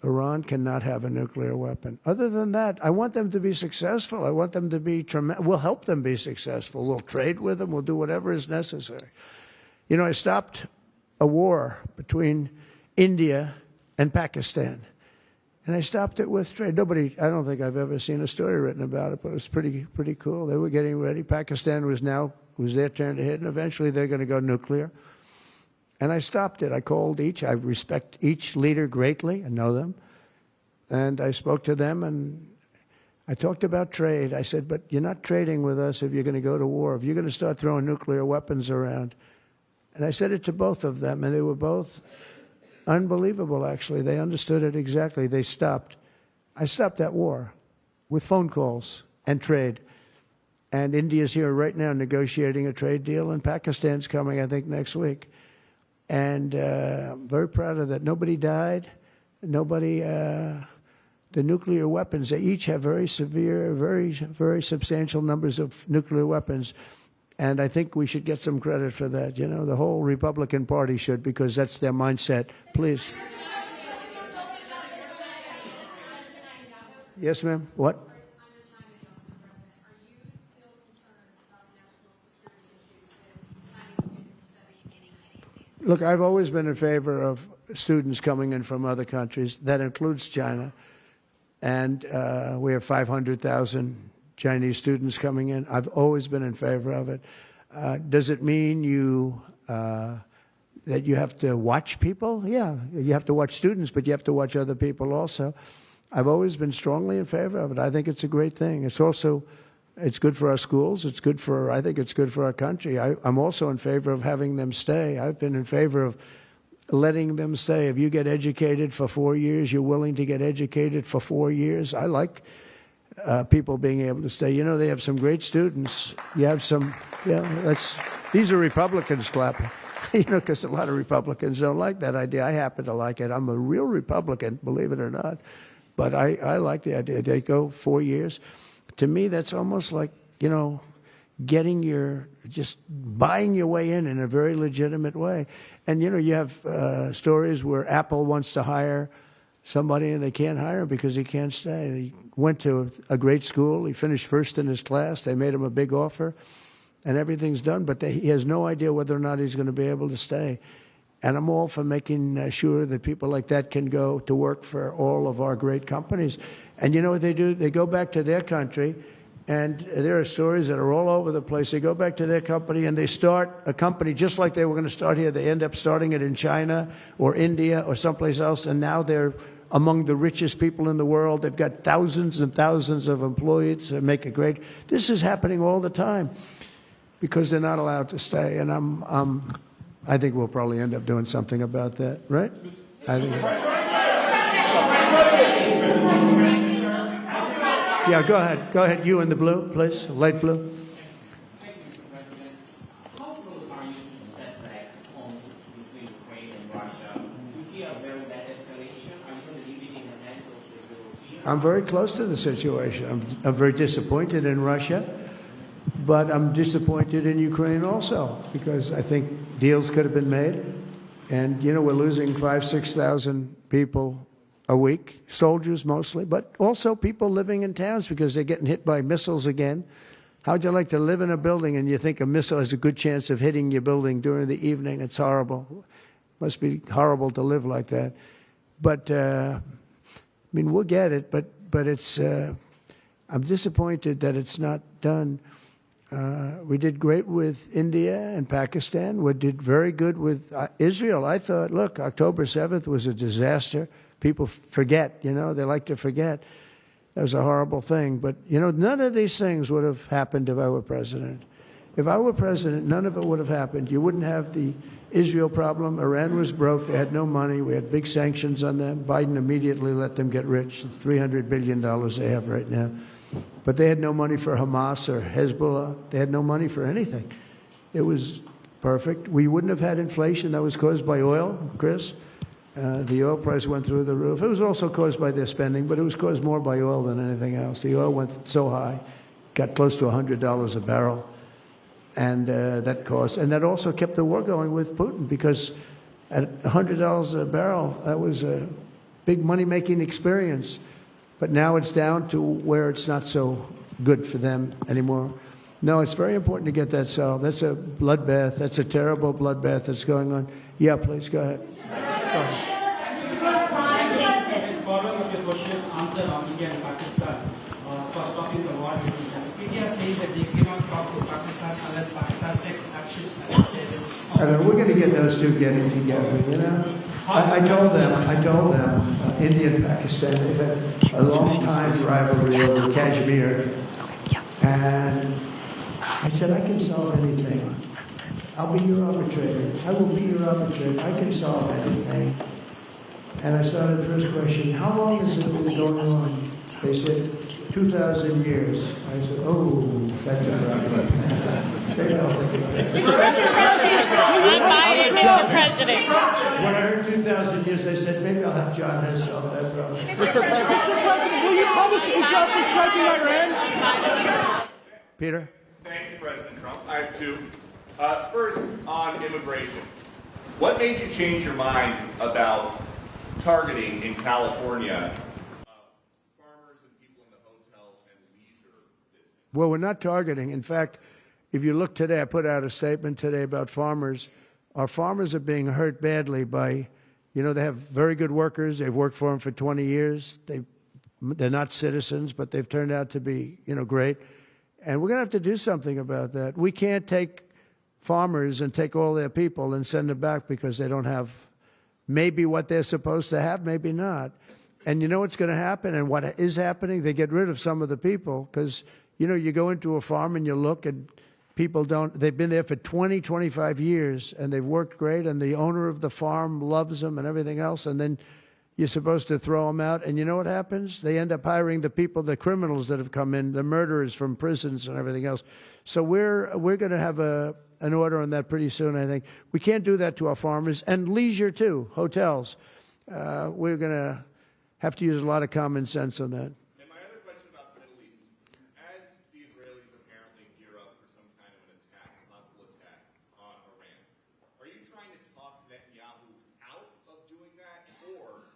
Iran cannot have a nuclear weapon. Other than that, I want them to be successful. I want them to be tremendous. We'll help them be successful. We'll trade with them. We'll do whatever is necessary. You know, I stopped a war between India and Pakistan. And I stopped it with trade. I don't think I've ever seen a story written about it, but it was pretty cool. They were getting ready. Pakistan was their turn to hit, and eventually they're going to go nuclear. And I stopped it. I called each. I respect each leader greatly. I know them. And I spoke to them, and I talked about trade. I said, but you're not trading with us if you're going to go to war, if you're going to start throwing nuclear weapons around. And I said it to both of them, and they were both unbelievable, actually. They understood it exactly. They stopped. I stopped that war with phone calls and trade. And India's here right now negotiating a trade deal, and Pakistan's coming, I think, next week. And I'm very proud of that. Nobody died. The nuclear weapons, they each have very severe, very, very substantial numbers of nuclear weapons. And I think we should get some credit for that. You know, the whole Republican Party should, because that's their mindset. Please. Yes, ma'am. What? Look, I've always been in favor of students coming in from other countries. That includes China. And we have 500,000 Chinese students coming in. I've always been in favor of it. Does it mean that you have to watch people? Yeah, you have to watch students, but you have to watch other people also. I've always been strongly in favor of it. I think it's a great thing. It's also, it's good for our schools. It's good for, I think it's good for our country. I'm also in favor of having them stay. I've been in favor of letting them stay. If you get educated for 4 years, you're willing to get educated for 4 years. I like people being able to stay. You know, they have some great students. You have some, these are Republicans clapping, you know, because a lot of Republicans don't like that idea. I happen to like it. I'm a real Republican, believe it or not. But I like the idea. They go 4 years. To me, that's almost like, you know, just buying your way in a very legitimate way. And, you know, you have stories where Apple wants to hire somebody and they can't hire him because he can't stay. He went to a great school. He finished first in his class. They made him a big offer and everything's done. But he has no idea whether or not he's going to be able to stay. And I'm all for making sure that people like that can go to work for all of our great companies. And you know what they do? They go back to their country, and there are stories that are all over the place. They go back to their company, and they start a company just like they were going to start here. They end up starting it in China or India or someplace else, and now they're among the richest people in the world. They've got thousands and thousands of employees that make it great. This is happening all the time because they're not allowed to stay. And I think we'll probably end up doing something about that, right? I think. Yeah, go ahead. Go ahead. You in the blue, please. Light blue. Thank you, Mr. President. How close are you to setback on between Ukraine and Russia? Do you see a very bad escalation? Are you going to leave it in the hands of the Europeans? I'm very close to the situation. I'm very disappointed in Russia, but I'm disappointed in Ukraine also because I think deals could have been made. And, you know, we're losing 5,000 to 6,000 people a week, soldiers mostly, but also people living in towns because they're getting hit by missiles again. How'd you like to live in a building and you think a missile has a good chance of hitting your building during the evening? It's horrible. Must be horrible to live like that. But, I mean, we'll get it, but it's, I'm disappointed that it's not done. We did great with India and Pakistan. We did very good with Israel. I thought, look, October 7th was a disaster. People forget, you know, they like to forget. That was a horrible thing. But, you know, none of these things would have happened if I were president. If I were president, none of it would have happened. You wouldn't have the Israel problem. Iran was broke. They had no money. We had big sanctions on them. Biden immediately let them get rich, $300 billion they have right now. But they had no money for Hamas or Hezbollah. They had no money for anything. It was perfect. We wouldn't have had inflation that was caused by oil, Chris. The oil price went through the roof. It was also caused by their spending, but it was caused more by oil than anything else. The oil went so high, got close to $100 a barrel. And that cost, and that also kept the war going with Putin because at $100 a barrel, that was a big money-making experience. But now it's down to where it's not so good for them anymore. No, it's very important to get that solved. That's a bloodbath. That's a terrible bloodbath that's going on. Yeah, please, go ahead. Following up your question, answer on India and Pakistan. First, talking the war between them. India says that they cannot talk to Pakistan unless Pakistan takes actions against terrorists. I mean, we're going to get those two getting together, you know? I told them, India and Pakistan, they've had a long time rivalry over Kashmir. And I said, I can solve anything. I'll be your arbitrator. I will be your arbitrator. I can solve anything. And I started the first question, how long has it been going on? They said, 2,000 years. I said, oh, that's a problem. They don't think it is. When I heard 2,000 years, I said, maybe I'll have John Hess solve that problem. Mr. President, will you publish Israel striking Iran? Peter? Thank you, President Trump. I have two. First, on immigration. What made you change your mind about targeting in California farmers and people in the hotels and leisure business? Well, we're not targeting. In fact, if you look today, I put out a statement today about farmers. Our farmers are being hurt badly by, they have very good workers. They've worked for them for 20 years. They're not citizens, but they've turned out to be, great. And we're going to have to do something about that. We can't take farmers and take all their people and send them back because they don't have maybe what they're supposed to have, maybe not. And you know what's going to happen and what is happening? They get rid of some of the people because, you go into a farm and you look and people they've been there for 20, 25 years and they've worked great and the owner of the farm loves them and everything else. And then you're supposed to throw them out. And you know what happens? They end up hiring the people, the criminals that have come in, the murderers from prisons and everything else. So we're going to have an order on that pretty soon, I think. We can't do that to our farmers. And leisure, too, hotels. We're going to have to use a lot of common sense on that. And my other question about the Middle East. As the Israelis apparently gear up for some kind of an attack, a possible attack on Iran, are you trying to talk Netanyahu out of doing that? Or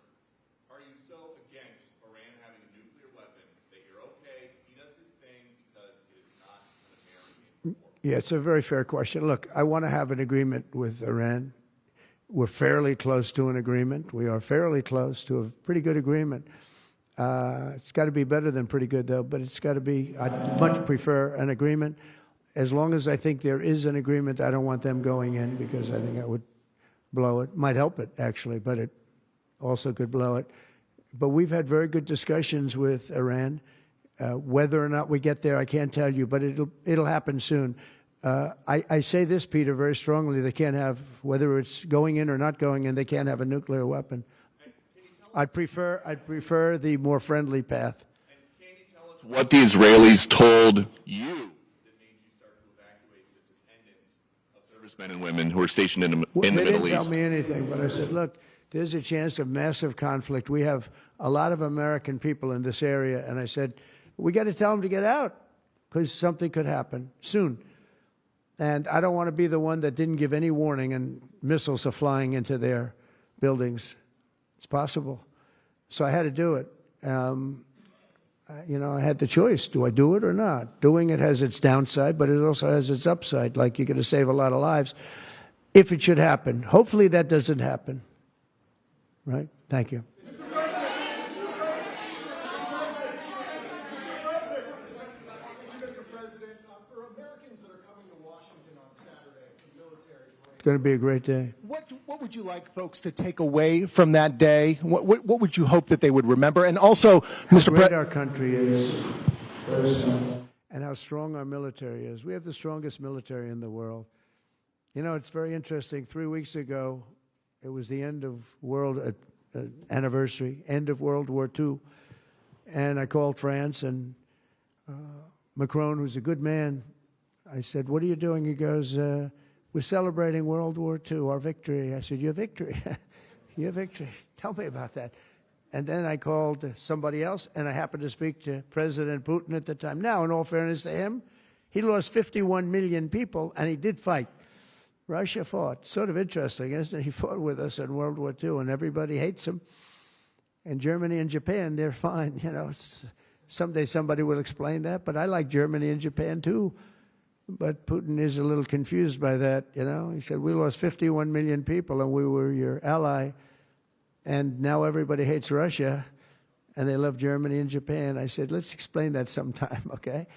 are you so against Iran having a nuclear weapon that you're okay, he does his thing because it is not an American war? Yeah, it's a very fair question. Look, I want to have an agreement with Iran. We're fairly close to an agreement. We are fairly close to a pretty good agreement. It's got to be better than pretty good, though, but it's got to be, I'd much prefer an agreement. As long as I think there is an agreement, I don't want them going in because I think that would blow it. Might help it, actually, but it also could blow it. But we've had very good discussions with Iran. Whether or not we get there, I can't tell you, but it'll happen soon. I say this, Peter, very strongly. They can't have, whether it's going in or not going in, they can't have a nuclear weapon. I'd prefer the more friendly path. And can you tell us what the Israelis told you that made you start to evacuate the dependents of servicemen and women who are stationed in the Middle East? They didn't tell me anything, but I said, look, there's a chance of massive conflict. We have a lot of American people in this area, and I said, we got to tell them to get out because something could happen soon. And I don't want to be the one that didn't give any warning and missiles are flying into their buildings. It's possible. So I had to do it. I had the choice. Do I do it or not? Doing it has its downside, but it also has its upside, like you're going to save a lot of lives if it should happen. Hopefully that doesn't happen. Right? Thank you. It's going to be a great day. What would you like folks to take away from that day? What would you hope that they would remember? And also, Mr. President, our country is, and how strong our military is. We have the strongest military in the world. It's very interesting. 3 weeks ago, it was the end of world anniversary, end of World War II, and I called France and Macron, who's a good man. I said, "What are you doing?" He goes, "We're celebrating World War II, our victory." I said, "Your victory? Your victory? Tell me about that." And then I called somebody else, and I happened to speak to President Putin at the time. Now, in all fairness to him, he lost 51 million people, and he did fight. Russia fought. Sort of interesting, isn't it? He fought with us in World War II, and everybody hates him. And Germany and Japan, they're fine. Someday somebody will explain that, but I like Germany and Japan, too. But Putin is a little confused by that, He said, we lost 51 million people and we were your ally. And now everybody hates Russia and they love Germany and Japan. I said, let's explain that sometime, okay?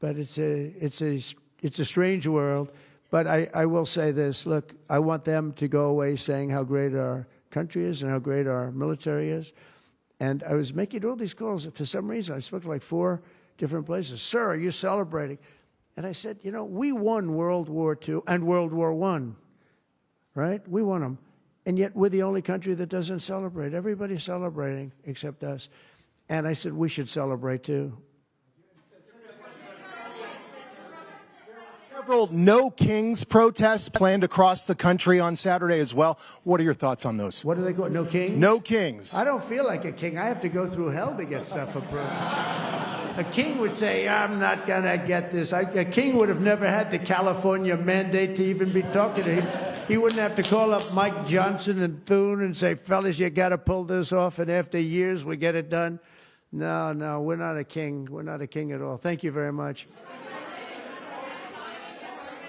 But it's a strange world. But I will say this, look, I want them to go away saying how great our country is and how great our military is. And I was making all these calls. For some reason, I spoke to like 4 different places. Sir, are you celebrating? And I said, we won World War II and World War I, right? We won them. And yet we're the only country that doesn't celebrate. Everybody's celebrating except us. And I said, we should celebrate too. Several No Kings protests planned across the country on Saturday as well. What are your thoughts on those? What do they call No Kings? No Kings. I don't feel like a king. I have to go through hell to get stuff approved. A king would say, I'm not going to get this. A king would have never had the California mandate to even be talking to him. He wouldn't have to call up Mike Johnson and Thune and say, fellas, you got to pull this off, and after years we get it done. No, we're not a king. We're not a king at all. Thank you very much.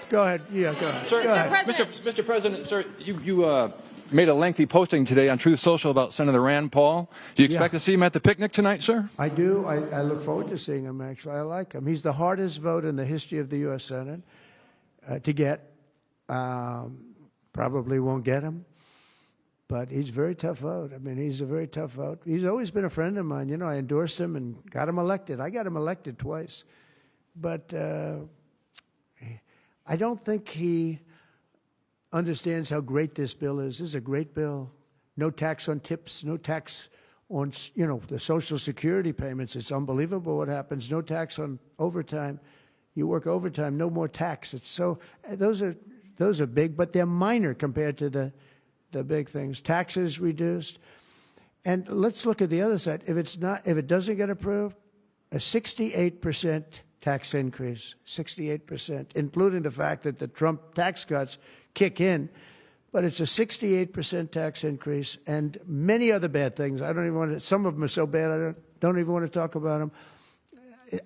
Go ahead. Yeah, go ahead. Sir, go ahead. Mr. President, sir, you made a lengthy posting today on Truth Social about Senator Rand Paul. Do you expect to see him at the picnic tonight, sir? I do. I look forward to seeing him, actually. I like him. He's the hardest vote in the history of the U.S. Senate to get. Probably won't get him, but he's a very tough vote. I mean, he's a very tough vote. He's always been a friend of mine. You know, I endorsed him and got him elected. I got him elected twice. But I don't think he understands how great this bill is. This is a great bill. No tax on tips, no tax on, you know, the Social Security payments. It's unbelievable what happens. No tax on overtime. You work overtime, no more tax. It's so, those are big, but they're minor compared to the big things. Taxes reduced. And let's look at the other side. If it doesn't get approved, a 68% tax increase, 68%, including the fact that the Trump tax cuts kick in. But it's a 68% tax increase and many other bad things. I don't even want to, some of them are so bad I don't even want to talk about them.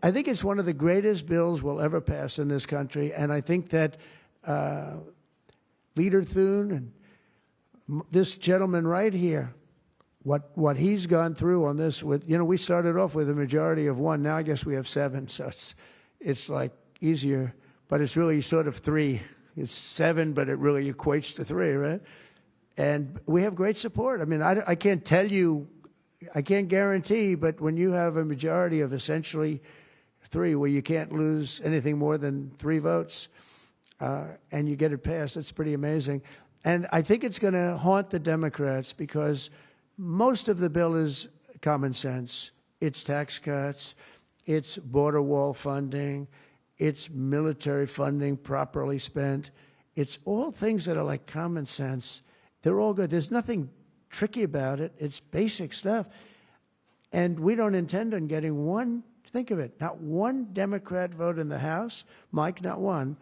I think it's one of the greatest bills we'll ever pass in this country, and I think that Leader Thune and this gentleman right here, what he's gone through on this with, you know, we started off with a majority of 1. Now I guess we have 7, so it's like easier, but it's really sort of 3. It's 7, but it really equates to 3, right? And we have great support. I mean, I can't tell you, I can't guarantee, but when you have a majority of essentially 3, where you can't lose anything more than 3 votes, and you get it passed, it's pretty amazing. And I think it's going to haunt the Democrats because most of the bill is common sense. It's tax cuts, it's border wall funding, it's military funding properly spent. It's all things that are like common sense. They're all good. There's nothing tricky about it. It's basic stuff. And we don't intend on getting one, think of it, not one Democrat vote in the House. Mike, not one.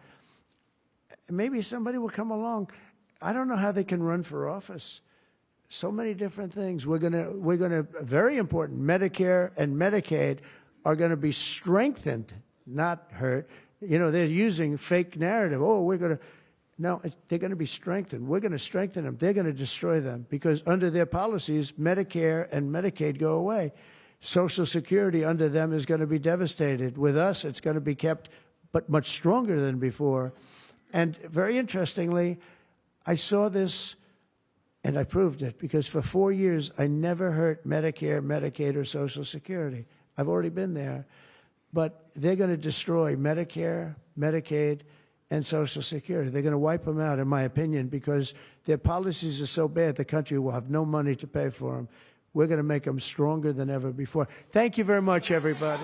Maybe somebody will come along. I don't know how they can run for office. So many different things. We're gonna very important, Medicare and Medicaid are going to be strengthened, not hurt. You know, they're using fake narrative. Oh, no, they're going to be strengthened. We're going to strengthen them. They're going to destroy them because under their policies, Medicare and Medicaid go away. Social Security under them is going to be devastated. With us, it's going to be kept, but much stronger than before. And very interestingly, I saw this and I proved it because for 4 years, I never hurt Medicare, Medicaid, or Social Security. I've already been there. But they're going to destroy Medicare, Medicaid, and Social Security. They're going to wipe them out, in my opinion, because their policies are so bad, the country will have no money to pay for them. We're going to make them stronger than ever before. Thank you very much, everybody.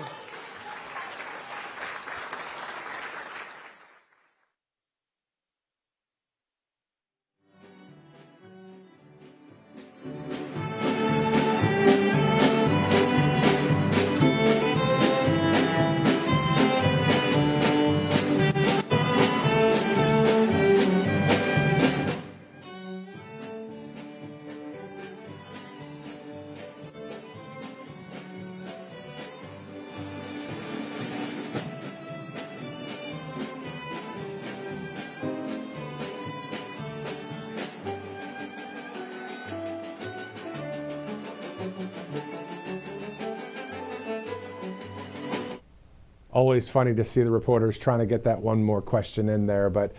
Always funny to see the reporters trying to get that one more question in there, but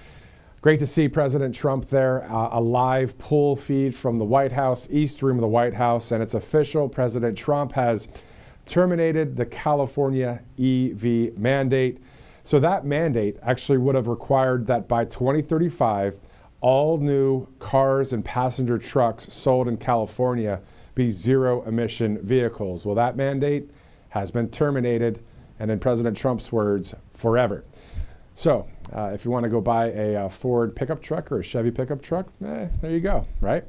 great to see President Trump there. A live poll feed from the White House, East Room of the White House, and it's official. President Trump has terminated the California EV mandate. So that mandate actually would have required that by 2035, all new cars and passenger trucks sold in California be zero-emission vehicles. Well, that mandate has been terminated, and in President Trump's words, forever. So if you want to go buy a Ford pickup truck or a Chevy pickup truck, there you go, right?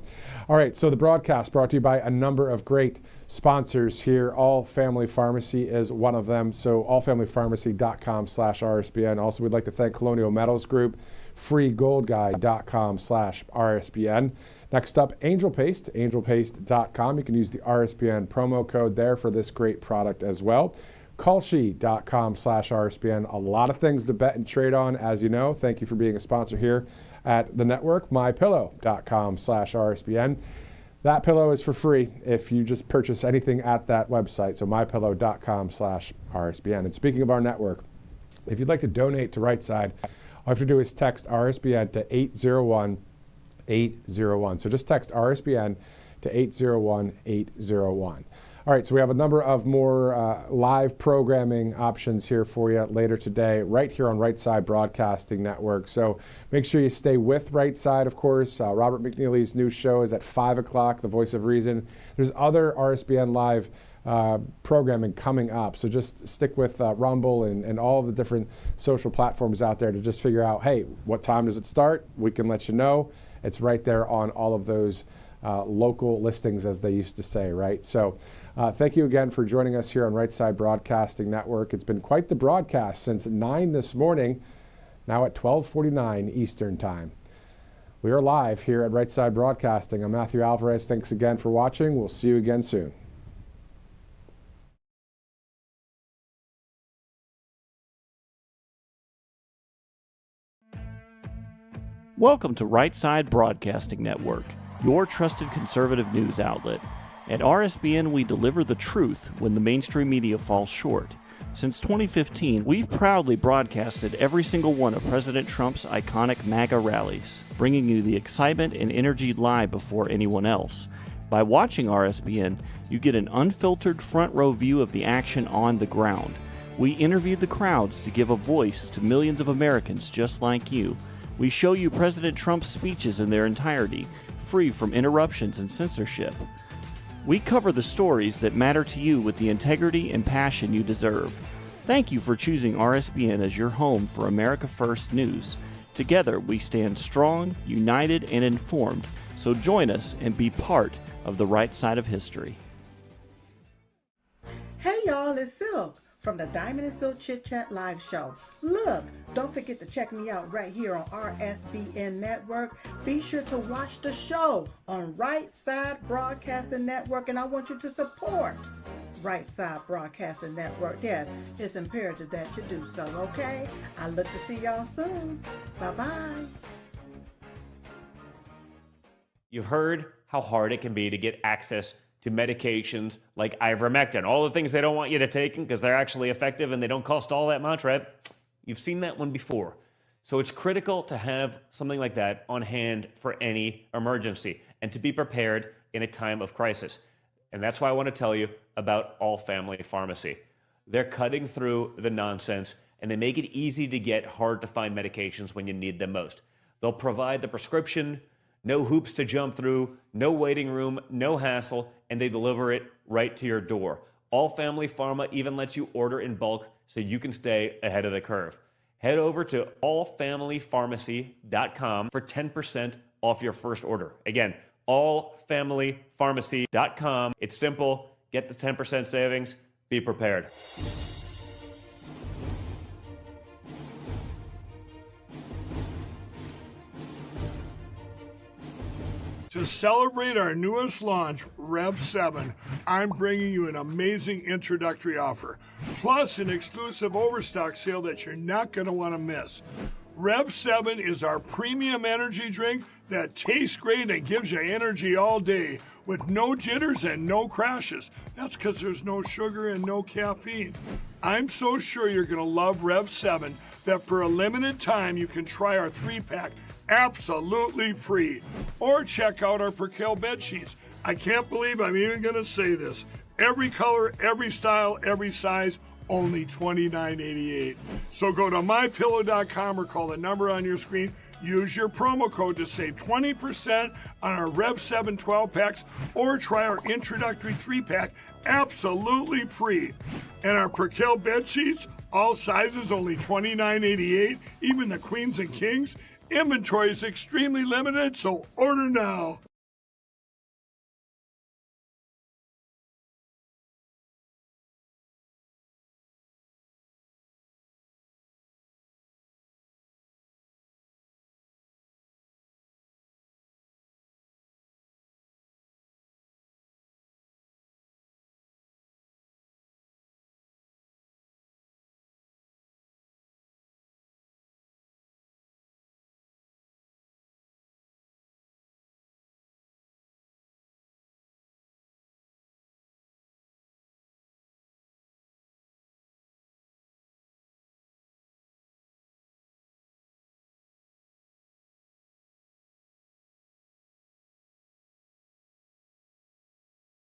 All right, so the broadcast brought to you by a number of great sponsors here. All Family Pharmacy is one of them, so allfamilypharmacy.com/RSBN. Also, we'd like to thank Colonial Metals Group, freegoldguy.com/RSBN. Next up, Angel Paste, angelpaste.com. You can use the RSBN promo code there for this great product as well. Callshe.com/RSBN. A lot of things to bet and trade on, as you know. Thank you for being a sponsor here at the network. MyPillow.com/RSBN. That pillow is for free if you just purchase anything at that website. So MyPillow.com/RSBN. And speaking of our network, if you'd like to donate to Right Side, all you have to do is text RSBN to 801-801. So just text RSBN to 801-801. All right, so we have a number of more live programming options here for you later today, right here on Right Side Broadcasting Network. So make sure you stay with Right Side, of course. Robert McNeely's new show is at 5 o'clock, The Voice of Reason. There's other RSBN Live programming coming up, so just stick with Rumble and all of the different social platforms out there to just figure out, hey, what time does it start? We can let you know. It's right there on all of those local listings, as they used to say, right? So thank you again for joining us here on Right Side Broadcasting Network. It's been quite the broadcast since 9 this morning, now at 12:49 Eastern Time. We are live here at Right Side Broadcasting. I'm Matthew Alvarez. Thanks again for watching. We'll see you again soon. Welcome to Right Side Broadcasting Network, your trusted conservative news outlet. At RSBN, we deliver the truth when the mainstream media falls short. Since 2015, we've proudly broadcasted every single one of President Trump's iconic MAGA rallies, bringing you the excitement and energy live before anyone else. By watching RSBN, you get an unfiltered front row view of the action on the ground. We interview the crowds to give a voice to millions of Americans just like you. We show you President Trump's speeches in their entirety, free from interruptions and censorship. We cover the stories that matter to you with the integrity and passion you deserve. Thank you for choosing RSBN as your home for America First News. Together, we stand strong, united, and informed. So join us and be part of the right side of history. Hey y'all, it's Silk from the Diamond and Silk Chit Chat Live Show. Look, don't forget to check me out right here on RSBN Network. Be sure to watch the show on Right Side Broadcasting Network, and I want you to support Right Side Broadcasting Network. Yes, it's imperative that you do so, okay? I look to see y'all soon. Bye-bye. You've heard how hard it can be to get access to medications like ivermectin, all the things they don't want you to take because they're actually effective and they don't cost all that much, right? You've seen that one before. So it's critical to have something like that on hand for any emergency and to be prepared in a time of crisis. And that's why I want to tell you about All Family Pharmacy. They're cutting through the nonsense and they make it easy to get hard to find medications when you need them most. They'll provide the prescription, no hoops to jump through, no waiting room, no hassle, and they deliver it right to your door. All Family Pharma even lets you order in bulk so you can stay ahead of the curve. Head over to allfamilypharmacy.com for 10% off your first order. Again, allfamilypharmacy.com. It's simple. Get the 10% savings. Be prepared. To celebrate our newest launch, Rev 7, I'm bringing you an amazing introductory offer, plus an exclusive overstock sale that you're not going to want to miss. Rev 7 is our premium energy drink that tastes great and gives you energy all day with no jitters and no crashes. That's because there's no sugar and no caffeine. I'm so sure you're going to love Rev 7 that for a limited time you can try our 3-pack absolutely free. Or check out our Percale bed sheets. I can't believe I'm even going to say this. Every color, every style, every size, only $29.88. So go to mypillow.com or call the number on your screen. Use your promo code to save 20% on our Rev 7 12-packs or try our introductory 3-pack absolutely free. And our Percale bed sheets, All sizes only $29.88, even the queens and kings. Inventory is extremely limited, so order now.